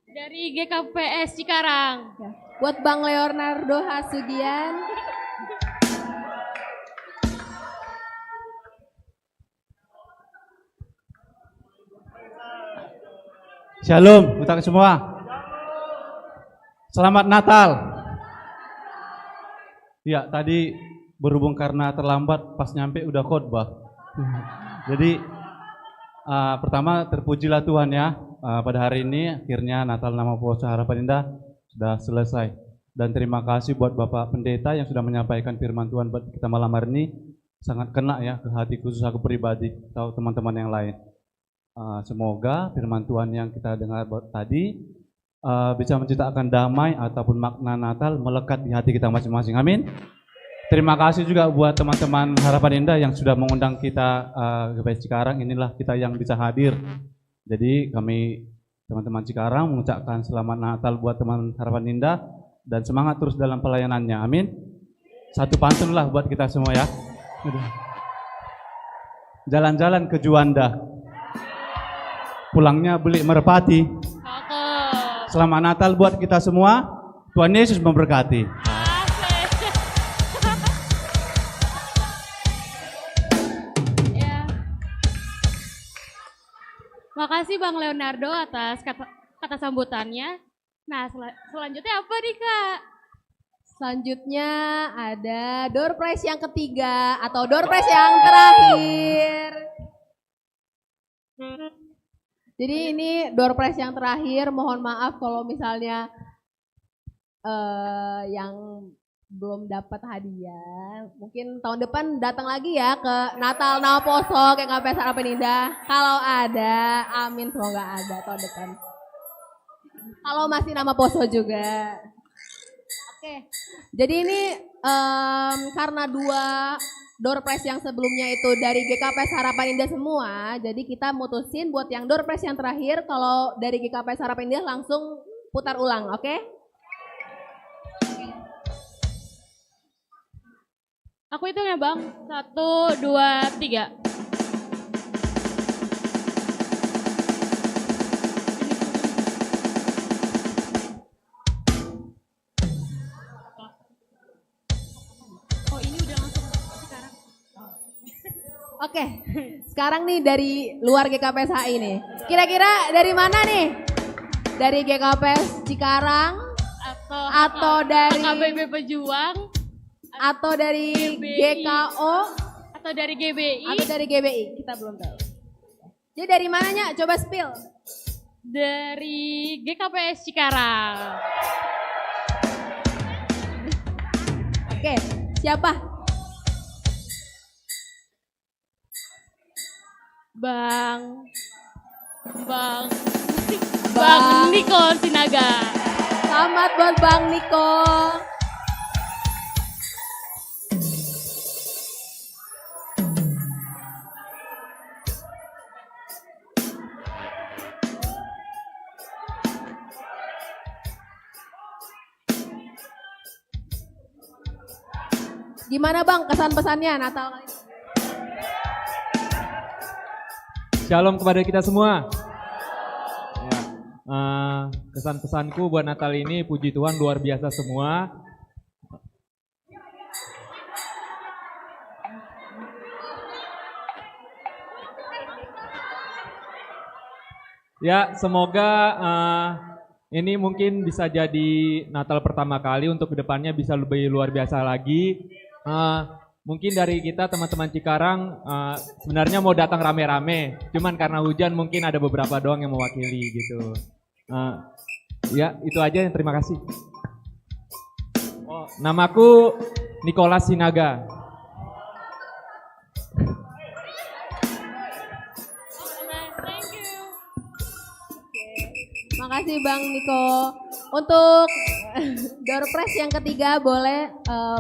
Dari GKPS Cikarang. Ya. Buat Bang Leonardo Hasugian. Shalom, untuk semua. Selamat Natal. Ya, tadi berhubung karena terlambat pas nyampe udah khotbah. Jadi pertama terpujilah Tuhan ya. Pada hari ini akhirnya Natal Namaposo Harapan Indah sudah selesai. Dan terima kasih buat Bapak Pendeta yang sudah menyampaikan firman Tuhan buat kita malam hari ini. Sangat kena ya ke hati khusus aku pribadi atau teman-teman yang lain. Semoga firman Tuhan yang kita dengar tadi bisa menciptakan damai ataupun makna Natal melekat di hati kita masing-masing. Amin. Terima kasih juga buat teman-teman Harapan Indah yang sudah mengundang kita GKPS Cikarang. Inilah kita yang bisa hadir. Jadi kami teman-teman Cikarang mengucapkan selamat Natal buat teman Harapan Indah dan semangat terus dalam pelayanannya. Amin. Satu pantun lah buat kita semua ya. Jalan-jalan ke Juanda, pulangnya beli merpati. Selamat Natal buat kita semua. Tuhan Yesus memberkati. Makasih Bang Leonardo atas kata sambutannya. Nah, selanjutnya apa nih Kak? Selanjutnya ada door prize yang ketiga atau door prize yang terakhir. Jadi ini door prize yang terakhir. Mohon maaf kalau misalnya yang belum dapat hadiah. Mungkin tahun depan datang lagi ya ke Natal Namaposo GKPS Harapan Indah. Kalau ada, amin semoga ada tahun depan. Kalau masih Namaposo juga. Oke, jadi ini karena dua door prize yang sebelumnya itu dari GKPS Harapan Indah semua, jadi kita mutusin buat yang door prize yang terakhir kalau dari GKPS Harapan Indah langsung putar ulang, oke? Aku hitung ya Bang, 1, 2, 3. Oh ini udah langsung sekarang. Oke, sekarang nih dari luar GKPS HI nih. Kira-kira dari mana nih? Dari GKPS Cikarang atau dari AKBP Pejuang atau dari GBI, GKO atau dari GBI atau dari GBI, kita belum tahu. Jadi dari mananya? Coba spill. Dari GKPS Cikarang. Oke, siapa? Bang Niko Sinaga. Selamat buat Bang Niko. Gimana Bang kesan-pesannya Natal kali ini? Shalom kepada kita semua. Ya, kesan-pesanku buat Natal ini, puji Tuhan luar biasa semua. Ya, semoga ini mungkin bisa jadi Natal pertama kali, untuk kedepannya bisa lebih luar biasa lagi. Mungkin dari kita teman-teman Cikarang sebenarnya mau datang rame-rame, cuman karena hujan mungkin ada beberapa doang yang mewakili gitu. Ya itu aja, terima kasih. Namaku Nicholas Sinaga. Makasih Bang Niko. Untuk door prize yang ketiga boleh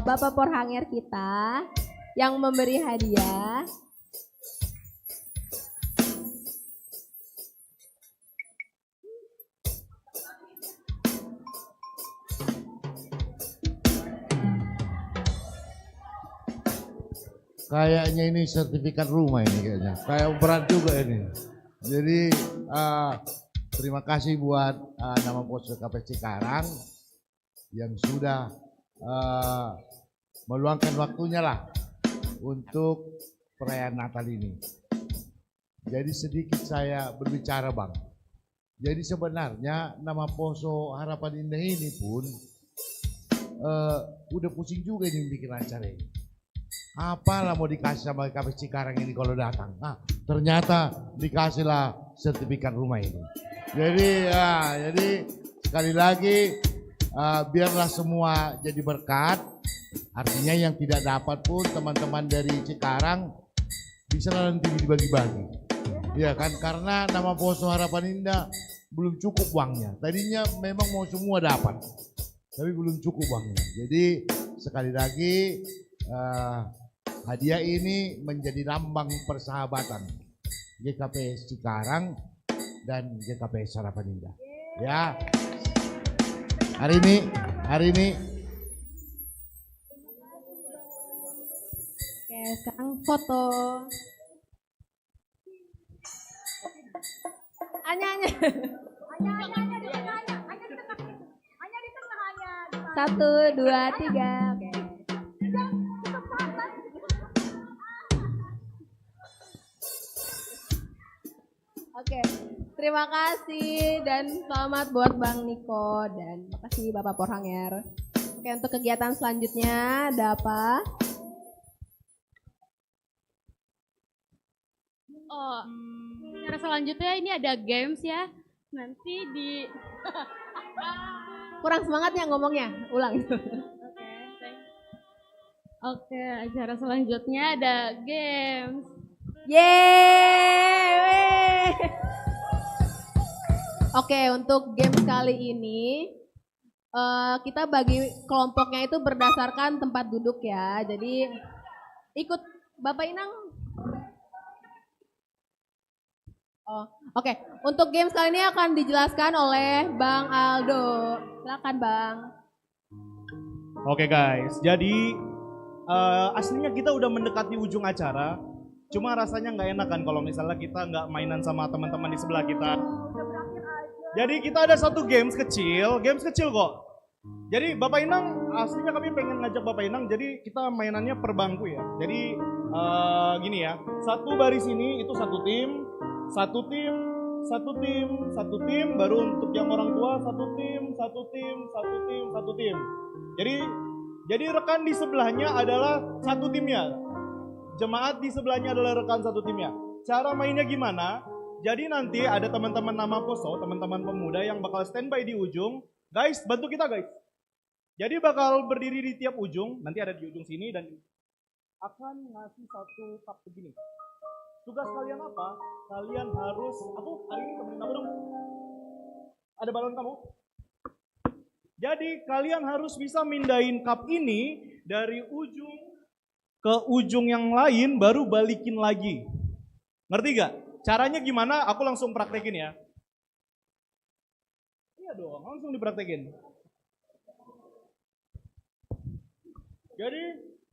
Bapak Porhanger kita yang memberi hadiah. Kayaknya ini sertifikat rumah ini kayaknya. Kayak berat juga ini. Jadi terima kasih buat nama Pos KP Cikarang yang sudah meluangkan waktunya lah untuk perayaan Natal ini. Jadi sedikit saya berbicara Bang. Jadi sebenarnya nama Poso Harapan Indah ini pun udah pusing juga ini bikin acara ini. Apalah mau dikasih sama KP Cikarang ini kalau datang. Nah, ternyata dikasihlah sertifikat rumah ini. Jadi sekali lagi biarlah semua jadi berkat. Artinya yang tidak dapat pun teman-teman dari Cikarang bisa nanti dibagi-bagi. Ya kan, karena nama Poso Harapan Indah belum cukup uangnya. Tadinya memang mau semua dapat, tapi belum cukup uangnya. Jadi sekali lagi hadiah ini menjadi lambang persahabatan GKPS Cikarang dan GKPS Harapan Indah. Ya, hari ini. Oke, sekarang foto. Anya. 1, 2, 3. Oke. Oke, terima kasih dan selamat buat Bang Niko dan makasih Bapak Porhanger. Oke, untuk kegiatan selanjutnya ada apa? Oh, cara selanjutnya ini ada games ya. Nanti di Kurang semangatnya ngomongnya, ulang. Oke, acara selanjutnya ada games. Yeay! Oke, untuk games kali ini kita bagi kelompoknya itu berdasarkan tempat duduk ya. Jadi ikut Bapak Inang. Oh, oke. Untuk games kali ini akan dijelaskan oleh Bang Aldo. Silakan Bang. Oke guys, jadi aslinya kita udah mendekati ujung acara. Cuma rasanya nggak enak kan kalau misalnya kita nggak mainan sama teman-teman di sebelah kita. Jadi kita ada satu games kecil kok. Jadi Bapak Inang, aslinya kami pengen ngajak Bapak Inang, jadi kita mainannya per bangku ya. Jadi gini ya, satu baris ini itu satu tim, baru untuk yang orang tua satu tim. Jadi rekan di sebelahnya adalah satu timnya. Jemaat di sebelahnya adalah rekan satu timnya. Cara mainnya gimana? Jadi nanti ada teman-teman nama Poso, teman-teman pemuda yang bakal standby di ujung. Guys, bantu kita guys. Jadi bakal berdiri di tiap ujung, nanti ada di ujung sini dan akan ngasih satu cup begini. Tugas kalian apa? Kalian harus, hari ini temenin kamu dong. Ada balon kamu? Jadi kalian harus bisa mindahin cup ini dari ujung ke ujung yang lain baru balikin lagi. Ngerti gak? Caranya gimana? Aku langsung praktekin ya. Iya dong, langsung dipraktekin. Jadi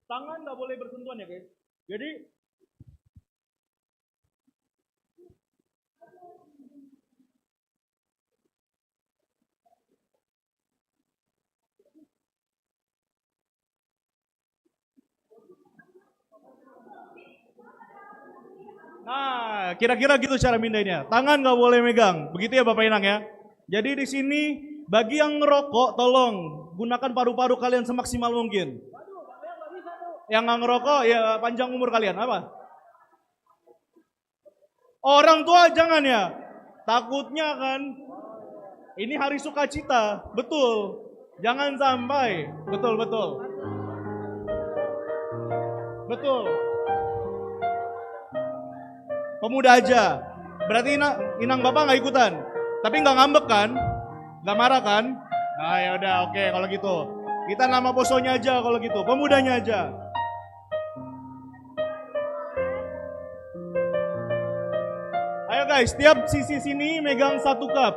tangan nggak boleh bersentuhan ya guys. Jadi nah, kira-kira gitu cara mindahinnya. Tangan nggak boleh megang. Begitu ya Bapak Inang ya. Jadi di sini bagi yang ngerokok tolong gunakan paru-paru kalian semaksimal mungkin. Yang nggak ngerokok ya panjang umur kalian. Apa? Orang tua jangan ya. Takutnya kan ini hari sukacita. Betul. Jangan sampai. Betul, betul. Betul. Pemuda aja. Berarti inang bapak nggak ikutan. Tapi nggak ngambek kan? Nggak marah kan? Nah ya udah oke kalau gitu. Kita nama posonya aja kalau gitu. Pemudanya aja. Ayo guys, tiap sisi sini megang 1 cup.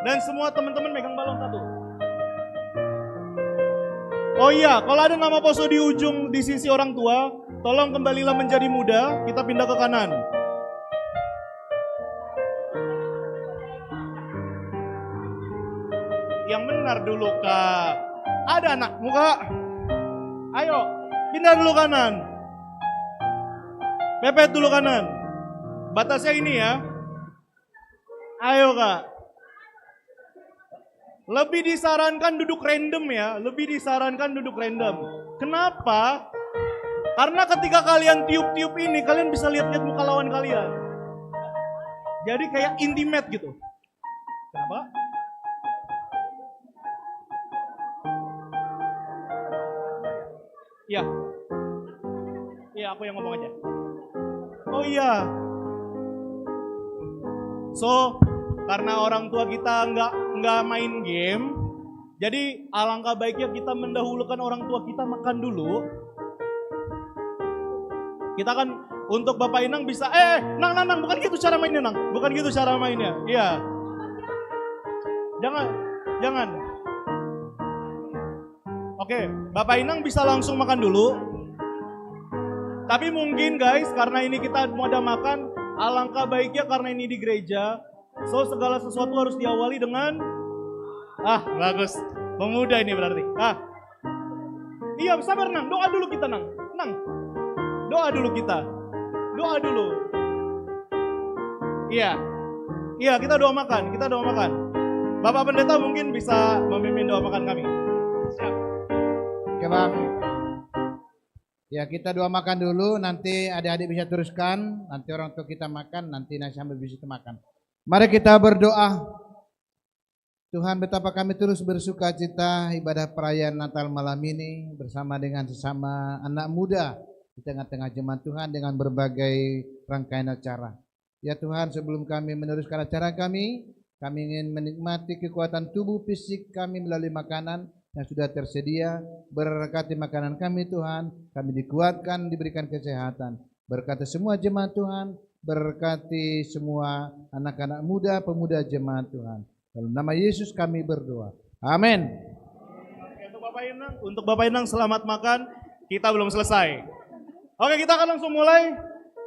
Dan semua teman-teman megang balon 1. Oh iya, kalau ada nama poso di ujung di sisi orang tua, tolong kembalilah menjadi muda, kita pindah ke kanan. Yang benar dulu kak. Ada anak muka. Ayo, pindah dulu kanan. Pepet dulu kanan. Batasnya ini ya. Ayo kak. Lebih disarankan duduk random ya. Lebih disarankan duduk random. Kenapa? Karena ketika kalian tiup-tiup ini, kalian bisa lihat-lihat muka lawan kalian. Jadi kayak intimate gitu. Kenapa? Iya. Iya, aku yang ngomong aja. Oh iya. So, karena orang tua kita nggak main game, jadi alangkah baiknya kita mendahulukan orang tua kita makan dulu. Kita kan untuk Bapak Inang bisa, Nang, bukan gitu cara mainnya Nang, bukan gitu cara mainnya, iya. Jangan. Oke, Bapak Inang bisa langsung makan dulu. Tapi mungkin guys, karena ini kita mau ada makan, alangkah baiknya karena ini di gereja, so segala sesuatu harus diawali dengan, bagus, pemuda ini berarti. Iya, sabar Nang, doa dulu kita Nang, doa dulu kita, doa dulu. Iya, kita doa makan, Bapak Pendeta mungkin bisa memimpin doa makan kami. Siap. Oke Bang. Ya kita doa makan dulu, nanti adik-adik bisa teruskan, nanti orang tua kita makan, nanti sambil bisa makan. Mari kita berdoa. Tuhan, betapa kami terus bersuka cita ibadah perayaan Natal malam ini bersama dengan sesama anak muda di tengah-tengah jemaat Tuhan dengan berbagai rangkaian acara. Ya Tuhan, sebelum kami meneruskan acara kami ingin menikmati kekuatan tubuh fisik kami melalui makanan yang sudah tersedia. Berkati makanan kami Tuhan, kami dikuatkan, diberikan kesehatan. Berkati semua jemaat Tuhan, berkati semua anak-anak muda, pemuda jemaat Tuhan. Dalam nama Yesus kami berdoa. Amin. Untuk Bapak Inang selamat makan, kita belum selesai. Oke, kita akan langsung mulai.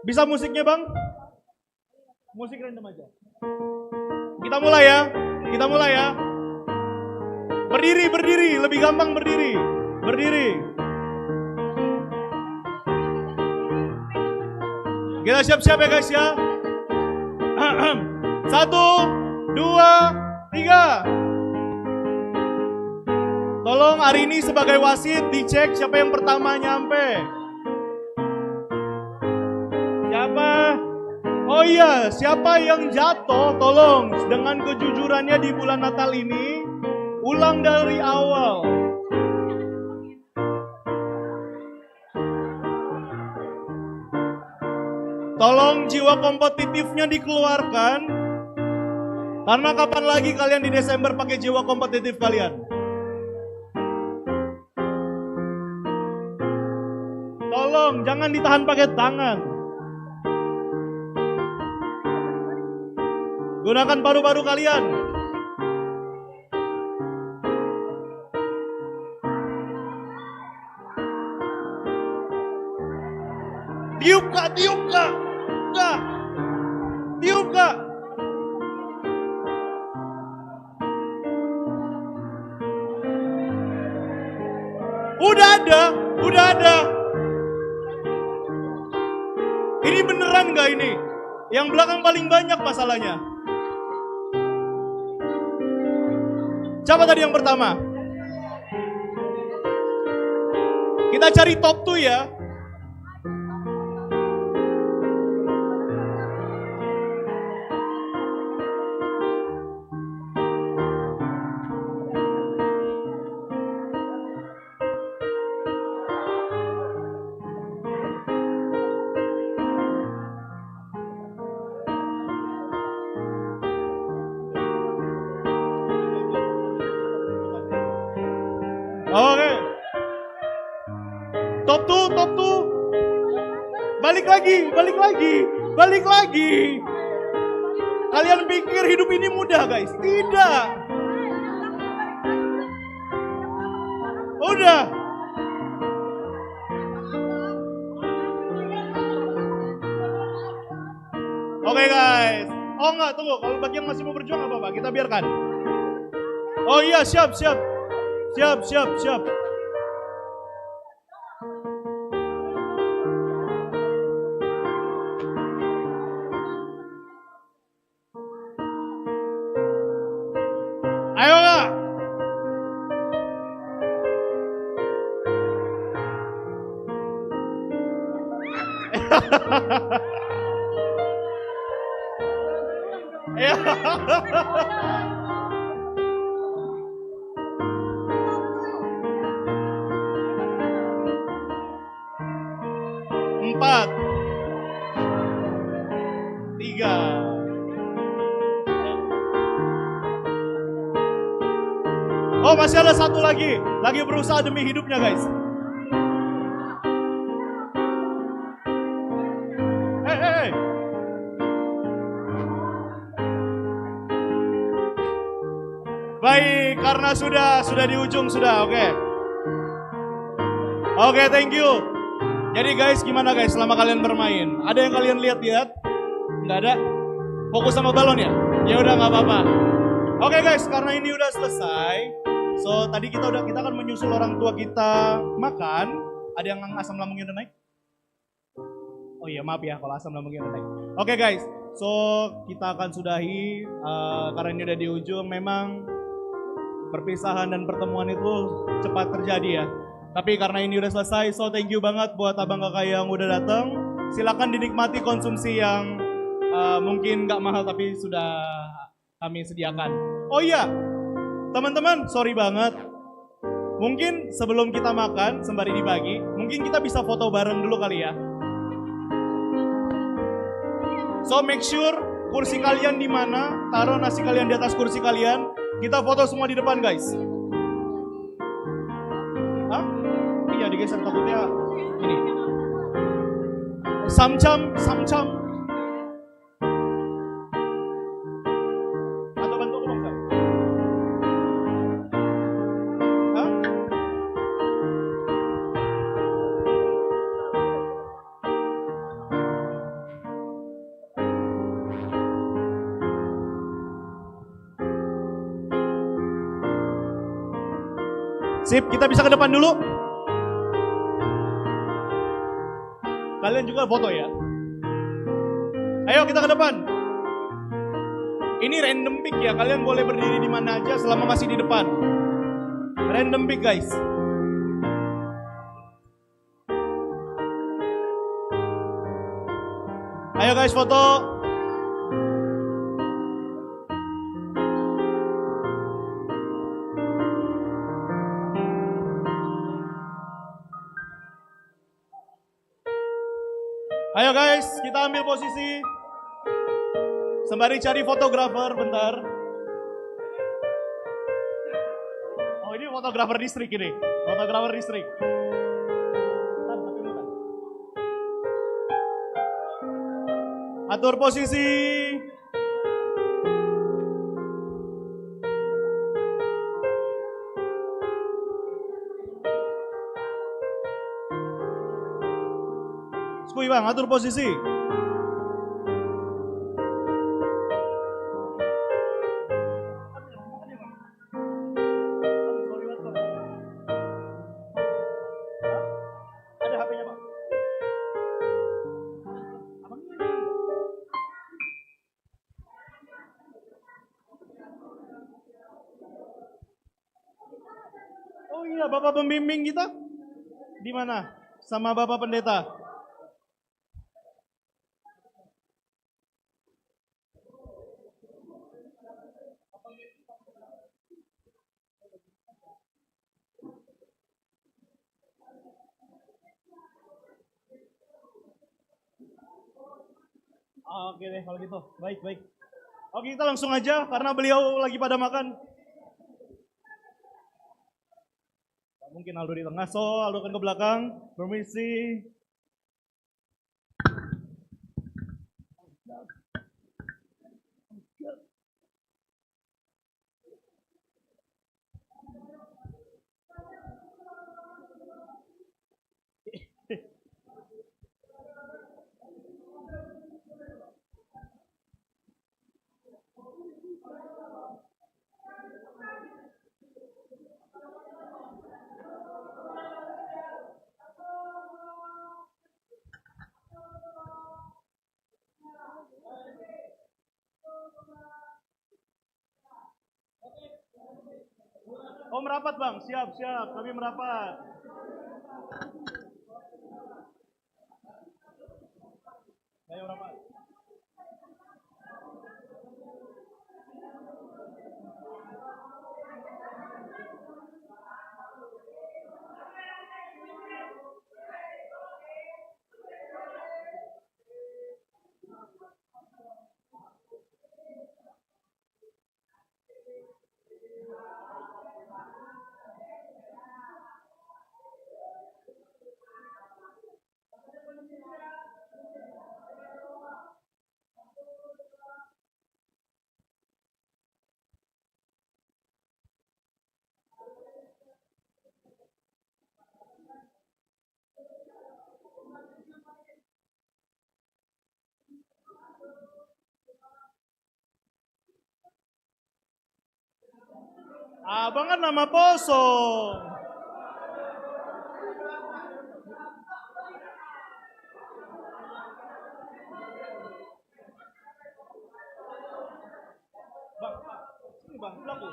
Bisa musiknya Bang? Musik random aja. Kita mulai ya. Berdiri, lebih gampang berdiri. Kita siap-siap ya guys ya. 1, 2, 3. Tolong hari ini sebagai wasit dicek siapa yang pertama nyampe. Siapa? Oh iya, siapa yang jatuh tolong dengan kejujurannya di bulan Natal ini ulang dari awal. Tolong jiwa kompetitifnya dikeluarkan. Karena kapan lagi kalian di Desember pakai jiwa kompetitif kalian? Tolong jangan ditahan pakai tangan. Gunakan paru-paru kalian. Tiup kak, tiup kak. Kak. Tiup kak. Udah ada, udah ada. Ini beneran gak ini? Yang belakang paling banyak masalahnya. Siapa tadi yang pertama? Kita cari top 2 ya. Oke. Top 2, top 2. Balik lagi, balik lagi, balik lagi. Kalian pikir hidup ini mudah, guys? Tidak. Udah. Oke, guys. Oh enggak, tunggu. Kalau bagian masih mau berjuang nggak apa-apa, kita biarkan. Oh iya, siap, siap. Siap, siap, siap. Ayo kak. Empat, 3. Oh masih ada satu lagi berusaha demi hidupnya guys. Hey. Baik, karena sudah di ujung sudah, oke. Oke, thank you. Jadi guys, gimana guys selama kalian bermain? Ada yang kalian lihat-lihat? Nggak ada? Fokus sama balon ya? Ya udah nggak apa-apa. Oke guys, karena ini udah selesai. So tadi kita akan menyusul orang tua kita makan. Ada yang asam lambungnya udah naik? Oh iya maaf ya kalau asam lambungnya udah naik. Oke guys, so kita akan sudahi karena ini udah di ujung. Memang perpisahan dan pertemuan itu cepat terjadi ya. Tapi karena ini udah selesai, so thank you banget buat abang kakak yang udah datang. Silakan dinikmati konsumsi yang mungkin nggak mahal tapi sudah kami sediakan. Oh iya, teman-teman, sorry banget. Mungkin sebelum kita makan, sembari dibagi, mungkin kita bisa foto bareng dulu kali ya. So make sure kursi kalian di mana, taruh nasi kalian di atas kursi kalian. Kita foto semua di depan guys. Hah? Iya digeser takutnya ini. Samcam. Atau bantu aku bang Sam? Hah? Sip, kita bisa ke depan dulu. Kalian juga foto ya. Ayo kita ke depan. Ini random pick ya, kalian boleh berdiri di mana aja selama masih di depan. Random pick guys. Ayo guys foto. Ayo guys, kita ambil posisi. Sembari cari fotografer bentar. Oh ini fotografer distrik ini. Fotografer distrik. Atur posisi. Skui bang, atur posisi. Ada HP-nya bang. Oh iya, Bapak pembimbing kita di mana? Sama Bapak Pendeta. Oke deh kalau gitu, baik. Oke kita langsung aja karena beliau lagi pada makan. Mungkin Aldo di tengah, so Aldo akan ke belakang. Permisi. Oh merapat bang, siap, kami merapat. Ayo merapat. Abang kan nama Poso. Bang, sini bang, pelaku.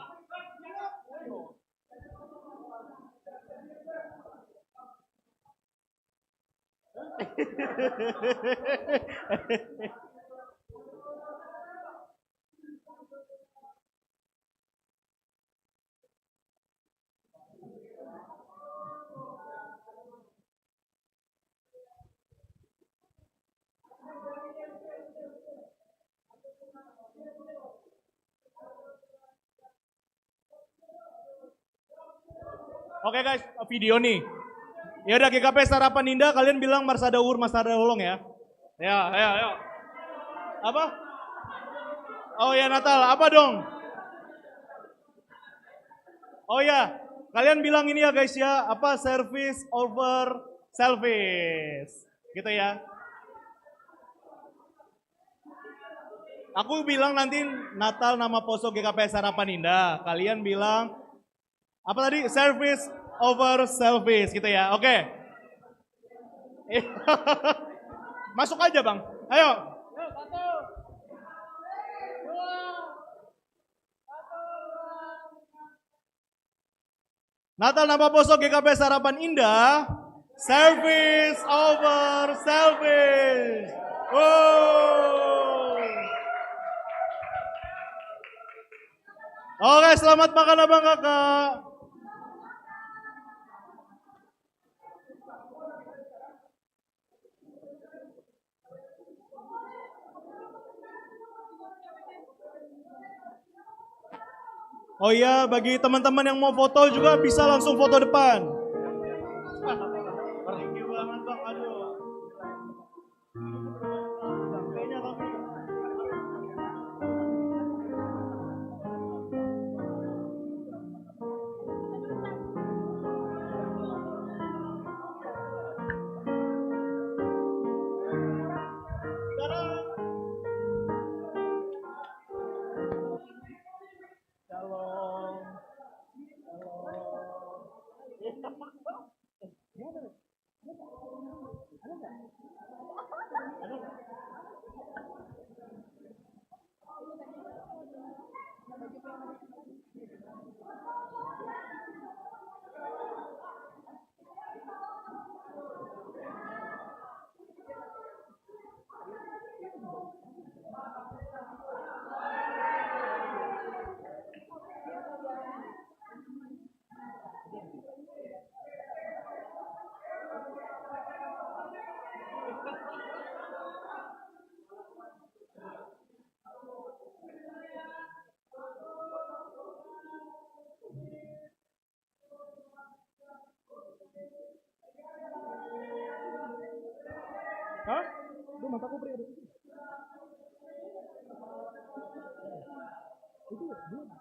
Oke guys, video nih. Ya udah GKP Sarapan Indah, kalian bilang Marsada Ur, Marsada Holong ya. Ya, ayo. Apa? Oh ya Natal, apa dong? Oh ya, kalian bilang ini ya guys ya, apa service over selfish. Gitu ya. Aku bilang nanti Natal nama Poso GKP Sarapan Indah. Kalian bilang apa tadi? Service over selfish gitu ya. Oke. Masuk aja bang. Ayo. Natal nama Poso GKP Sarapan Indah. Service over selfish. Oke, selamat makan abang kakak. Oh iya, bagi teman-teman yang mau foto juga bisa langsung foto depan. Thank you banget bang, aduh. Hah? Duh, mataku beri ada. Itu belum.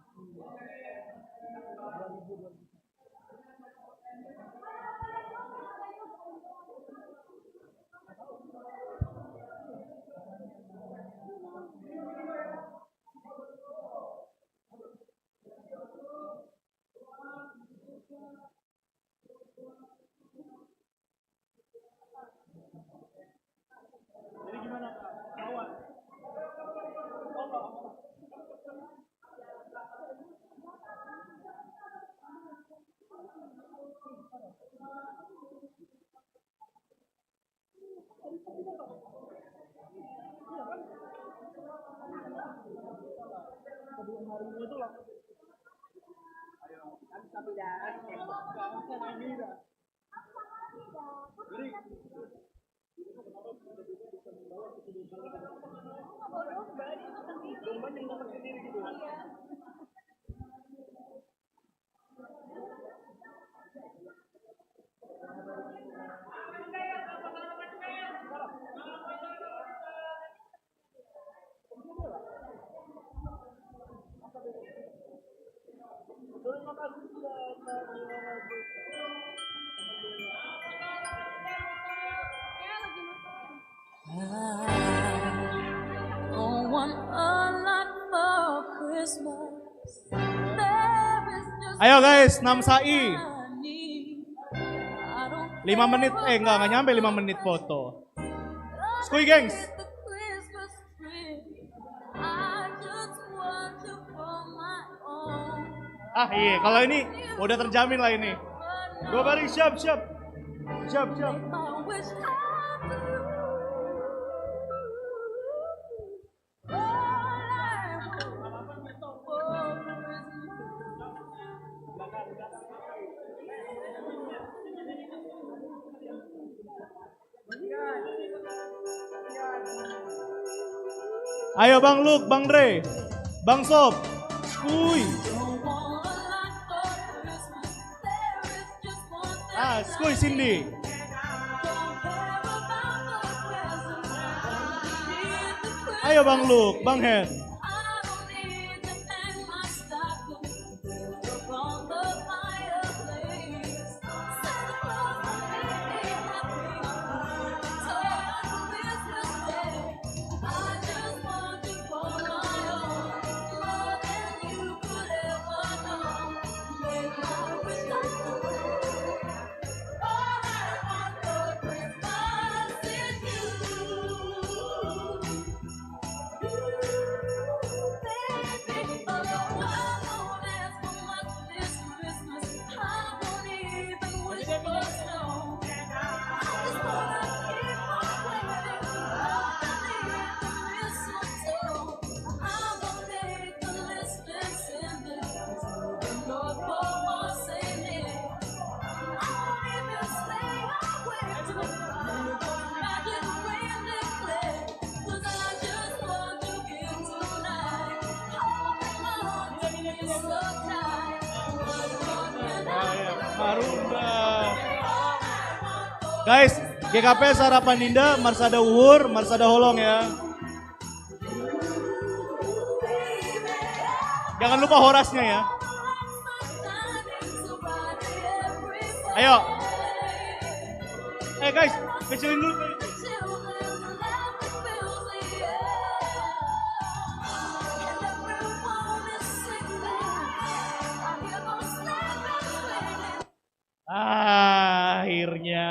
Jadi gimana Kak? Kawan? Sebelum hari ini itu lah. Ayo, kan satu jalan. Ini dah. Jadi terima kasih sudah I want a lot for Christmas. There is just Ayo guys, 6 sai. I need. 5 menit, enggak nyampe 5 menit foto. Skuy gengs. Christmas tree. I just want you for my own. Ah iya, kalau ini udah terjamin lah ini. Dua baris, siap. I wish I Ayo Bang Luk, Bang Dre, Bang Sob, Skuy. Skuy Cindy. Ayo Bang Luk, Bang Hen. Guys, GKP Sarapan Indah, Marsada Uhur, Marsada Holong ya. Jangan lupa horasnya ya. Ayo. Guys, kecilin dulu. Akhirnya.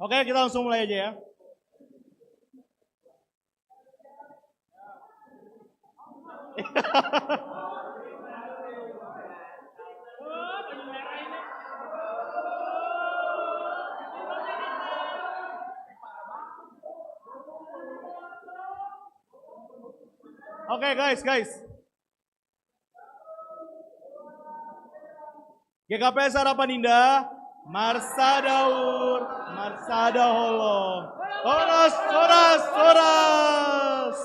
Oke, kita langsung mulai aja ya. Oke, guys. GKPS Harapan Indah, Marsa Daur, Marsada Holo. Soras.